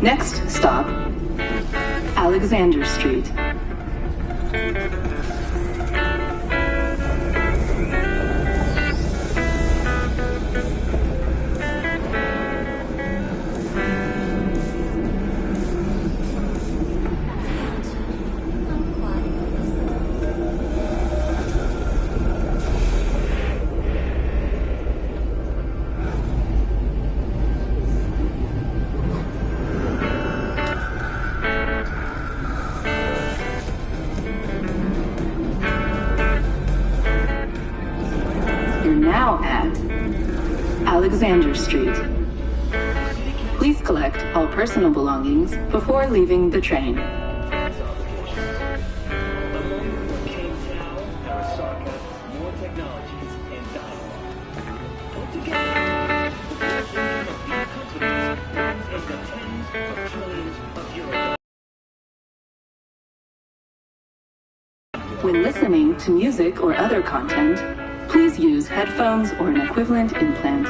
Next stop, Alexander Street. Now at Alexander Street. Please collect all personal belongings before leaving the train. When listening to music or other content, please use headphones or an equivalent implant.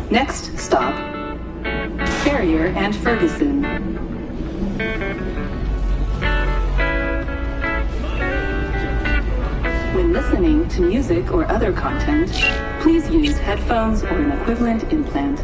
Next stop, Ferrier and Ferguson. When listening to music or other content, please use headphones or an equivalent implant.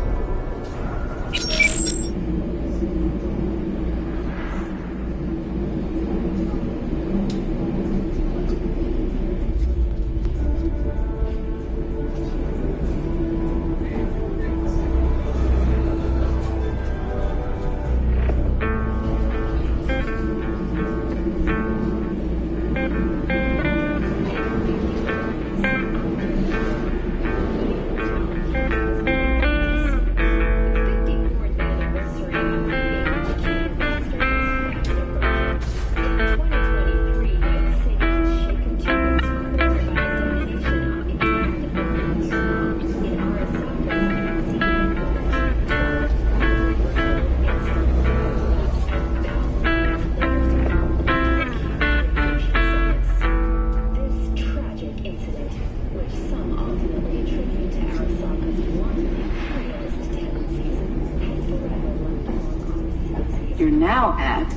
You're now at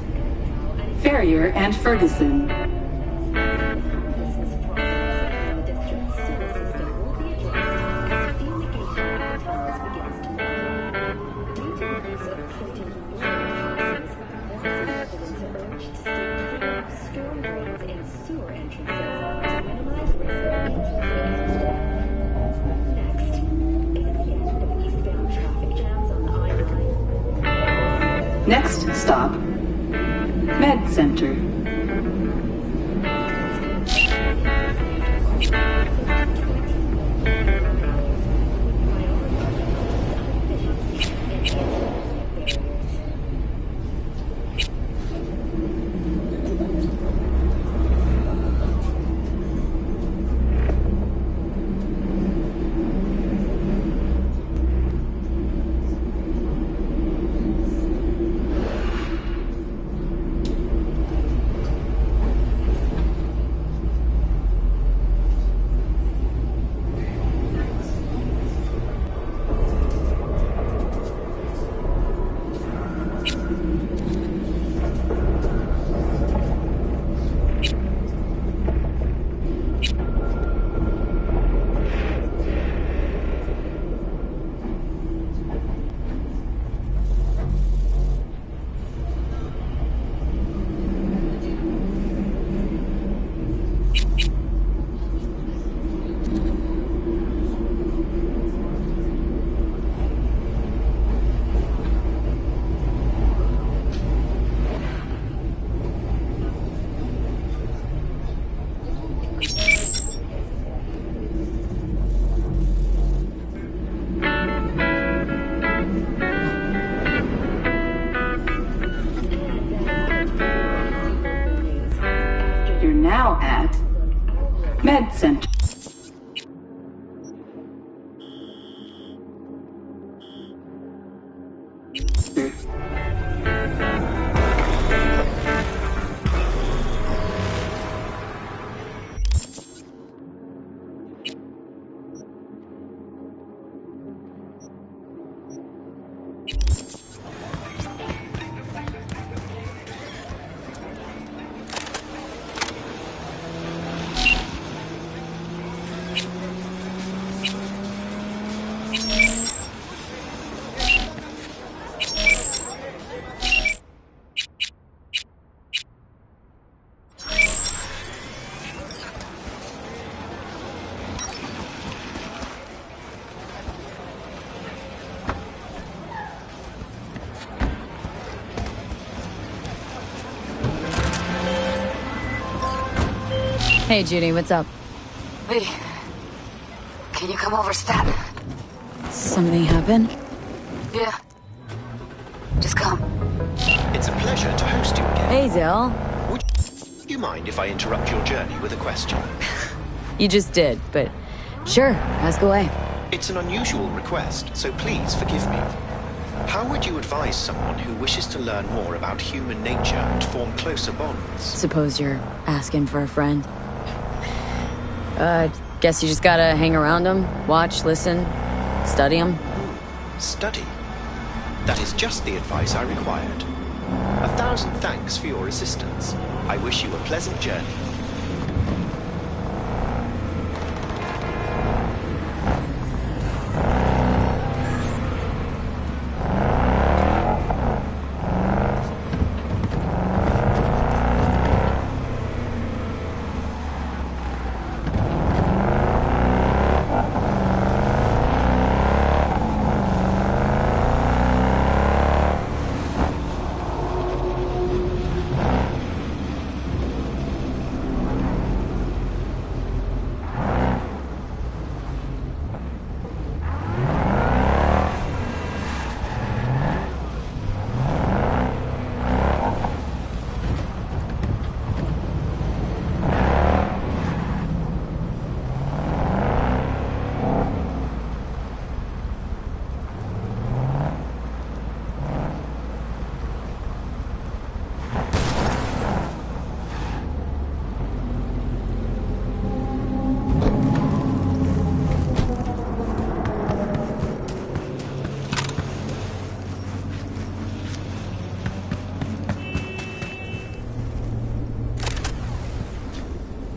Ferrier and Ferguson. Next stop, Med Center. You're now at Med Center. Hey, Judy, what's up? V, can you come over, stat? Something happened? Yeah. Just come. It's a pleasure to host you again. Hey, Zell. Would you mind if I interrupt your journey with a question? You just did, but sure, ask away. It's an unusual request, so please forgive me. How would you advise someone who wishes to learn more about human nature and form closer bonds? Suppose you're asking for a friend. Guess you just gotta hang around them, watch, listen, study them. Study? That is just the advice I required. 1,000 thanks for your assistance. I wish you a pleasant journey.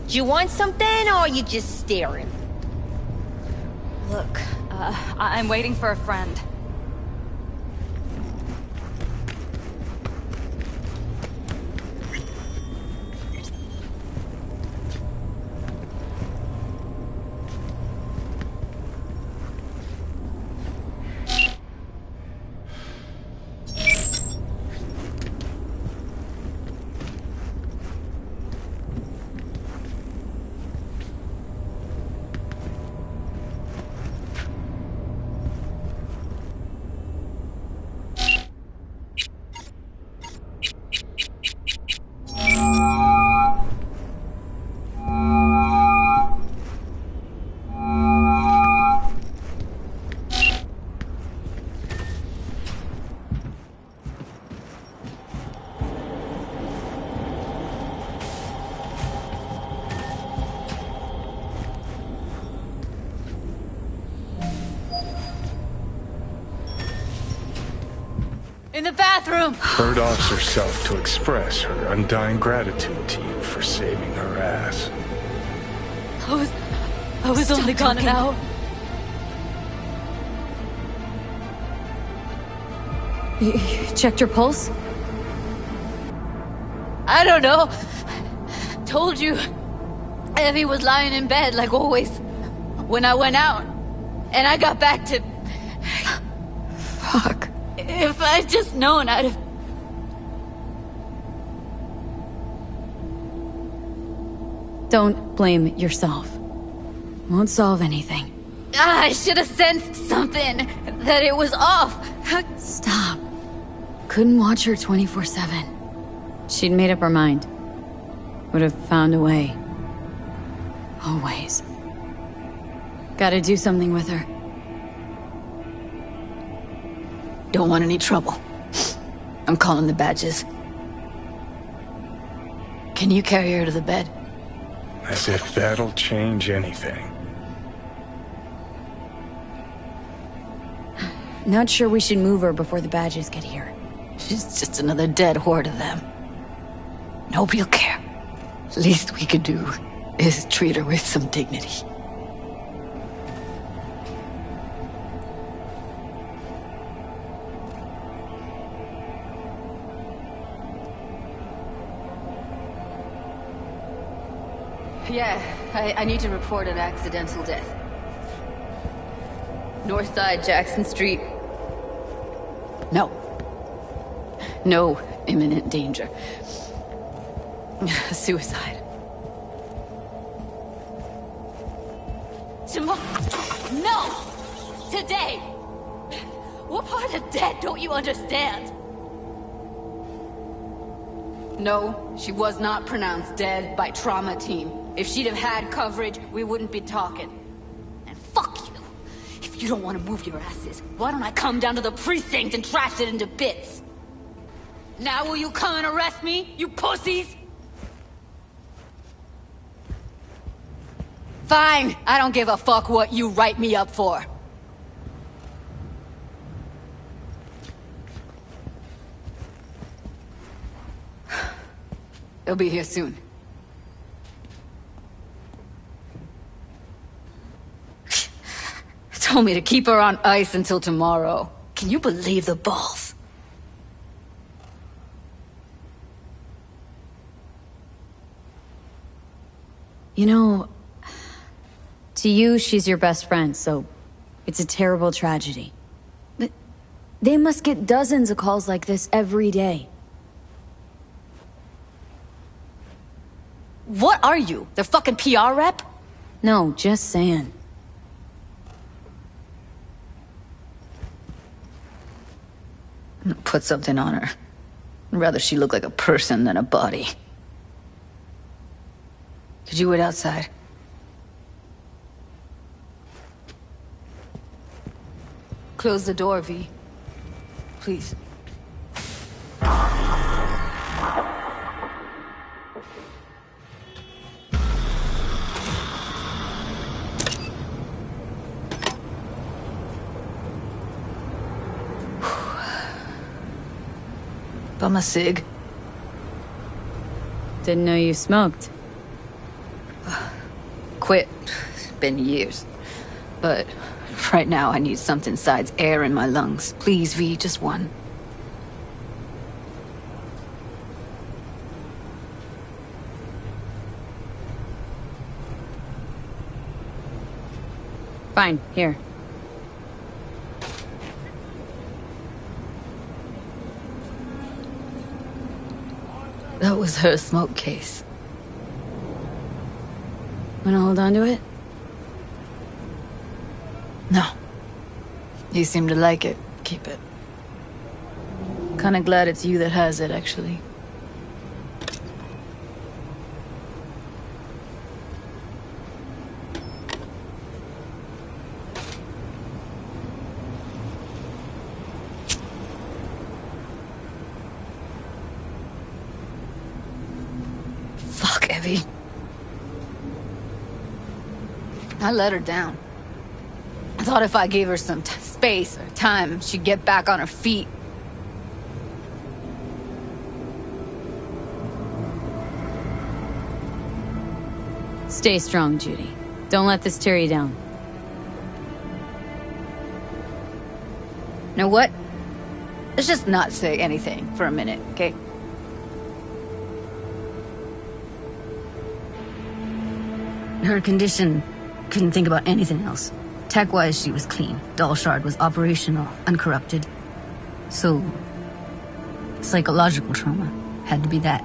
You want something, or are you just staring? Look, I'm waiting for a friend. In the bathroom! Bird offs herself to express her undying gratitude to you for saving her ass. I was only gone an hour. You checked your pulse? I don't know. Told you. Evie was lying in bed like always. When I went out. And I got back to... Fuck. If I'd just known, I'd have... Don't blame yourself. Won't solve anything. I should have sensed something. That it was off. Stop. Couldn't watch her 24/7. She'd made up her mind. Would have found a way. Always. Gotta do something with her. Don't want any trouble. I'm calling the badges. Can you carry her to the bed? As if that'll change anything. Not sure we should move her before the badges get here. She's just another dead whore to them. Nobody'll care. Least we could do is treat her with some dignity. Yeah, I need to report an accidental death. North side, Jackson Street. No. No imminent danger. Suicide. Tomorrow? No! Today! What part of dead don't you understand? No, she was not pronounced dead by trauma team. If she'd have had coverage, we wouldn't be talking. And fuck you! If you don't want to move your asses, why don't I come down to the precinct and trash it into bits? Now will you come and arrest me, you pussies? Fine, I don't give a fuck what you write me up for. They'll be here soon. Told me to keep her on ice until tomorrow. Can you believe the balls? You know, to you, she's your best friend, so it's a terrible tragedy. But they must get dozens of calls like this every day. What are you? Their fucking PR rep? No, just saying. I'm gonna put something on her. I'd rather she look like a person than a body. Could you wait outside? Close the door, V. Please. Bum a cig. Didn't know you smoked. Quit. It's been years. But right now I need something besides air in my lungs. Please, V, just one. Fine, here. That was her smoke case. Wanna hold on to it? No. You seem to like it. Keep it. Kinda glad it's you that has it, actually. Fuck, Evie. I let her down. I thought if I gave her some space or time, she'd get back on her feet. Stay strong, Judy. Don't let this tear you down. You know what? Let's just not say anything for a minute, okay? Her condition, couldn't think about anything else. Tech-wise, she was clean. Doll Shard was operational, uncorrupted. So, psychological trauma had to be that.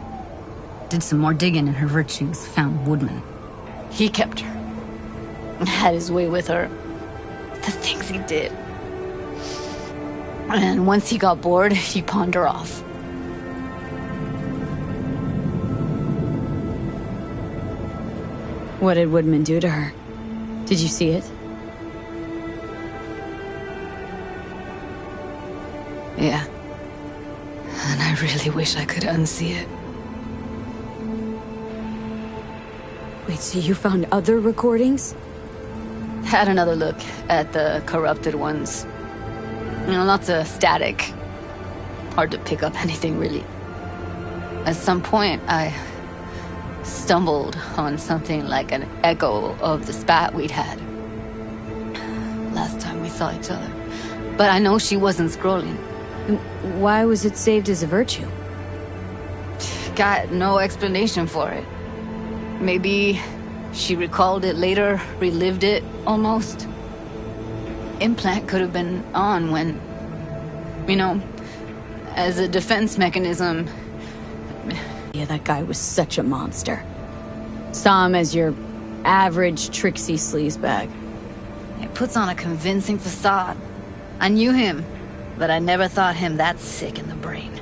Did some more digging in her virtues, found Woodman. He kept her. Had his way with her. The things he did. And once he got bored, he pawned her off. What did Woodman do to her? Did you see it? Yeah. And I really wish I could unsee it. Wait, so you found other recordings? Had another look at the corrupted ones. You know, lots of static. Hard to pick up anything, really. At some point, I stumbled on something like an echo of the spat we'd had. Last time we saw each other. But I know she wasn't scrolling. Why was it saved as a virtue? Got no explanation for it. Maybe she recalled it later, relived it, almost. Implant could have been on when, you know, as a defense mechanism. Yeah, that guy was such a monster. Saw him as your average tricksy sleazebag. He puts on a convincing facade. I knew him, but I never thought him that sick in the brain.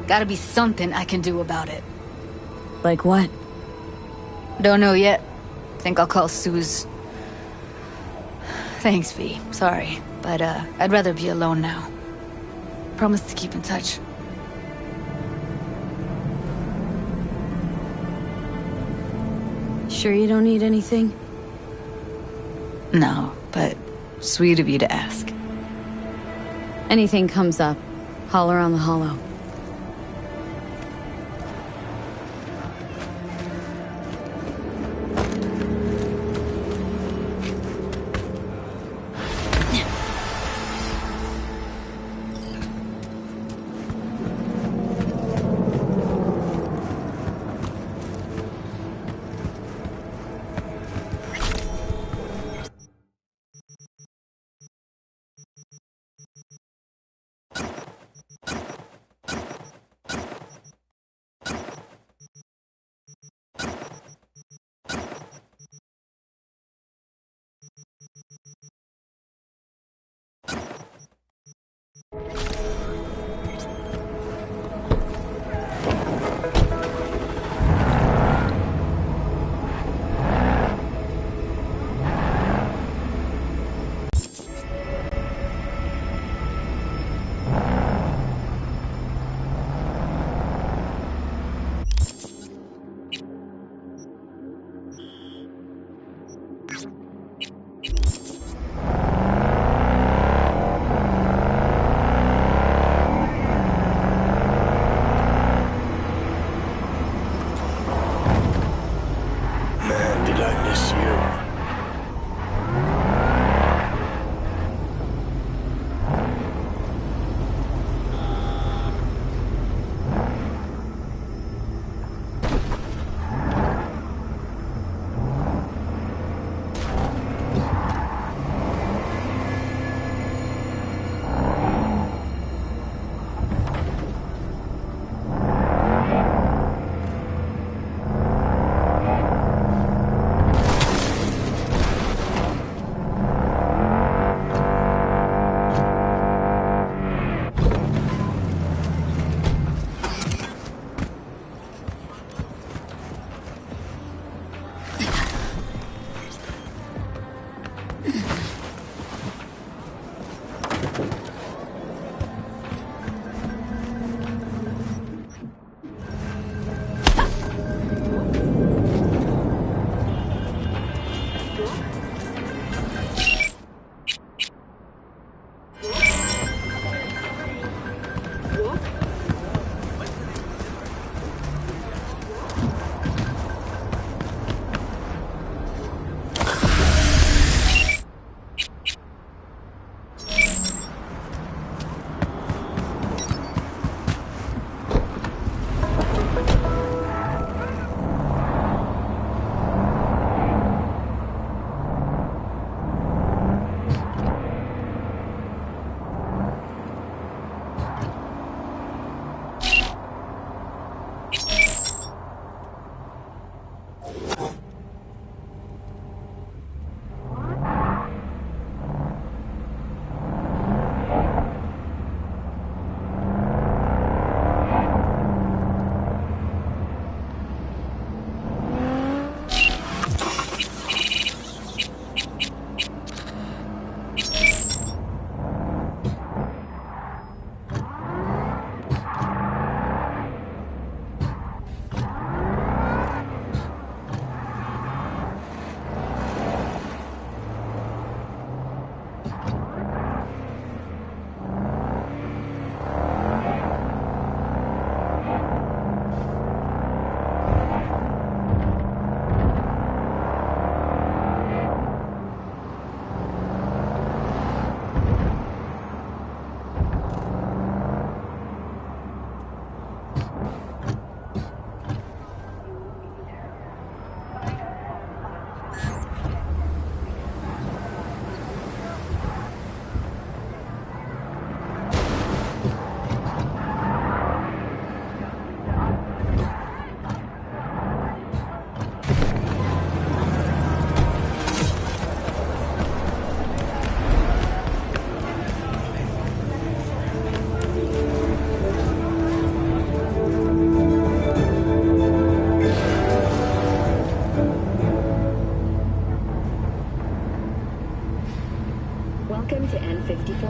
Gotta be something I can do about it. Like what? Don't know yet. Think I'll call Suze. Thanks, V. Sorry, but I'd rather be alone now. Promise to keep in touch. Sure you don't need anything? No, but sweet of you to ask. Anything comes up, holler on the holo.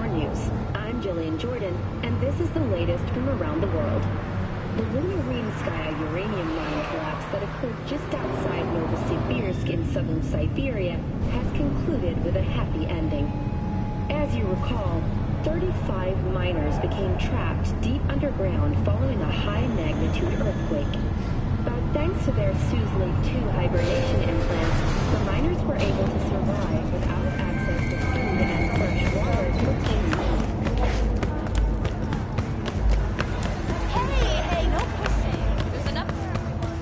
More News. I'm Jillian Jordan, and this is the latest from around the world. The Lunarinskaya uranium mine collapse that occurred just outside Novosibirsk in southern Siberia has concluded with a happy ending. As you recall, 35 miners became trapped deep underground following a high-magnitude earthquake. But thanks to their Suez Lake 2 hibernation implants, the miners were able to survive without access to food and fresh water to obtain sleep. Hey, no pushing. There's enough for everyone.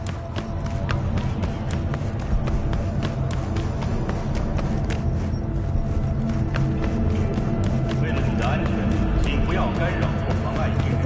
为了你的安全，请不要干扰或妨碍业务。